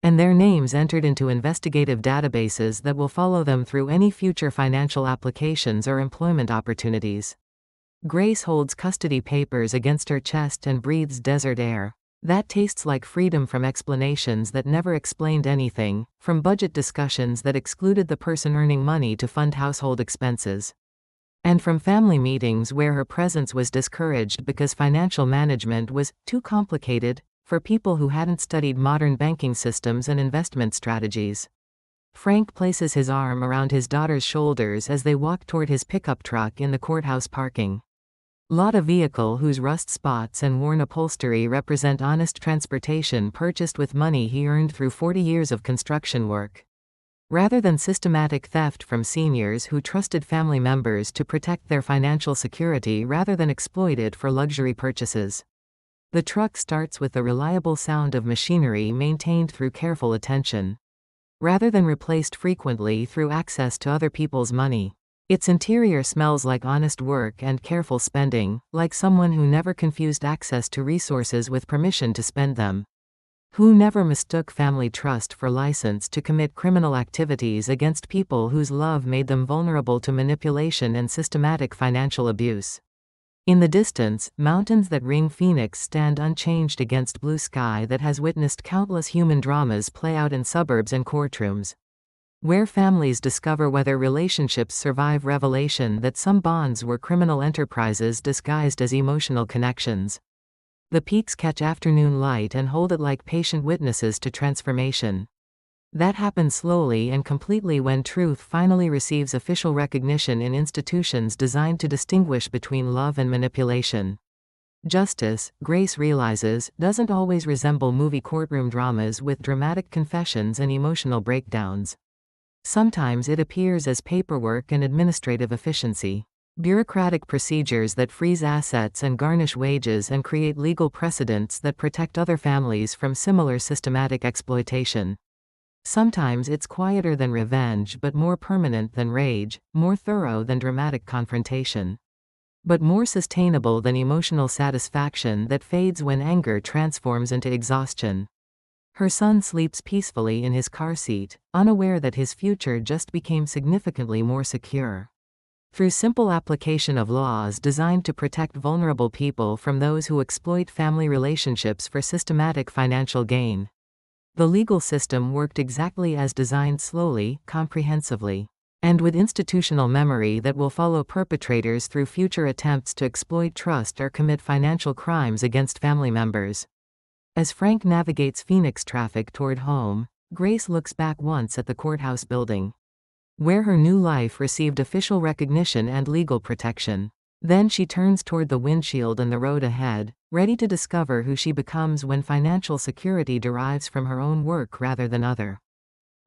And their names entered into investigative databases that will follow them through any future financial applications or employment opportunities. Grace holds custody papers against her chest and breathes desert air. That tastes like freedom from explanations that never explained anything, from budget discussions that excluded the person earning money to fund household expenses. And from family meetings where her presence was discouraged because financial management was too complicated for people who hadn't studied modern banking systems and investment strategies. Frank places his arm around his daughter's shoulders as they walk toward his pickup truck in the courthouse parking lot. A vehicle whose rust spots and worn upholstery represent honest transportation purchased with money he earned through 40 years of construction work. Rather than systematic theft from seniors who trusted family members to protect their financial security rather than exploit it for luxury purchases. The truck starts with the reliable sound of machinery maintained through careful attention, rather than replaced frequently through access to other people's money. Its interior smells like honest work and careful spending, like someone who never confused access to resources with permission to spend them. Who never mistook family trust for license to commit criminal activities against people whose love made them vulnerable to manipulation and systematic financial abuse. In the distance, mountains that ring Phoenix stand unchanged against blue sky that has witnessed countless human dramas play out in suburbs and courtrooms, where families discover whether relationships survive revelation that some bonds were criminal enterprises disguised as emotional connections. The peaks catch afternoon light and hold it like patient witnesses to transformation. That happens slowly and completely when truth finally receives official recognition in institutions designed to distinguish between love and manipulation. Justice, Grace realizes, doesn't always resemble movie courtroom dramas with dramatic confessions and emotional breakdowns. Sometimes it appears as paperwork and administrative efficiency. Bureaucratic procedures that freeze assets and garnish wages and create legal precedents that protect other families from similar systematic exploitation. Sometimes it's quieter than revenge but more permanent than rage, more thorough than dramatic confrontation, but more sustainable than emotional satisfaction that fades when anger transforms into exhaustion. Her son sleeps peacefully in his car seat, unaware that his future just became significantly more secure. Through simple application of laws designed to protect vulnerable people from those who exploit family relationships for systematic financial gain. The legal system worked exactly as designed, slowly, comprehensively, and with institutional memory that will follow perpetrators through future attempts to exploit trust or commit financial crimes against family members. As Frank navigates Phoenix traffic toward home, Grace looks back once at the courthouse building, where her new life received official recognition and legal protection. Then she turns toward the windshield and the road ahead, ready to discover who she becomes when financial security derives from her own work rather than other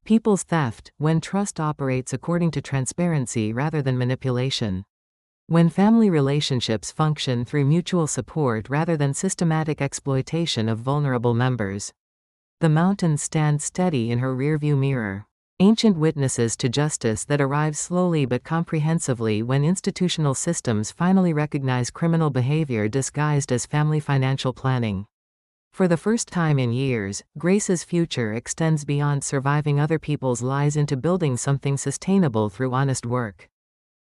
people's theft, when trust operates according to transparency rather than manipulation, when family relationships function through mutual support rather than systematic exploitation of vulnerable members. The mountains stand steady in her rearview mirror. Ancient witnesses to justice that arrive slowly but comprehensively when institutional systems finally recognize criminal behavior disguised as family financial planning. For the first time in years, Grace's future extends beyond surviving other people's lies into building something sustainable through honest work,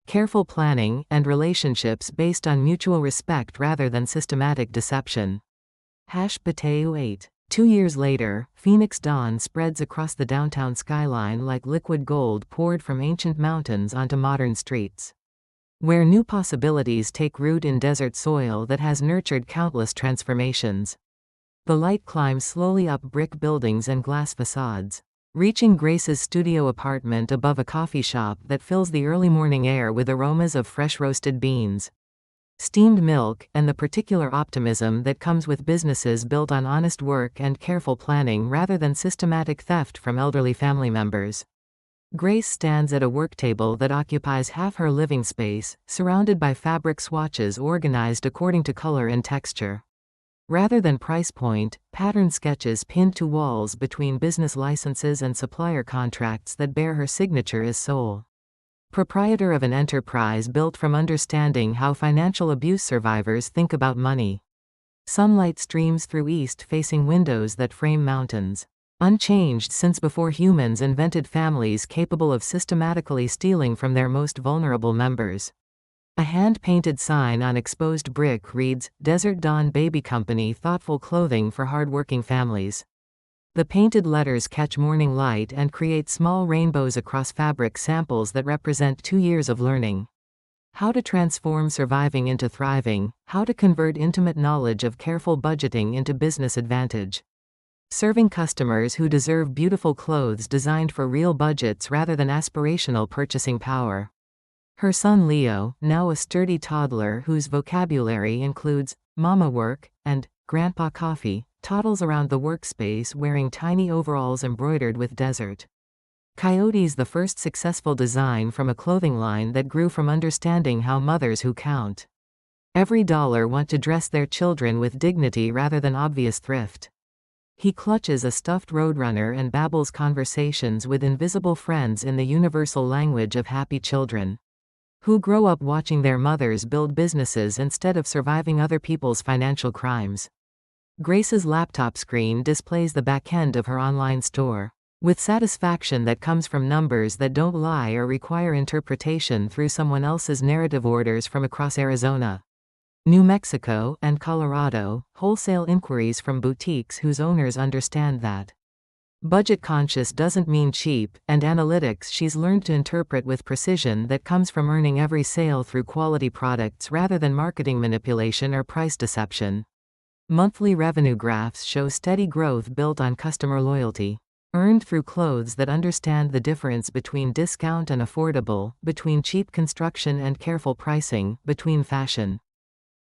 careful planning, and relationships based on mutual respect rather than systematic deception. #Potato 8. 2 years later, Phoenix dawn spreads across the downtown skyline like liquid gold poured from ancient mountains onto modern streets, where new possibilities take root in desert soil that has nurtured countless transformations. The light climbs slowly up brick buildings and glass facades, reaching Grace's studio apartment above a coffee shop that fills the early morning air with aromas of fresh roasted beans, steamed milk, and the particular optimism that comes with businesses built on honest work and careful planning rather than systematic theft from elderly family members. Grace stands at a work table that occupies half her living space, surrounded by fabric swatches organized according to color and texture. Rather than price point, pattern sketches pinned to walls between business licenses and supplier contracts that bear her signature as sole proprietor of an enterprise built from understanding how financial abuse survivors think about money. Sunlight streams through east-facing windows that frame mountains. Unchanged since before humans invented families capable of systematically stealing from their most vulnerable members. A hand-painted sign on exposed brick reads, Desert Dawn Baby Company, thoughtful clothing for hard-working families. The painted letters catch morning light and create small rainbows across fabric samples that represent 2 years of learning. How to transform surviving into thriving, how to convert intimate knowledge of careful budgeting into business advantage. Serving customers who deserve beautiful clothes designed for real budgets rather than aspirational purchasing power. Her son Leo, now a sturdy toddler whose vocabulary includes mama work and grandpa coffee, toddles around the workspace wearing tiny overalls embroidered with desert coyotes, the first successful design from a clothing line that grew from understanding how mothers who count every dollar want to dress their children with dignity rather than obvious thrift. He clutches a stuffed roadrunner and babbles conversations with invisible friends in the universal language of happy children who grow up watching their mothers build businesses instead of surviving other people's financial crimes. Grace's laptop screen displays the back end of her online store, with satisfaction that comes from numbers that don't lie or require interpretation through someone else's narrative. Orders from across Arizona, New Mexico, and Colorado, wholesale inquiries from boutiques whose owners understand that budget-conscious doesn't mean cheap, and analytics she's learned to interpret with precision that comes from earning every sale through quality products rather than marketing manipulation or price deception. Monthly revenue graphs show steady growth built on customer loyalty, earned through clothes that understand the difference between discount and affordable, between cheap construction and careful pricing, between fashion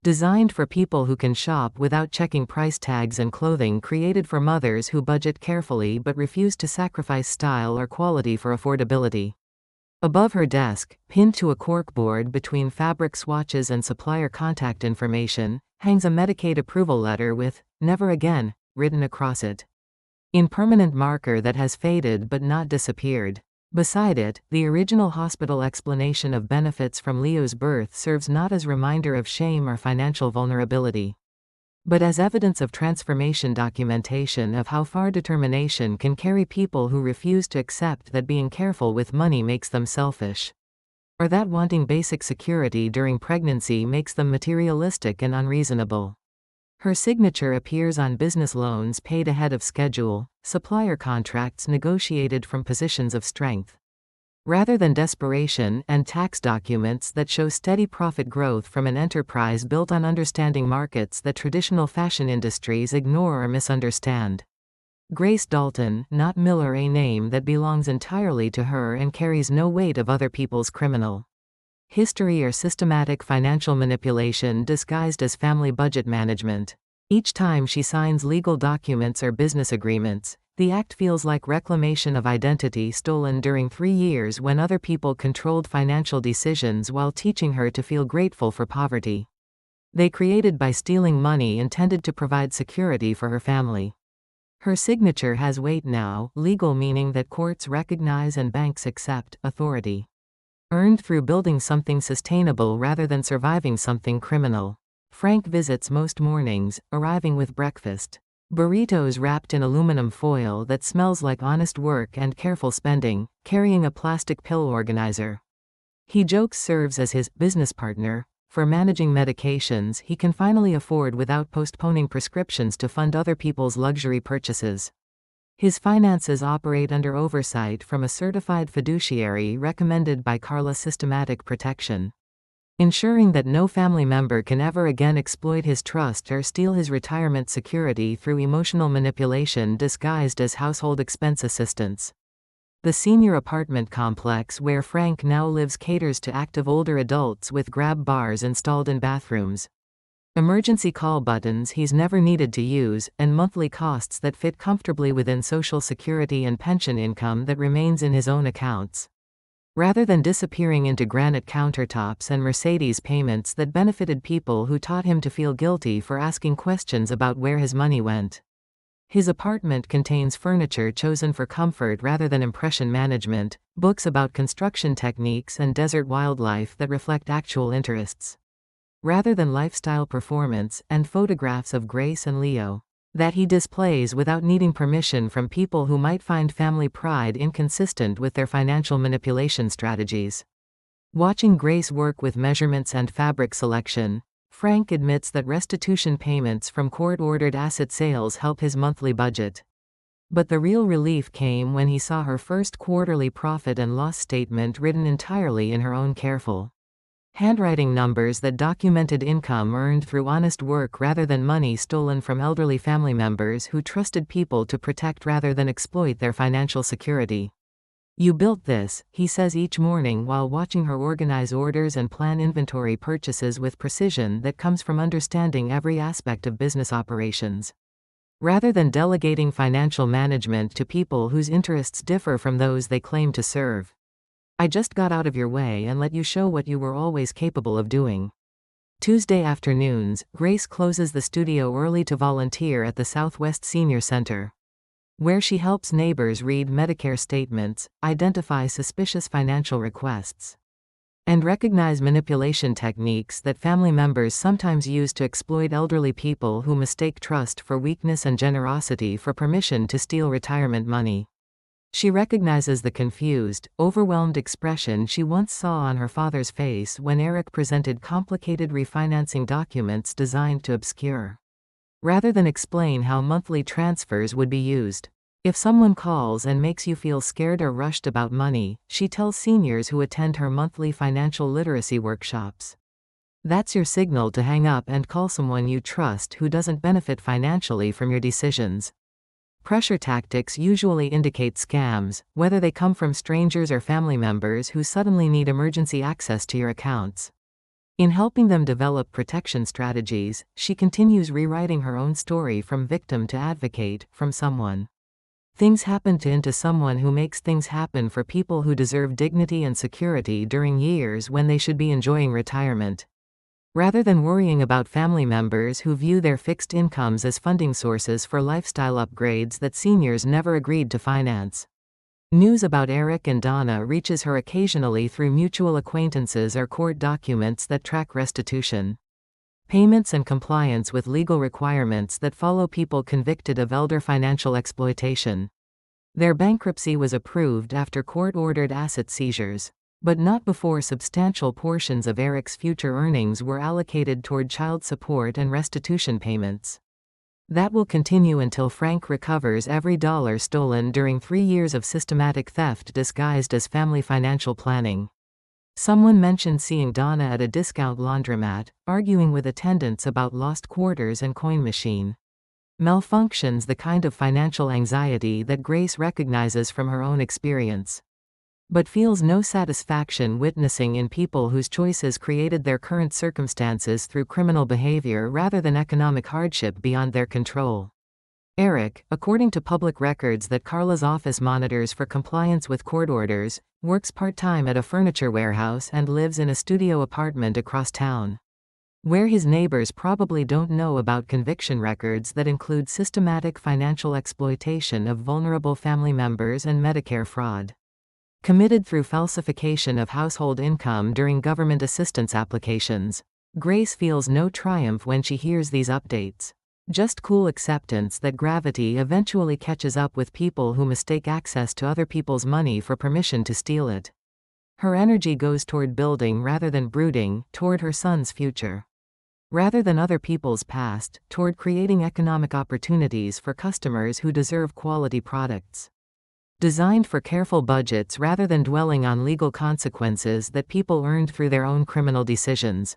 designed for people who can shop without checking price tags, and clothing created for mothers who budget carefully but refuse to sacrifice style or quality for affordability. Above her desk, pinned to a corkboard between fabric swatches and supplier contact information, hangs a Medicaid approval letter with "Never Again" written across it, in permanent marker that has faded but not disappeared. Beside it, the original hospital explanation of benefits from Leo's birth serves not as reminder of shame or financial vulnerability, but as evidence of transformation, documentation of how far determination can carry people who refuse to accept that being careful with money makes them selfish, or that wanting basic security during pregnancy makes them materialistic and unreasonable. Her signature appears on business loans paid ahead of schedule, supplier contracts negotiated from positions of strength rather than desperation, and tax documents that show steady profit growth from an enterprise built on understanding markets that traditional fashion industries ignore or misunderstand. Grace Dalton, not Miller, a name that belongs entirely to her and carries no weight of other people's criminal history or systematic financial manipulation disguised as family budget management. Each time she signs legal documents or business agreements, the act feels like reclamation of identity stolen during 3 years when other people controlled financial decisions while teaching her to feel grateful for poverty they created by stealing money intended to provide security for her family. Her signature has weight now, legal meaning that courts recognize and banks accept authority earned through building something sustainable rather than surviving something criminal. Frank visits most mornings, arriving with breakfast burritos wrapped in aluminum foil that smells like honest work and careful spending, carrying a plastic pill organizer. He jokes serves as his business partner for managing medications he can finally afford without postponing prescriptions to fund other people's luxury purchases. His finances operate under oversight from a certified fiduciary recommended by Carla Systematic Protection, ensuring that no family member can ever again exploit his trust or steal his retirement security through emotional manipulation disguised as household expense assistance. The senior apartment complex where Frank now lives caters to active older adults with grab bars installed in bathrooms. emergency call buttons he's never needed to use, and monthly costs that fit comfortably within Social Security and pension income that remains in his own accounts. Rather than disappearing into granite countertops and Mercedes payments that benefited people who taught him to feel guilty for asking questions about where his money went. His apartment contains furniture chosen for comfort rather than impression management, books about construction techniques and desert wildlife that reflect actual interests, rather than lifestyle performance, and photographs of Grace and Leo that he displays without needing permission from people who might find family pride inconsistent with their financial manipulation strategies. Watching Grace work with measurements and fabric selection, Frank admits that restitution payments from court-ordered asset sales help his monthly budget. But the real relief came when he saw her first quarterly profit and loss statement written entirely in her own careful handwriting numbers that documented income earned through honest work rather than money stolen from elderly family members who trusted people to protect rather than exploit their financial security. "You built this," he says each morning while watching her organize orders and plan inventory purchases with precision that comes from understanding every aspect of business operations. Rather than delegating financial management to people whose interests differ from those they claim to serve. "I just got out of your way and let you show what you were always capable of doing." Tuesday afternoons, Grace closes the studio early to volunteer at the Southwest Senior Center, where she helps neighbors read Medicare statements, identify suspicious financial requests, and recognize manipulation techniques that family members sometimes use to exploit elderly people who mistake trust for weakness and generosity for permission to steal retirement money. She recognizes the confused, overwhelmed expression she once saw on her father's face when Eric presented complicated refinancing documents designed to obscure, rather than explain how monthly transfers would be used. "If someone calls and makes you feel scared or rushed about money," she tells seniors who attend her monthly financial literacy workshops, "that's your signal to hang up and call someone you trust who doesn't benefit financially from your decisions." Pressure tactics usually indicate scams, whether they come from strangers or family members who suddenly need emergency access to your accounts. In helping them develop protection strategies, she continues rewriting her own story from victim to advocate, from someone things happen to into someone who makes things happen for people who deserve dignity and security during years when they should be enjoying retirement. Rather than worrying about family members who view their fixed incomes as funding sources for lifestyle upgrades that seniors never agreed to finance. News about Eric and Donna reaches her occasionally through mutual acquaintances or court documents that track restitution payments and compliance with legal requirements that follow people convicted of elder financial exploitation. Their bankruptcy was approved after court-ordered asset seizures, but not before substantial portions of Eric's future earnings were allocated toward child support and restitution payments. That will continue until Frank recovers every dollar stolen during 3 years of systematic theft disguised as family financial planning. Someone mentioned seeing Donna at a discount laundromat, arguing with attendants about lost quarters and coin machine malfunctions, the kind of financial anxiety that Grace recognizes from her own experience, but feels no satisfaction witnessing in people whose choices created their current circumstances through criminal behavior rather than economic hardship beyond their control. Eric, according to public records that Carla's office monitors for compliance with court orders, works part-time at a furniture warehouse and lives in a studio apartment across town, where his neighbors probably don't know about conviction records that include systematic financial exploitation of vulnerable family members and Medicare fraud committed through falsification of household income during government assistance applications. Grace feels no triumph when she hears these updates. Just cool acceptance that gravity eventually catches up with people who mistake access to other people's money for permission to steal it. Her energy goes toward building rather than brooding, toward her son's future, rather than other people's past, toward creating economic opportunities for customers who deserve quality products designed for careful budgets rather than dwelling on legal consequences that people earned through their own criminal decisions.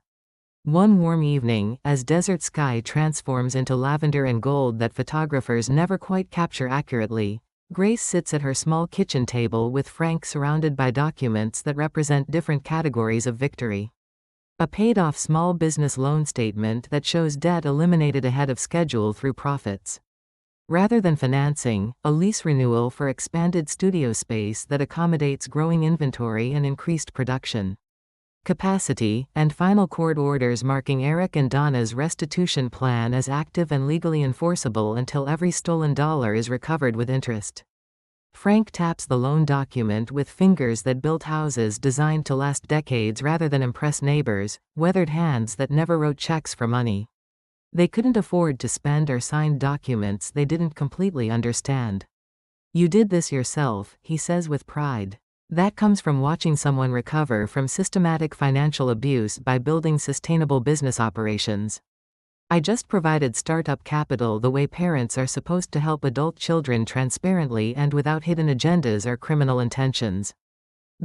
One warm evening, as desert sky transforms into lavender and gold that photographers never quite capture accurately, Grace sits at her small kitchen table with Frank surrounded by documents that represent different categories of victory. A paid-off small business loan statement that shows debt eliminated ahead of schedule through profits. Rather than financing, a lease renewal for expanded studio space that accommodates growing inventory and increased production capacity, and final court orders marking Eric and Donna's restitution plan as active and legally enforceable until every stolen dollar is recovered with interest. Frank taps the loan document with fingers that built houses designed to last decades rather than impress neighbors, weathered hands that never wrote checks for money they couldn't afford to spend or signed documents they didn't completely understand. "You did this yourself," he says with pride. That comes from watching someone recover from systematic financial abuse by building sustainable business operations. "I just provided startup capital the way parents are supposed to help adult children transparently and without hidden agendas or criminal intentions."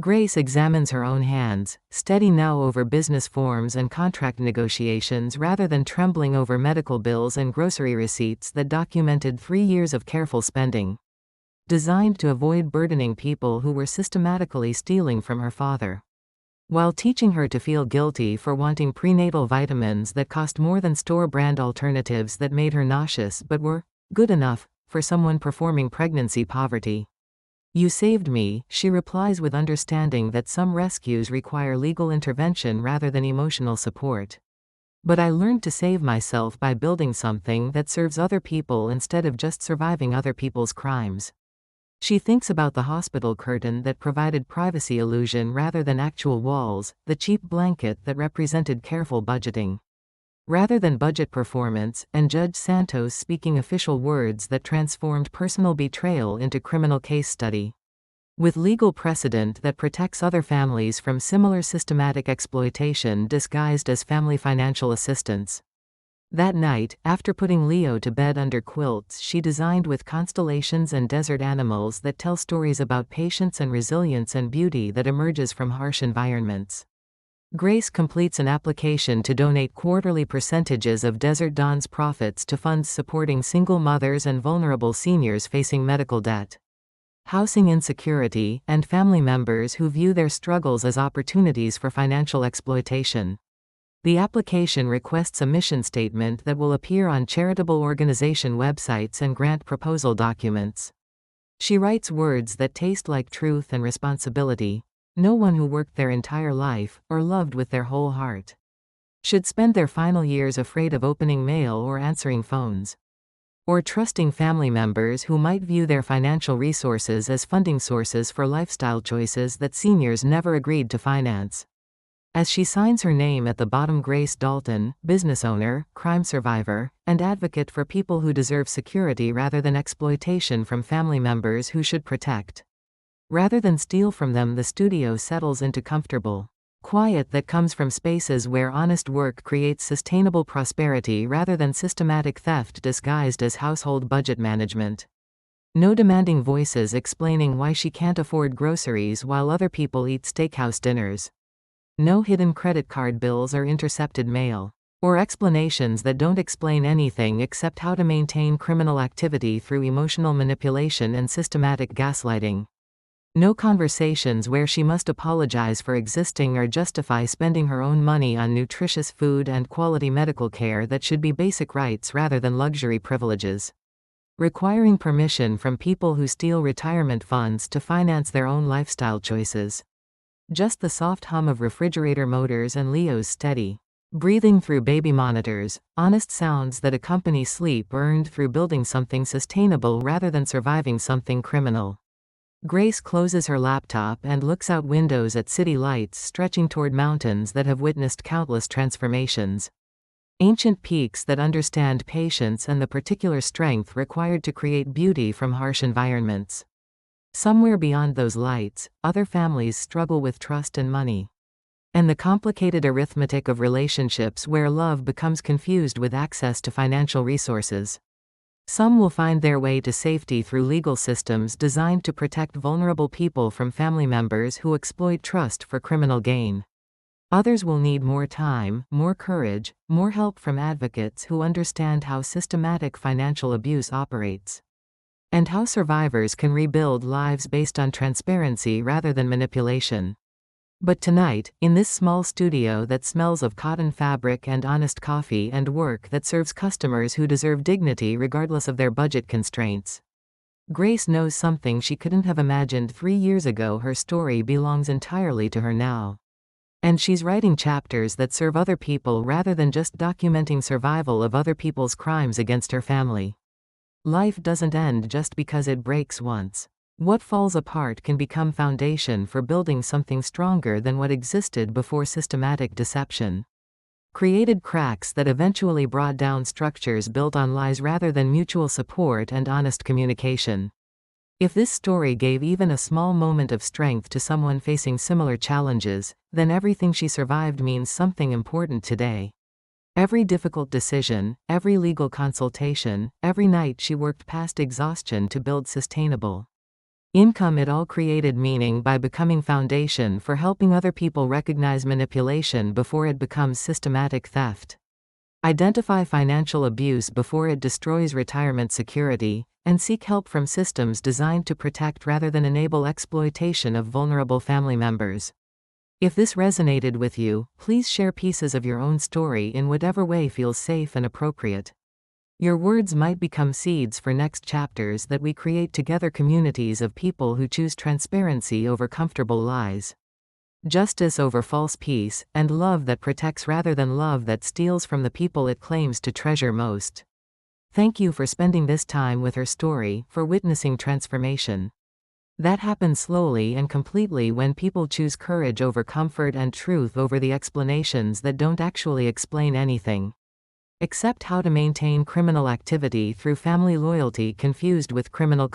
Grace examines her own hands, steady now over business forms and contract negotiations rather than trembling over medical bills and grocery receipts that documented 3 years of careful spending. Designed to avoid burdening people who were systematically stealing from her father. While teaching her to feel guilty for wanting prenatal vitamins that cost more than store-brand alternatives that made her nauseous but were good enough for someone performing pregnancy poverty. "You saved me," she replies with understanding that some rescues require legal intervention rather than emotional support. "But I learned to save myself by building something that serves other people instead of just surviving other people's crimes." She thinks about the hospital curtain that provided privacy illusion rather than actual walls, the cheap blanket that represented careful budgeting rather than budget performance, and Judge Santos speaking official words that transformed personal betrayal into criminal case study. With legal precedent that protects other families from similar systematic exploitation disguised as family financial assistance. That night, after putting Leo to bed under quilts she designed with constellations and desert animals that tell stories about patience and resilience and beauty that emerges from harsh environments. Grace completes an application to donate quarterly percentages of Desert Dawn's profits to funds supporting single mothers and vulnerable seniors facing medical debt, housing insecurity, and family members who view their struggles as opportunities for financial exploitation. The application requests a mission statement that will appear on charitable organization websites and grant proposal documents. She writes words that taste like truth and responsibility. No one who worked their entire life, or loved with their whole heart, should spend their final years afraid of opening mail or answering phones, or trusting family members who might view their financial resources as funding sources for lifestyle choices that seniors never agreed to finance. As she signs her name at the bottom, Grace Dalton, business owner, crime survivor, and advocate for people who deserve security rather than exploitation from family members who should protect rather than steal from them. The studio settles into comfortable quiet that comes from spaces where honest work creates sustainable prosperity rather than systematic theft disguised as household budget management. No demanding voices explaining why she can't afford groceries while other people eat steakhouse dinners. No hidden credit card bills or intercepted mail, or explanations that don't explain anything except how to maintain criminal activity through emotional manipulation and systematic gaslighting. No conversations where she must apologize for existing or justify spending her own money on nutritious food and quality medical care that should be basic rights rather than luxury privileges. Requiring permission from people who steal retirement funds to finance their own lifestyle choices. Just the soft hum of refrigerator motors and Leo's steady breathing through baby monitors, honest sounds that accompany sleep earned through building something sustainable rather than surviving something criminal. Grace closes her laptop and looks out windows at city lights stretching toward mountains that have witnessed countless transformations. Ancient peaks that understand patience and the particular strength required to create beauty from harsh environments. Somewhere beyond those lights, other families struggle with trust and money. And the complicated arithmetic of relationships where love becomes confused with access to financial resources. Some will find their way to safety through legal systems designed to protect vulnerable people from family members who exploit trust for criminal gain. Others will need more time, more courage, more help from advocates who understand how systematic financial abuse operates. And how survivors can rebuild lives based on transparency rather than manipulation. But tonight, in this small studio that smells of cotton fabric and honest coffee and work that serves customers who deserve dignity regardless of their budget constraints, Grace knows something she couldn't have imagined 3 years ago. Her story belongs entirely to her now. And she's writing chapters that serve other people rather than just documenting survival of other people's crimes against her family. Life doesn't end just because it breaks once. What falls apart can become foundation for building something stronger than what existed before systematic deception created cracks that eventually brought down structures built on lies rather than mutual support and honest communication. If this story gave even a small moment of strength to someone facing similar challenges, then everything she survived means something important today. Every difficult decision, every legal consultation, every night she worked past exhaustion to build sustainable income, it all created meaning by becoming foundation for helping other people recognize manipulation before it becomes systematic theft, identify financial abuse before it destroys retirement security, and seek help from systems designed to protect rather than enable exploitation of vulnerable family members. If this resonated with you, please share pieces of your own story in whatever way feels safe and appropriate. Your words might become seeds for next chapters that we create together, communities of people who choose transparency over comfortable lies, justice over false peace, and love that protects rather than love that steals from the people it claims to treasure most. Thank you for spending this time with her story, for witnessing transformation that happens slowly and completely when people choose courage over comfort and truth over the explanations that don't actually explain anything except how to maintain criminal activity through family loyalty confused with criminal